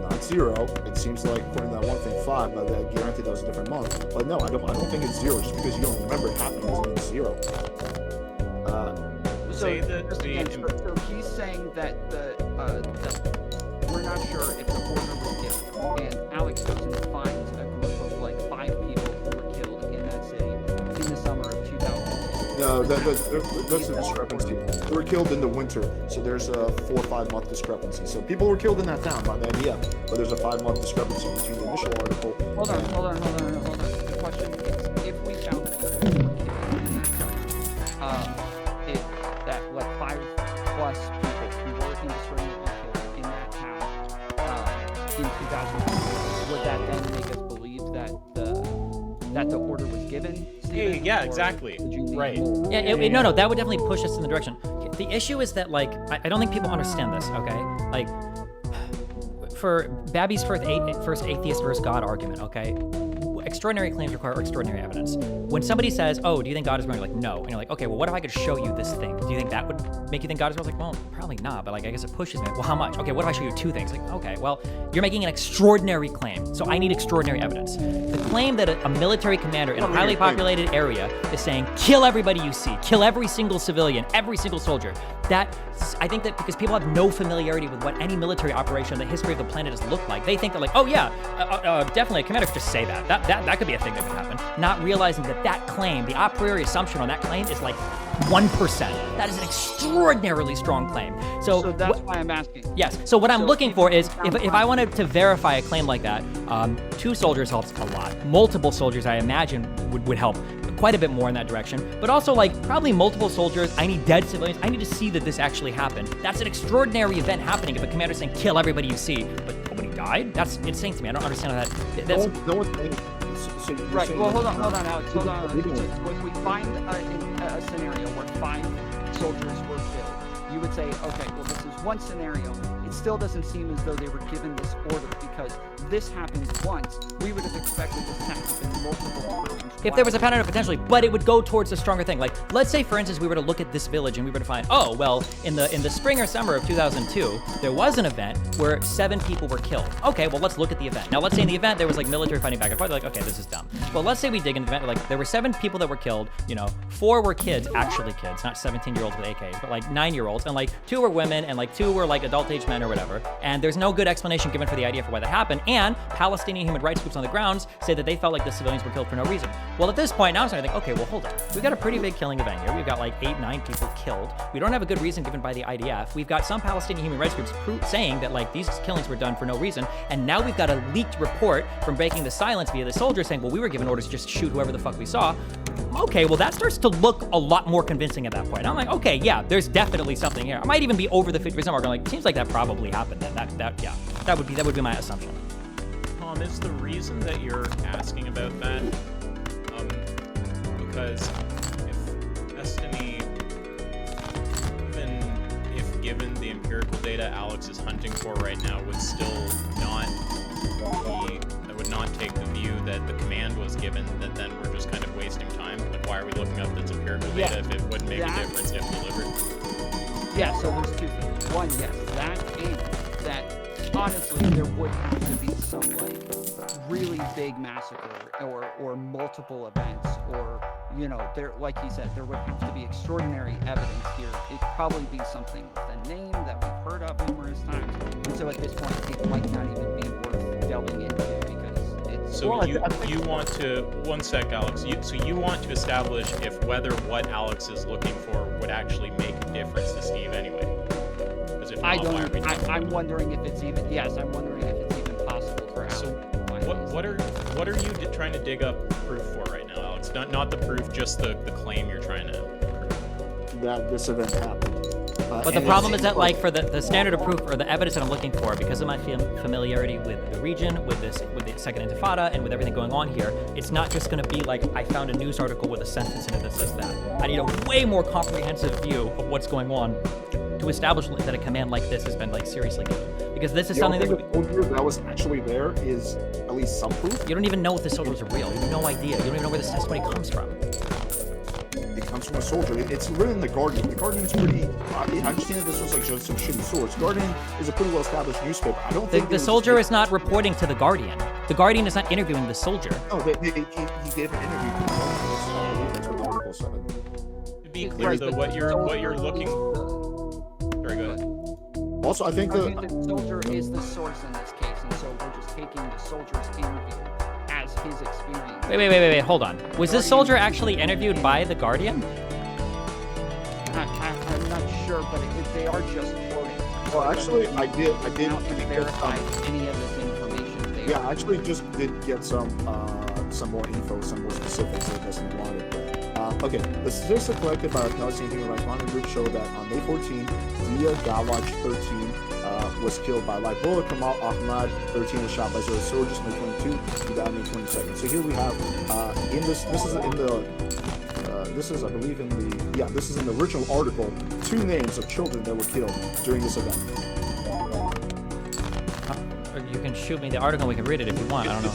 S2: Not 0. It seems like according to that one thing 5, but that guaranteed that was a different month. But no, I don't think it's 0. Just because you don't remember it happening doesn't mean it's 0.
S3: So he's saying that we're not sure if the order was given, and Alex doesn't find a group of like 5 people who were killed in that city in the summer of 2000.
S2: No, That's a discrepancy. They were killed in the winter, so there's a 4 or 5 month discrepancy. So people were killed in that town by the IDF, but there's a 5-month discrepancy between the initial article.
S3: Hold on. The question is, if we found that like 5+ people who were indiscriminately killed in that town in 2000, would that then make us believe that the order was given?
S4: Hey,
S3: Steven,
S4: yeah,
S3: or
S4: exactly.
S3: would you need
S4: Right.
S3: more?
S1: No, that would definitely push us in the direction. The issue is that, like, I don't think people understand this, okay? Like, for Babby's first atheist versus God argument, okay? Extraordinary claims require extraordinary evidence. When somebody says, oh, do you think God is real? You're like, no. And you're like, okay, well, what if I could show you this thing? Do you think that would make you think God is real? It's like, well, probably not, but like, I guess it pushes me. Well, how much? Okay, what if I show you 2 things? Like, okay, well, you're making an extraordinary claim, so I need extraordinary evidence. The claim that a military commander in a highly populated area is saying, kill everybody you see, kill every single civilian, every single soldier, I think that because people have no familiarity with what any military operation in the history of the planet has looked like, they think that like, oh yeah, definitely a commander could just say that. That could be a thing that could happen. Not realizing that claim, the a priori assumption on that claim is like 1%. That is an extraordinarily strong claim. So
S3: that's why I'm asking.
S1: Yes. So what I'm looking for is, if I wanted to verify a claim like that, 2 soldiers helps a lot. Multiple soldiers, I imagine, would help quite a bit more in that direction. But also, like, probably multiple soldiers. I need dead civilians. I need to see that this actually happened. That's an extraordinary event happening if a commander's saying, kill everybody you see, but nobody died? That's insane to me. I don't understand how that's...
S2: No one's saying. So
S3: Right. Well, hold on,
S2: that-
S3: Alex. Hold on. So if we find a scenario where 5 soldiers were killed, you would say, okay, well, this is one scenario. It still doesn't seem as though they were given this order because this happened once. We would have expected this to happen multiple times.
S1: If there was a pattern of potentially, but it would go towards a stronger thing. Like, let's say, for instance, we were to look at this village and we were to find, oh, well, in the spring or summer of 2002, there was an event where 7 people were killed. Okay, well, let's look at the event. Now, let's say in the event there was like military fighting back and forth. They're like, okay, this is dumb. Well, let's say we dig into the event. Like, there were 7 people that were killed. 4 were kids, actually kids, not 17-year-olds with AKs, but like 9-year-olds, and like 2 were women, and like 2 were like adult-age men or whatever. And there's no good explanation given for the idea for why that happened. And Palestinian human rights groups on the grounds say that they felt like the civilians were killed for no reason. Well, at this point, now I'm starting to think, okay, well, hold on. We've got a pretty big killing event here. We've got like 8-9 people killed. We don't have a good reason given by the IDF. We've got some Palestinian human rights groups saying that like these killings were done for no reason. And now we've got a leaked report from breaking the silence via the soldiers saying, well, we were given orders to just shoot whoever the fuck we saw. Okay, well, that starts to look a lot more convincing at that point. I'm like, okay, yeah, there's definitely something here. I might even be over the 50% mark. I'm like, seems like that probably happened then. That would be my assumption.
S4: Tom, is the reason that you're asking about that, because if Destiny, even if given the empirical data Alex is hunting for right now, would still not take the view that the command was given, that then we're just kind of wasting time. Like, why are we looking up this empirical data if it wouldn't make a difference if delivered?
S3: Yeah, so there's 2 things. One, yes, that honestly there would have to be some like really big massacre or multiple events, or there, like he said, there would have to be extraordinary evidence here. It'd probably be something with a name that we've heard of numerous times, and so at this point it might not even be worth delving into because it's.
S4: So you want to, one sec, Alex. So you want to establish if whether what Alex is looking for would actually make a difference to Steve anyway. Because if not, why are we doing it?
S3: I'm wondering if it's even. Yes, I'm wondering if it's even possible for Alex.
S4: So what are you trying to dig up proof for right now, Alex? Not the proof, just the claim you're trying to prove.
S2: That this event happened.
S1: But the problem is that, like, for the standard of proof or the evidence that I'm looking for, because of my familiarity with the region, with the Second Intifada, and with everything going on here, it's not just going to be like I found a news article with a sentence in it that says that. I need a way more comprehensive view of what's going on to establish that a command like this has been like seriously given. Because this is something
S2: that was actually there is at least some proof.
S1: You don't even know if the soldiers are real. You have no idea. You don't even know where this testimony comes from.
S2: It comes from a soldier. It's written in the Guardian. The Guardian's pretty. I understand that this was like just some shitty source. Guardian is a pretty well-established newspaper. I don't think
S1: the soldier is not reporting to the Guardian. The Guardian is not interviewing the soldier.
S2: No, he gave an interview to the Guardian. That's what the article said.
S4: To be clear, though, what you're looking. Sorry, go ahead.
S2: Also, I think
S3: the soldier is the source in this case, and so we're just taking the soldier's interview as his experience.
S1: Wait, hold on. Was this soldier actually interviewed by the Guardian?
S3: I'm not sure, but they are just quoting.
S2: Well, actually, I did
S3: Out and
S2: get
S3: verify any of this information. They
S2: yeah,
S3: are-
S2: I actually just did get some more info, some more specifics that doesn't want it. Okay, the statistics collected by the Palestinian Human Rights Monitor Group show that on May 14, Dia Gawaj 13 was killed by light bullet. Kamal Ahmad 13 was shot by Israeli soldiers. May 22, he died May 22nd. So here we have this is I believe in the this is in the original article, 2 names of children that were killed during this event.
S1: Or you can shoot me the article and we can read it if you want. I don't know.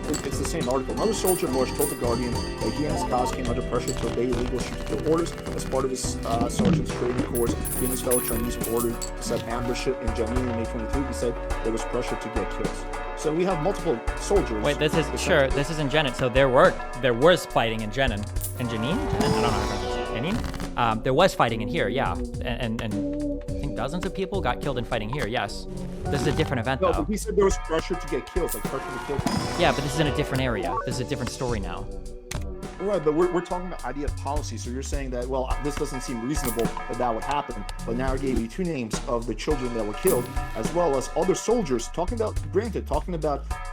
S2: It's the same article. Another soldier in Bush told the Guardian that he and his cause came under pressure to obey illegal shoot-to-kill orders as part of his sergeant's training course. He and his fellow Chinese were ordered to set ambush in Jenin in May 23. He said there was pressure to get kills. So we have multiple soldiers.
S1: Wait, this is in Jenin. So there was fighting in Jenin. In Jenin? I don't know how to pronounce it. Jenin? There was fighting in here, yeah. And I think dozens of people got killed in fighting here, yes. This is a different event,
S2: No,
S1: though.
S2: but he said there was pressure to get kills, like pressure to kill people.
S1: Yeah, but this is in a different area. This is a different story now.
S2: Right, but we're talking about IDF policy, so you're saying that, well, this doesn't seem reasonable that would happen, but now I gave you 2 names of the children that were killed, as well as other soldiers, talking about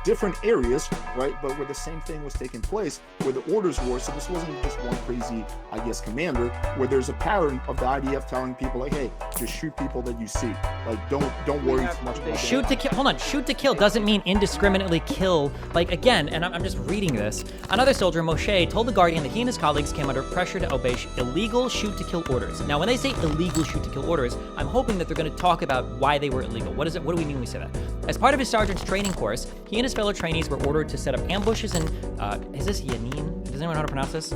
S2: different areas, right, but where the same thing was taking place, where the orders were, so this wasn't just one crazy, I guess, commander, where there's a pattern of the IDF telling people, like, hey, just shoot people that you see, like, don't worry too much about
S1: Shoot to kill. Hold on. Shoot to kill doesn't mean indiscriminately kill. Like, again, and I'm just reading this. Another soldier, Moshe, told the Guardian that he and his colleagues came under pressure to obey illegal shoot-to-kill orders. Now, when they say illegal shoot-to-kill orders, I'm hoping that they're going to talk about why they were illegal. What is it? What do we mean when we say that? As part of his sergeant's training course, he and his fellow trainees were ordered to set up ambushes in, is this Yanin? Does anyone know how to pronounce this?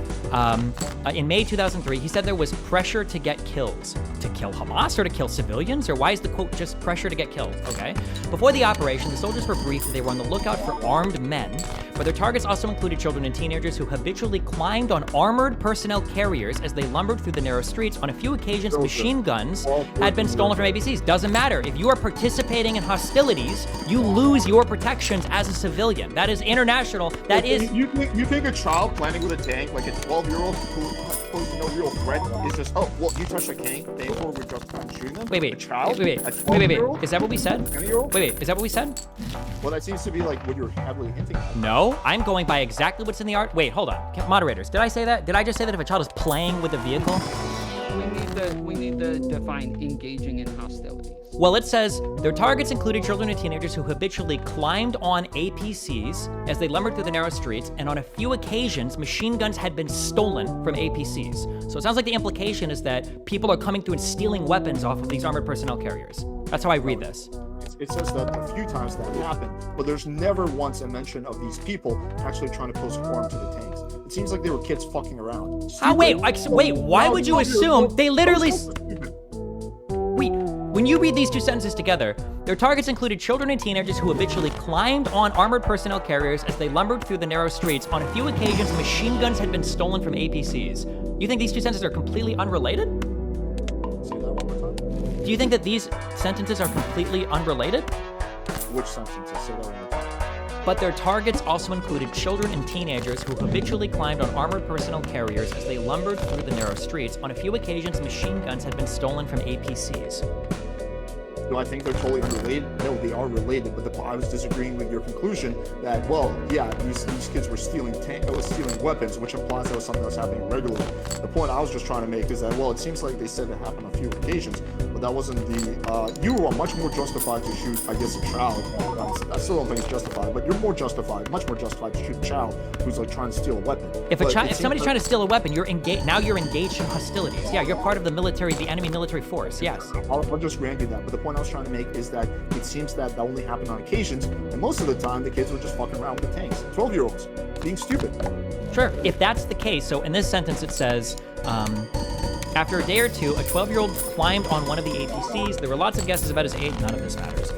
S1: In May 2003, he said there was pressure to get kills. To kill Hamas or to kill civilians? Or why is the quote just pressure to get killed? Okay. Before the operation, the soldiers were briefed that they were on the lookout for armed men, but their targets also included children and teenagers who habitually climbed on armored personnel carriers as they lumbered through the narrow streets. On a few occasions, machine guns had been stolen from APCs. Doesn't matter. If you are participating in hostilities, you lose your protections as a civilian. That is international. That is...
S2: You think a child planning with a tank, like a 12-year-old who poses no real threat, is just, oh, well, you touched a tank, therefore we're just shooting them?
S1: Wait.
S2: A child?
S1: Wait.
S2: A 12-year-old?
S1: Is that what we said?
S2: 20-year-old?
S1: Wait. Is that what we said?
S2: Well, that seems to be like what you're heavily hinting at.
S1: No, I'm going by exactly what's in the art. Wait, hold on. Moderators, did I say that? Did I just say that if a child is playing with a vehicle?
S3: We need to define engaging in hostilities.
S1: Well, it says their targets included children and teenagers who habitually climbed on APCs as they lumbered through the narrow streets, and on a few occasions, machine guns had been stolen from APCs. So it sounds like the implication is that people are coming through and stealing weapons off of these armored personnel carriers. That's how I read this.
S2: It says that a few times that happened, but there's never once a mention of these people actually trying to cause harm to the tanks. It seems like they were kids fucking around.
S1: Wait, why would you assume they literally... Wait, when you read these two sentences together, their targets included children and teenagers who habitually climbed on armored personnel carriers as they lumbered through the narrow streets. On a few occasions, machine guns had been stolen from APCs. You think these two sentences are completely unrelated?
S2: Say that one more time.
S1: Do you think that these sentences are completely unrelated?
S2: Which sentences? Say that one more time.
S1: But their targets also included children and teenagers who habitually climbed on armored personnel carriers as they lumbered through the narrow streets. On a few occasions, machine guns had been stolen from APCs.
S2: Do I think they're totally unrelated? No, they are related, but I was disagreeing with your conclusion that, well, yeah, these kids were stealing weapons, which implies that was something that was happening regularly. The point I was just trying to make is that, well, it seems like they said it happened on a few occasions, but that wasn't the, you are much more justified to shoot, I guess, a child. I still don't think it's justified, but you're much more justified to shoot a child who's like trying to steal a weapon.
S1: If somebody's trying to steal a weapon, you're engaged in hostilities. Yeah, you're part of the enemy military force, yes.
S2: I'll just grant you that, but the point I was trying to make is that it seems that only happened on occasions, and most of the time the kids were just fucking around with the tanks. 12-year-olds being stupid.
S1: Sure, if that's the case, so in this sentence it says, after a day or two, a 12-year-old climbed on one of the APCs. There were lots of guesses about his age. None of this matters.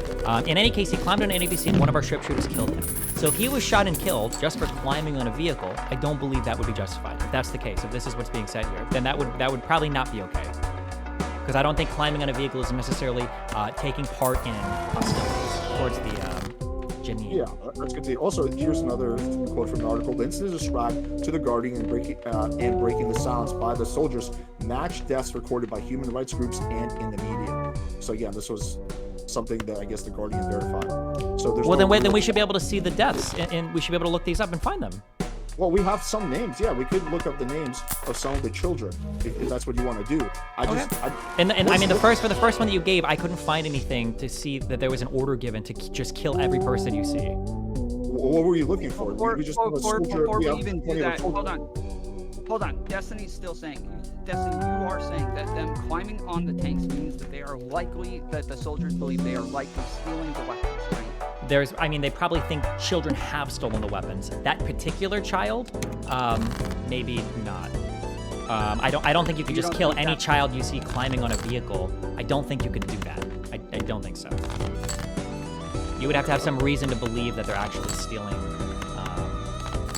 S1: In any case, he climbed on an APC and one of our sharpshooters killed him. So if he was shot and killed just for climbing on a vehicle, I don't believe that would be justified. If that's the case, if this is what's being said here, then that would probably not be okay. Because I don't think climbing on a vehicle is necessarily taking part in hostilities towards the Janine.
S2: Yeah, let's continue. Also, here's another quote from the article. The incident is described to the Guardian and breaking the silence by the soldiers matched deaths recorded by human rights groups and in the media. So again, this was something that I guess the Guardian verified. So there's
S1: Well, then we should be able to see the deaths, and we should be able to look these up and find them.
S2: Well, we have some names. Yeah, we could look up the names of some of the children if that's what you want to do.
S1: And I mean, the first one that you gave, I couldn't find anything to see that there was an order given to just kill every person you see.
S2: What were you looking for?
S3: Before we even do that, hold on. Destiny's still saying, Destiny, you are saying that them climbing on the tanks means that they are likely, that the soldiers believe they are likely stealing the weapons, right?
S1: They probably think children have stolen the weapons. That particular child, maybe not. I don't think you could just kill any child you see climbing on a vehicle. I don't think you could do that. I don't think so. You would have to have some reason to believe that they're actually stealing.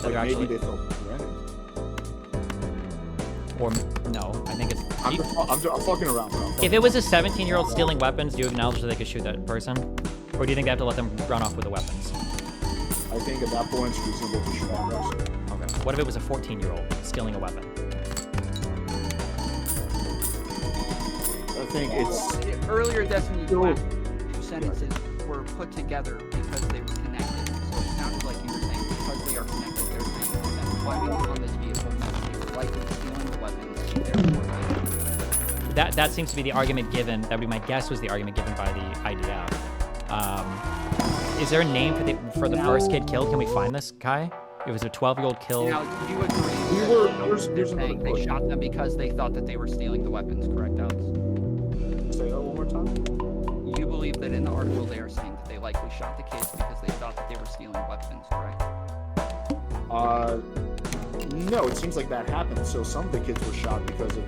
S2: Maybe they felt threatened.
S1: Or no, I think it's.
S2: I'm fucking around, bro.
S1: If it was a 17-year-old stealing weapons, do you acknowledge that they could shoot that person? Or do you think they have to let them run off with the weapons?
S2: I think at that point it's reasonable to shoot that person.
S1: Okay. What if it was a 14-year-old stealing a weapon?
S2: I think it's...
S3: Earlier, Destiny, two sentences were put together because they were connected. So it sounded like you were saying because they are connected, they're saying that climbing on this vehicle means they were likely stealing the weapons and therefore they...
S1: That seems to be the argument given. That would be my guess was the argument given by the IDF. Is there a name for the first kid killed? Can we find this, Kai? It was a 12-year-old killed.
S3: Now, do you agree they're saying they shot them because they thought that they were stealing the weapons, correct, Alex?
S2: Say that one more time?
S3: You believe that in the article they are saying that they likely shot the kids because they thought that they were stealing weapons, correct?
S2: No, it seems like that happened. So some of the kids were shot because of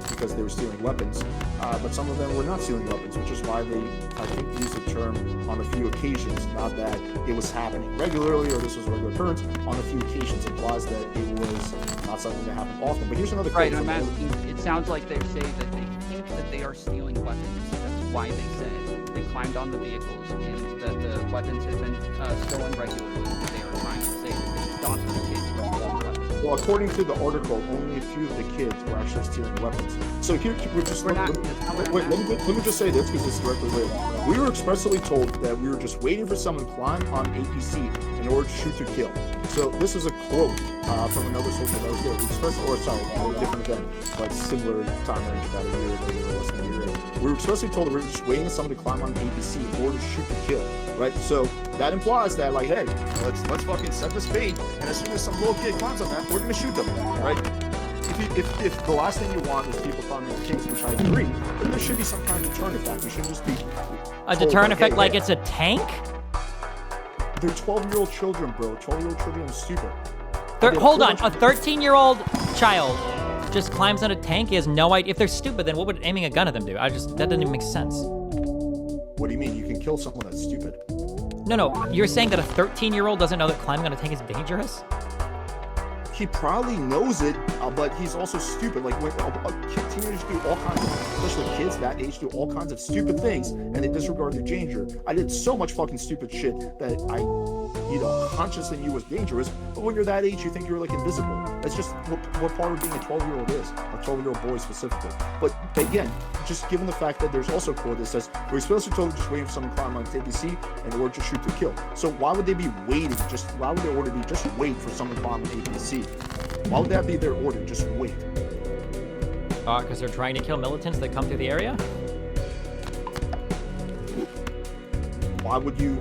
S2: because they were stealing weapons, but some of them were not stealing weapons, which is why they, I think, used the term on a few occasions, not that it was happening regularly or this was a regular occurrence. On a few occasions implies that it was not something that happened often. But here's another
S3: quote. Right, I'm asking, it sounds like they say that they think that they are stealing weapons. That's why they said they climbed on the vehicles and that the weapons had been stolen regularly. They are trying to say that they thought that the kids were stealing weapons.
S2: Well, according to the article, only a few of the kids were actually stealing weapons. So here, we're just let me just say this because it's directly related. We were expressly told that we were just waiting for someone to climb on APC in order to shoot to kill. So this is a quote from another soldier that was there. A different event, but similar time range, about a year later or less than a year later. We were expressly told that we were just waiting for someone to climb on APC in order to shoot to kill, right? So that implies that, like, hey, let's fucking set this bait, and as soon as some little kid climbs on that, we're gonna shoot them, right? If the last thing you want is people climbing the tanks, which I agree, then there should be some kind of deterrent effect. We shouldn't just be
S1: a deterrent effect like it's a tank?
S2: They're 12-year-old children, bro. 12-year-old children are stupid.
S1: Hold on, a 13-year-old child just climbs on a tank. He has no idea. If they're stupid, then what would aiming a gun at them do? That doesn't even make sense.
S2: What do you mean? You can kill someone that's stupid.
S1: No, you're saying that a 13-year-old doesn't know that climbing on a tank is dangerous?
S2: He probably knows it, but he's also stupid. Like, when teenagers do all kinds of, especially kids that age, do all kinds of stupid things, and they disregard the danger. I did so much fucking stupid shit that I, consciously knew was dangerous, but when you're that age, you think you're, like, invisible. That's just what part of being a 12-year-old is, a 12-year-old boy specifically. But again, just given the fact that there's also a quote that says, we're supposed to totally just waiting for someone to climb on APC in order to shoot to kill. So why would they be waiting? Why would their order be just wait for someone to climb on APC? Why would that be their order? Just wait.
S1: Because they're trying to kill militants that come through the area?
S2: How would you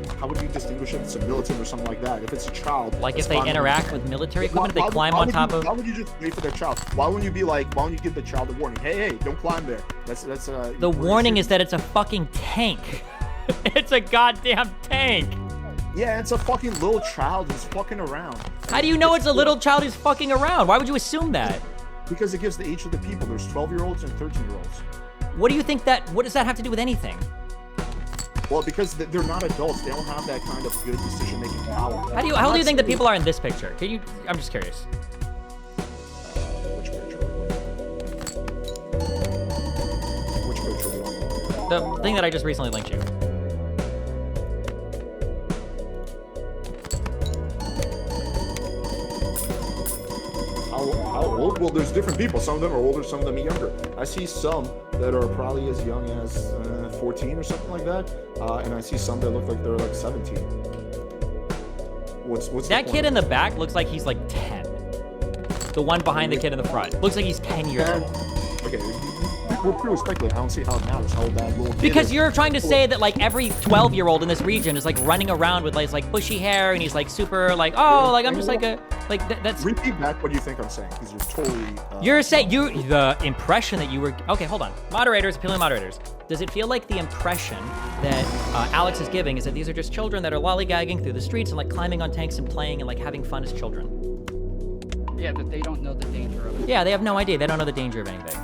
S2: distinguish if it's a militant or something like that? If it's a child,
S1: like if they interact with military equipment, they climb on top of.
S2: Why would you just wait for their child? Why wouldn't you be like? Why wouldn't you give the child a warning? Hey, don't climb there. That's
S1: the warning is that it's a fucking tank. It's a goddamn tank.
S2: Yeah, it's a fucking little child who's fucking around.
S1: How do you know it's a little child who's fucking around? Why would you assume that?
S2: Because it gives the age of the people. There's 12-year-olds and 13-year-olds.
S1: What do you think what does that have to do with anything?
S2: Well, because they're not adults. They don't have that kind of good decision-making power.
S1: How do you think the people are in this picture? I'm just curious.
S2: Which picture? Which picture do you want?
S1: The thing that I just recently linked you.
S2: old. Well, there's different people. Some of them are older, some of them are younger. I see some that are probably as young as 14 or something like that, and I see some that look like they're like 17. What's
S1: That kid in the back looks like he's like 10. The one behind the kid in the front looks like he's 10 years old.
S2: Okay, we're purely speculating. I don't see how it matters how old that little kid
S1: Because
S2: is.
S1: you're trying to say that like every 12-year-old in this region is like running around with like bushy hair and he's like super like, oh, like I'm just like a like that's.
S2: Repeat back what you think I'm saying, because you're totally.
S1: You're saying the impression that you were okay. Hold on, moderators, appealing moderators. Does it feel like the impression that Alex is giving is that these are just children that are lollygagging through the streets and like climbing on tanks and playing and like having fun as children?
S3: Yeah, that they don't know the danger of it.
S1: Yeah, they have no idea. They don't know the danger of anything.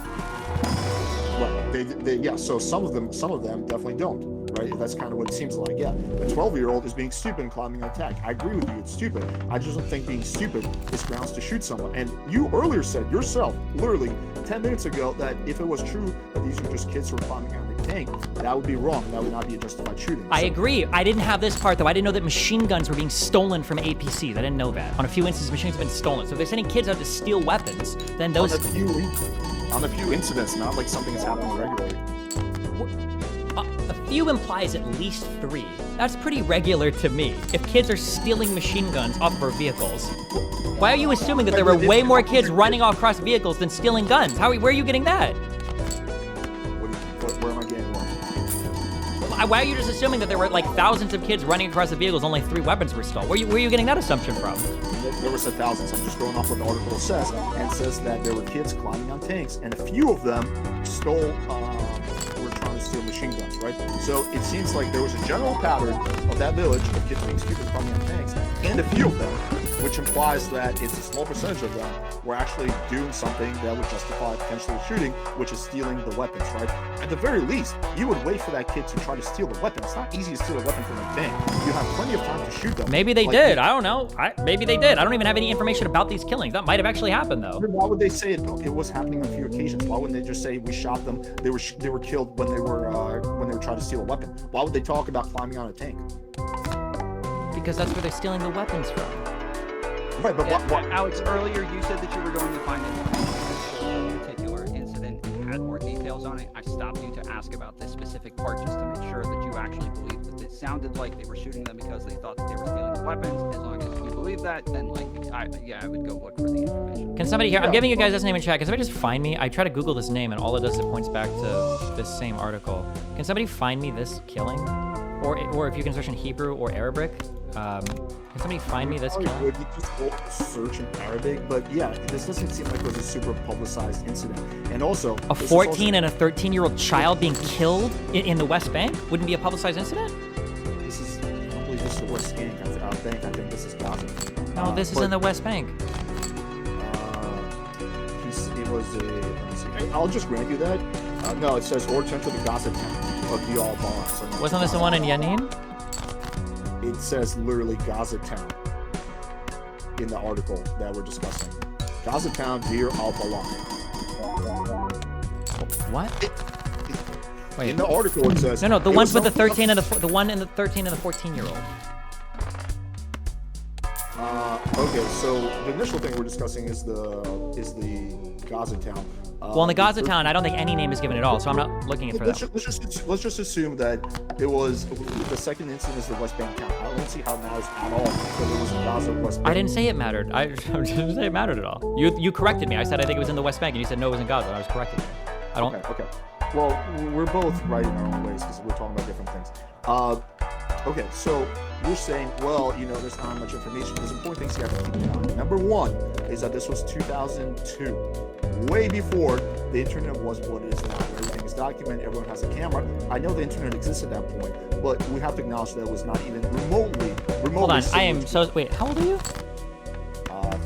S2: Right. Yeah. So some of them definitely don't. Right. That's kind of what it seems like. Yeah. A 12-year-old is being stupid and climbing on a tank. I agree with you. It's stupid. I just don't think being stupid is grounds to shoot someone. And you earlier said yourself, literally 10 minutes ago, that if it was true that these are just kids who are climbing on a tank, that would be wrong. That would not be a justified shooting.
S1: I agree. I didn't have this part though. I didn't know that machine guns were being stolen from APCs. I didn't know that. On a few instances, machine guns have been stolen. So if they're sending kids out to steal weapons, then those.
S2: On a few incidents, not like something that's happening regularly.
S1: A few implies at least 3. That's pretty regular to me. If kids are stealing machine guns off of our vehicles, why are you assuming that there were way more kids running across vehicles than stealing guns? Where are you getting that?
S2: Where am I getting what?
S1: Why are you just assuming that there were like thousands of kids running across the vehicles, only 3 weapons were stolen? Where are you getting that assumption from?
S2: There were said thousands. I'm just going off what the article says, and it says that there were kids climbing on tanks, and a few of them were trying to steal machine guns, right? So it seems like there was a general pattern of that village of kids being stupid climbing on tanks, and a few of them, which implies that it's a small percentage of them were actually doing something that would justify potentially shooting, which is stealing the weapons, right? At the very least, you would wait for that kid to try to steal the weapon. It's not easy to steal a weapon from a tank. You have plenty of time to shoot them.
S1: Maybe they did. I don't know. Maybe they did. I don't even have any information about these killings. That might have actually happened, though.
S2: Why would they say it was happening on a few occasions? Why wouldn't they just say we shot them? They were killed when they were trying to steal a weapon. Why would they talk about climbing on a tank?
S1: Because that's where they're stealing the weapons from.
S2: Right, but what?
S3: Alex, earlier you said that you were going to find information on this particular incident and had more details on it. I stopped you to ask about this specific part just to make sure that you actually believed that it sounded like they were shooting them because they thought that they were stealing the weapons. As long as you believe that, then I would go look for the information.
S1: Can somebody here? I'm giving you guys this name in chat. Can somebody just find me? I try to Google this name, and all it does is it points back to this same article. Can somebody find me this killing, or if you can search in Hebrew or Arabic? Can somebody find me this killing?
S2: Would you just go search in Arabic? But yeah, this doesn't seem like it was a super publicized incident. And also,
S1: A 14 and a 13-year-old child being killed in the West Bank wouldn't be a publicized incident?
S2: This is probably just the West Bank. I think this is Gaza.
S1: No, this is in the West Bank.
S2: It was a. Let me see. I'll just grant you that. No, it says or to the Gaza town of the Al-Balatro. So
S1: Wasn't this the one in Yanin?
S2: It says literally Gaza town in the article that we're discussing. Gaza town, Deir al-Balatro.
S1: What? Wait.
S2: In the article it says
S1: No, the ones with the 13 and the one in the 13 and the 14-year-old.
S2: Okay, so the initial thing we're discussing is the Gaza town.
S1: Well, in the Gaza town, I don't think any name is given at all, so I'm not looking for that.
S2: Let's just assume that it was the second incident is the West Bank town. I don't see how it matters at all that it was in Gaza West Bank.
S1: I didn't say it mattered. I didn't say it mattered at all. You corrected me. I said I think it was in the West Bank, and you said no, it was in Gaza. And I was correcting you. I don't.
S2: Okay. Well, we're both right in our own ways because we're talking about different things. Okay, so you're saying, well, there's not much information. There's important things you have to keep in mind. Number one is that this was 2002, way before the internet was what it is now. Everything is documented. Everyone has a camera. I know the internet exists at that point, but we have to acknowledge that it was not even remotely.
S1: Hold on, I am so. Wait, how old are you?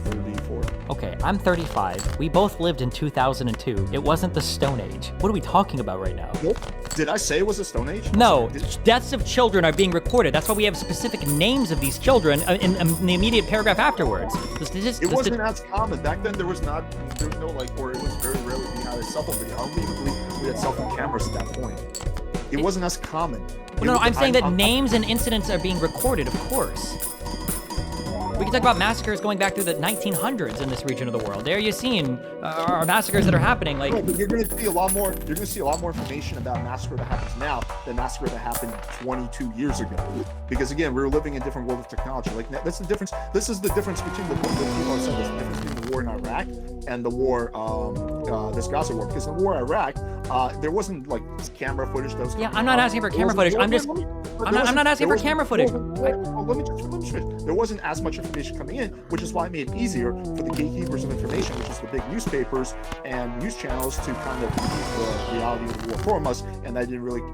S2: 34.
S1: Okay, I'm 35. We both lived in 2002. It wasn't the Stone Age. What are we talking about right now?
S2: Nope. Did I say it was a Stone Age?
S1: No, deaths of children are being recorded. That's why we have specific names of these children in the immediate paragraph afterwards.
S2: It wasn't as common. Back then, there was no, or it was very rarely we had a cell phone video. I don't even believe we had cell phone cameras at that point. It wasn't as common.
S1: No, I'm saying that names and incidents are being recorded, of course. We can talk about massacres going back through the 1900s in this region of the world. There you've seen are massacres that are happening. Like,
S2: right, but you're going to see a lot more. You're going to see a lot more information about massacre that happens now than massacre that happened 22 years ago. Because again, we're living in a different world of technology. Like that's the difference. This is the difference between the people are saying, the difference between the war in Iraq and the war, this Gaza war. Because in the war in Iraq, there wasn't like camera footage that was.
S1: Yeah, I'm not asking for camera footage. I'm not asking for camera footage.
S2: Let me just finish. There wasn't as much information coming in, which is why it made it easier for the gatekeepers of information, which is the big newspapers and news channels, to kind of keep the reality of the war from us. And that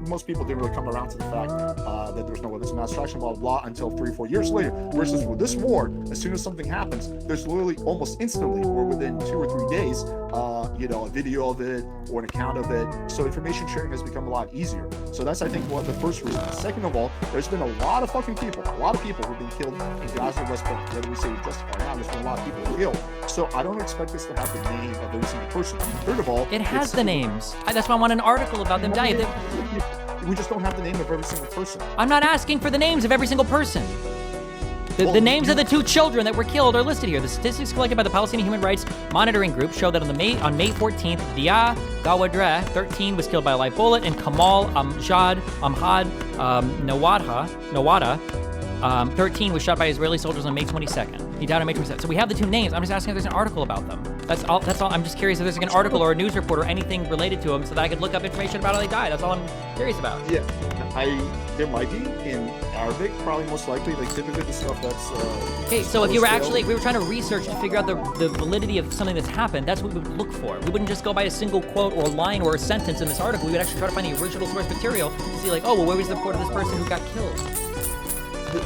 S2: most people didn't really come around to the fact that there was no weapons of mass destruction, blah, blah, blah, until 3 or 4 years later. Versus with this war, as soon as something happens, there's literally almost instantly, or within 2 or 3 days, a video of it or an account of it. So information sharing has become a lot easier. So that's, I think, what the first reason. Second of all, there's been a lot of people who've been killed in Gaza and West Bank. Whether we say justified or not, there's been a lot of people killed. So I don't expect this to have the name of every single person. Third of all,
S1: it has the names. That's why I want an article about them dying.
S2: We just don't have the name of every single person.
S1: I'm not asking for the names of every single person. The names of the 2 children that were killed are listed here. The statistics collected by the Palestinian Human Rights Monitoring Group show that on May 14th, Dia Gawadreh, 13, was killed by a live bullet, and Kamal Amhad Nawada, 13, was shot by Israeli soldiers on May 22nd. He died on May 22nd. So we have the 2 names. I'm just asking if there's an article about them. That's all. I'm just curious if there's like an article or a news report or anything related to them so that I could look up information about how they died. That's all I'm curious about.
S2: Yeah, there might be in Arabic, probably most likely. Like typically the stuff that's.
S1: Okay, so if we were trying to research to figure out the validity of something that's happened, that's what we would look for. We wouldn't just go by a single quote or a line or a sentence in this article. We would actually try to find the original source material to see, like, oh, well, where was the report of this person who got killed?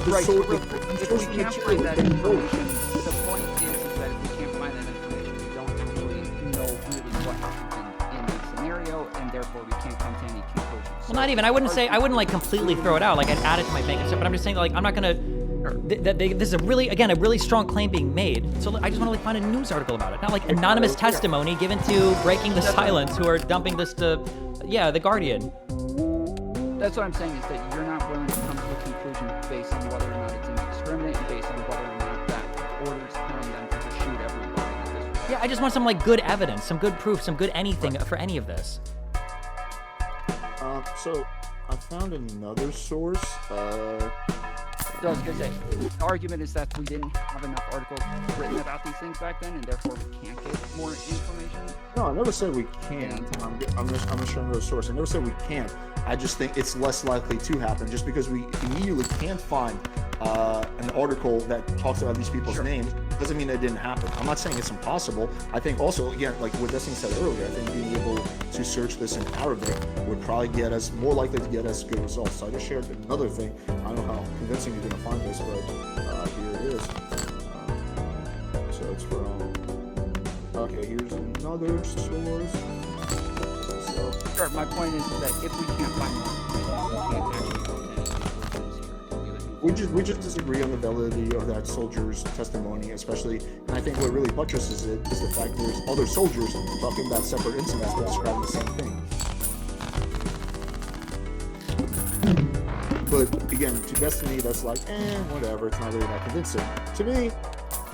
S3: Right. If we can't find that information, the point is that if we can't find that information, we don't actually know really what happened in the scenario, and therefore we can't come to any conclusions.
S1: Well, not even. I wouldn't like completely throw it out. Like I'd add it to my bank and stuff. But I'm just saying, like, I'm not gonna. This is a really strong claim being made. So I just want to like find a news article about it, not like anonymous testimony given to Breaking the Silence, who are dumping this to, The Guardian.
S3: That's what I'm saying, is that you're not willing to come to a conclusion based on whether or not it's indiscriminate and based on whether or not that order's telling them to just shoot everybody.
S1: Yeah, I just want some like good evidence, some good proof, some good anything for any of this.
S2: So I found another source.
S3: So I was gonna say, the argument is that we didn't have enough articles written about these things back then, and therefore we can't get more information.
S2: No, I never said we can't. I'm just showing you a source. I never said we can't. I just think it's less likely to happen, just because we immediately can't find an article that talks about these people's names doesn't mean it didn't happen. I'm not saying it's impossible. I think also, again, like what Destiny said earlier, I think being able to search this in Arabic would probably get us more likely to get us good results. So I just shared another thing. I don't know how convincing you're going to find this, but here it is. So it's from. Okay, here's another source. So,
S3: Sure, my point is that if we can't find more information, we can't actually go to any conclusions here.
S2: We just disagree on the validity of that soldier's testimony, especially, and I think what really buttresses it is the fact there's other soldiers talking about separate incidents that describe the same thing. But again, to Destiny, that's like, whatever, it's not really that convincing. To me,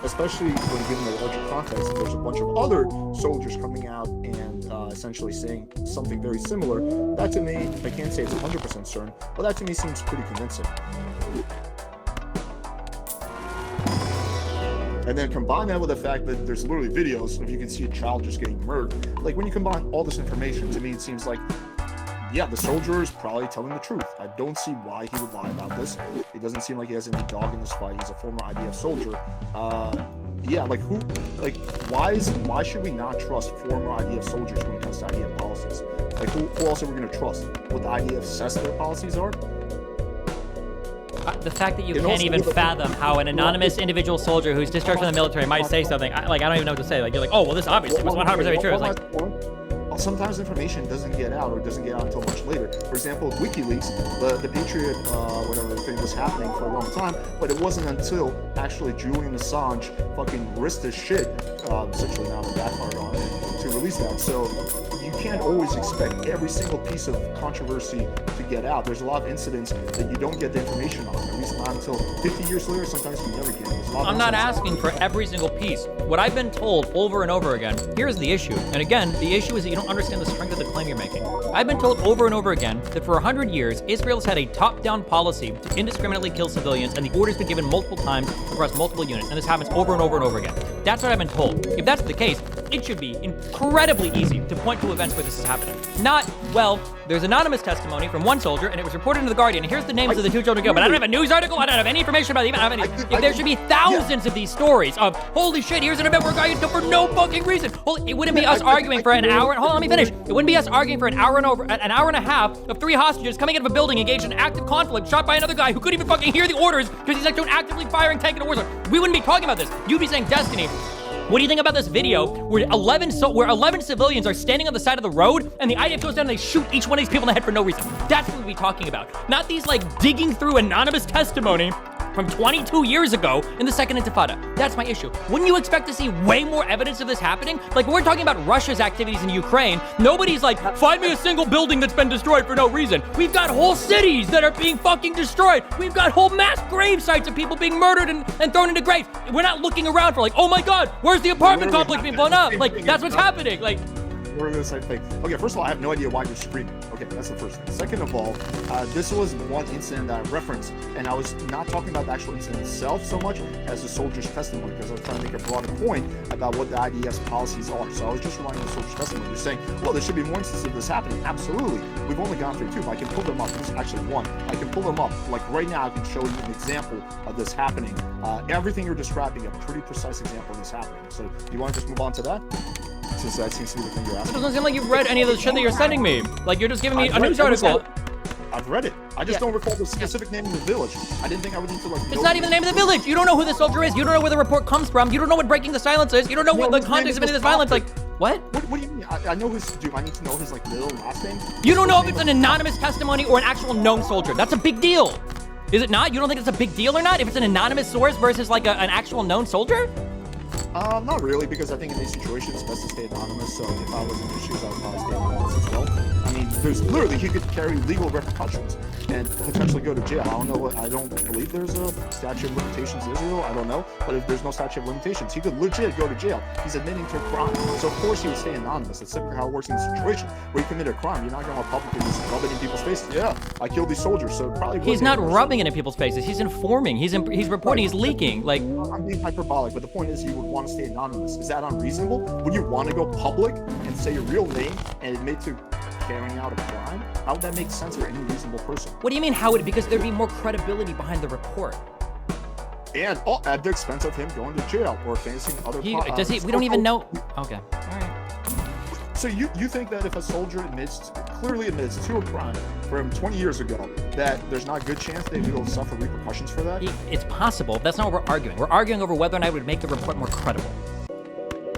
S2: especially when given the larger context, there's a bunch of other soldiers coming out and essentially saying something very similar. That to me, I can't say it's 100% certain, but that to me seems pretty convincing. And then combine that with the fact that there's literally videos of you can see a child just getting murdered. Like when you combine all this information, to me it seems like, yeah, the soldier is probably telling the truth. I don't see why he would lie about this. It doesn't seem like he has any dog in this fight. He's a former IDF soldier. Why should we not trust former IDF soldiers when it comes to IDF policies? Like who else are we going to trust? What the IDF says their policies are?
S1: The fact that you can't even fathom how an anonymous individual soldier who's discharged from the military might say something, I don't even know what to say. Like, you're like, oh, well, this obviously was 100% true. It's like,
S2: sometimes information doesn't get out, or doesn't get out until much later. For example, with WikiLeaks, the Patriot, whatever thing was happening for a long time, but it wasn't until actually Julian Assange fucking risked his shit, essentially now backfired on it, to release that. So you can't always expect every single piece of controversy to get out. There's a lot of incidents that you don't get the information on, at least not until 50 years later. Sometimes you never get it.
S1: I'm not asking for every single piece. What I've been told over and over again, here's the issue. And again, the issue is that you don't understand the strength of the claim you're making. I've been told over and over again that for 100 years, Israel's had a top-down policy to indiscriminately kill civilians, and the order's been given multiple times across multiple units, and this happens over and over and over again. That's what I've been told. If that's the case, it should be incredibly easy to point to events where this is happening. Not, well, there's anonymous testimony from one soldier, and it was reported in The Guardian, and here's the names of the two children go, but I don't have a news article, I don't have any information about it, even have any. If there should be thousands of these stories of, holy shit, here's an event where a guy gets killed for no fucking reason. Well, it wouldn't be us arguing for an hour, hold on, let me finish. It wouldn't be us arguing for an hour and a half of 3 hostages coming out of a building engaged in active conflict, shot by another guy who couldn't even fucking hear the orders because he's like doing actively firing tank in a war zone. We wouldn't be talking about this. You'd be saying, Destiny, what do you think about this video where 11 civilians are standing on the side of the road and the IDF goes down and they shoot each one of these people in the head for no reason? That's what we'd be talking about. Not these like digging through anonymous testimony from 22 years ago in the Second Intifada. That's my issue. Wouldn't you expect to see way more evidence of this happening? Like, when we're talking about Russia's activities in Ukraine, nobody's like, find me a single building that's been destroyed for no reason. We've got whole cities that are being fucking destroyed. We've got whole mass grave sites of people being murdered and thrown into graves. We're not looking around for like, oh my God, where's the apartment complex being blown up? Like, that's what's happening. Like,
S2: we're the same thing. Okay, first of all, I have no idea why you're screaming. Okay, that's the first thing. Second of all, this was one incident that I referenced, and I was not talking about the actual incident itself so much as the soldier's testimony, because I was trying to make a broader point about what the IDF's policies are. So I was just relying on the soldier's testimony. You're saying, well, there should be more instances of this happening. Absolutely. We've only gone through 2, but I can pull them up. There's actually 1. I can pull them up. Like right now, I can show you an example of this happening. Everything you're describing, a pretty precise example of this happening. So do you want to just move on to that? Since that seems to be the thing you're asking.
S1: it doesn't seem like you've read any of the shit that you're sending me. Like, you're just giving me a news article.
S2: I've read it. I just don't recall the specific name of the village. I didn't think I would need to like.
S1: It's not even the name of the village. You don't know who the soldier is. You don't know where the report comes from. You don't know what breaking the silence is. You don't know what the context of any of this violence. Like, what?
S2: What do you mean? I know his. Do I need to know his like middle and last name?
S1: You don't know if it's an anonymous testimony or an actual known soldier. That's a big deal. Is it not? You don't think it's a big deal or not? If it's an anonymous source versus like an actual known soldier?
S2: Not really, because I think in these situations it's best to stay anonymous. So if I was in his shoes, I would probably stay anonymous as well. I mean, there's literally he could carry legal repercussions and potentially go to jail. I don't know what. I don't believe there's a statute of limitations in Israel. I don't know, but if there's no statute of limitations, he could legit go to jail. He's admitting to a crime, so of course he would stay anonymous. That's typically how it works in this situation where you commit a crime. You're not going to publicly just rub it in people's faces. Yeah, I killed these soldiers, so probably.
S1: He's not rubbing it in people's faces. He's informing. He's reporting. He's leaking. Like,
S2: I'm being hyperbolic, but the point is, you would want to stay anonymous. Is that unreasonable? Would you want to go public and say your real name and admit to carrying out a crime? How would that make sense for any reasonable person?
S1: What do you mean, how would it? Because there'd be more credibility behind the report.
S2: And at the expense of him going to jail or facing other.
S1: Does he? We don't even know. Okay. All right.
S2: So you think that if a soldier clearly admits to a crime from 20 years ago, that there's not a good chance that he will suffer repercussions for that?
S1: It's possible. That's not what we're arguing. We're arguing over whether or not it would make the report more credible.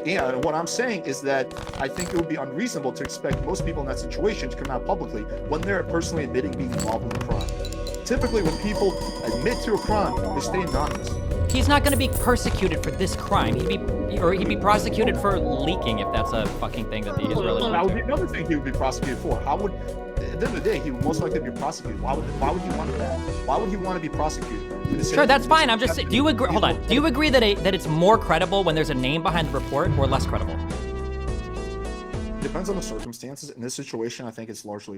S2: Yeah, what I'm saying is that I think it would be unreasonable to expect most people in that situation to come out publicly when they're personally admitting being involved in the crime. Typically, when people admit to a crime, they stay anonymous.
S1: He's not going to be persecuted for this crime. He'd be prosecuted for leaking, if that's a fucking thing that the Israelis do.
S2: That would be another thing he would be prosecuted for. How would, at the end of the day, he would most likely be prosecuted. Why would he want that? Why would he want to be prosecuted?
S1: Sure, that's fine. I'm just saying. Do you agree? Hold on. Do you agree that it's more credible when there's a name behind the report, or less credible?
S2: Depends on the circumstances. In this situation, I think it's largely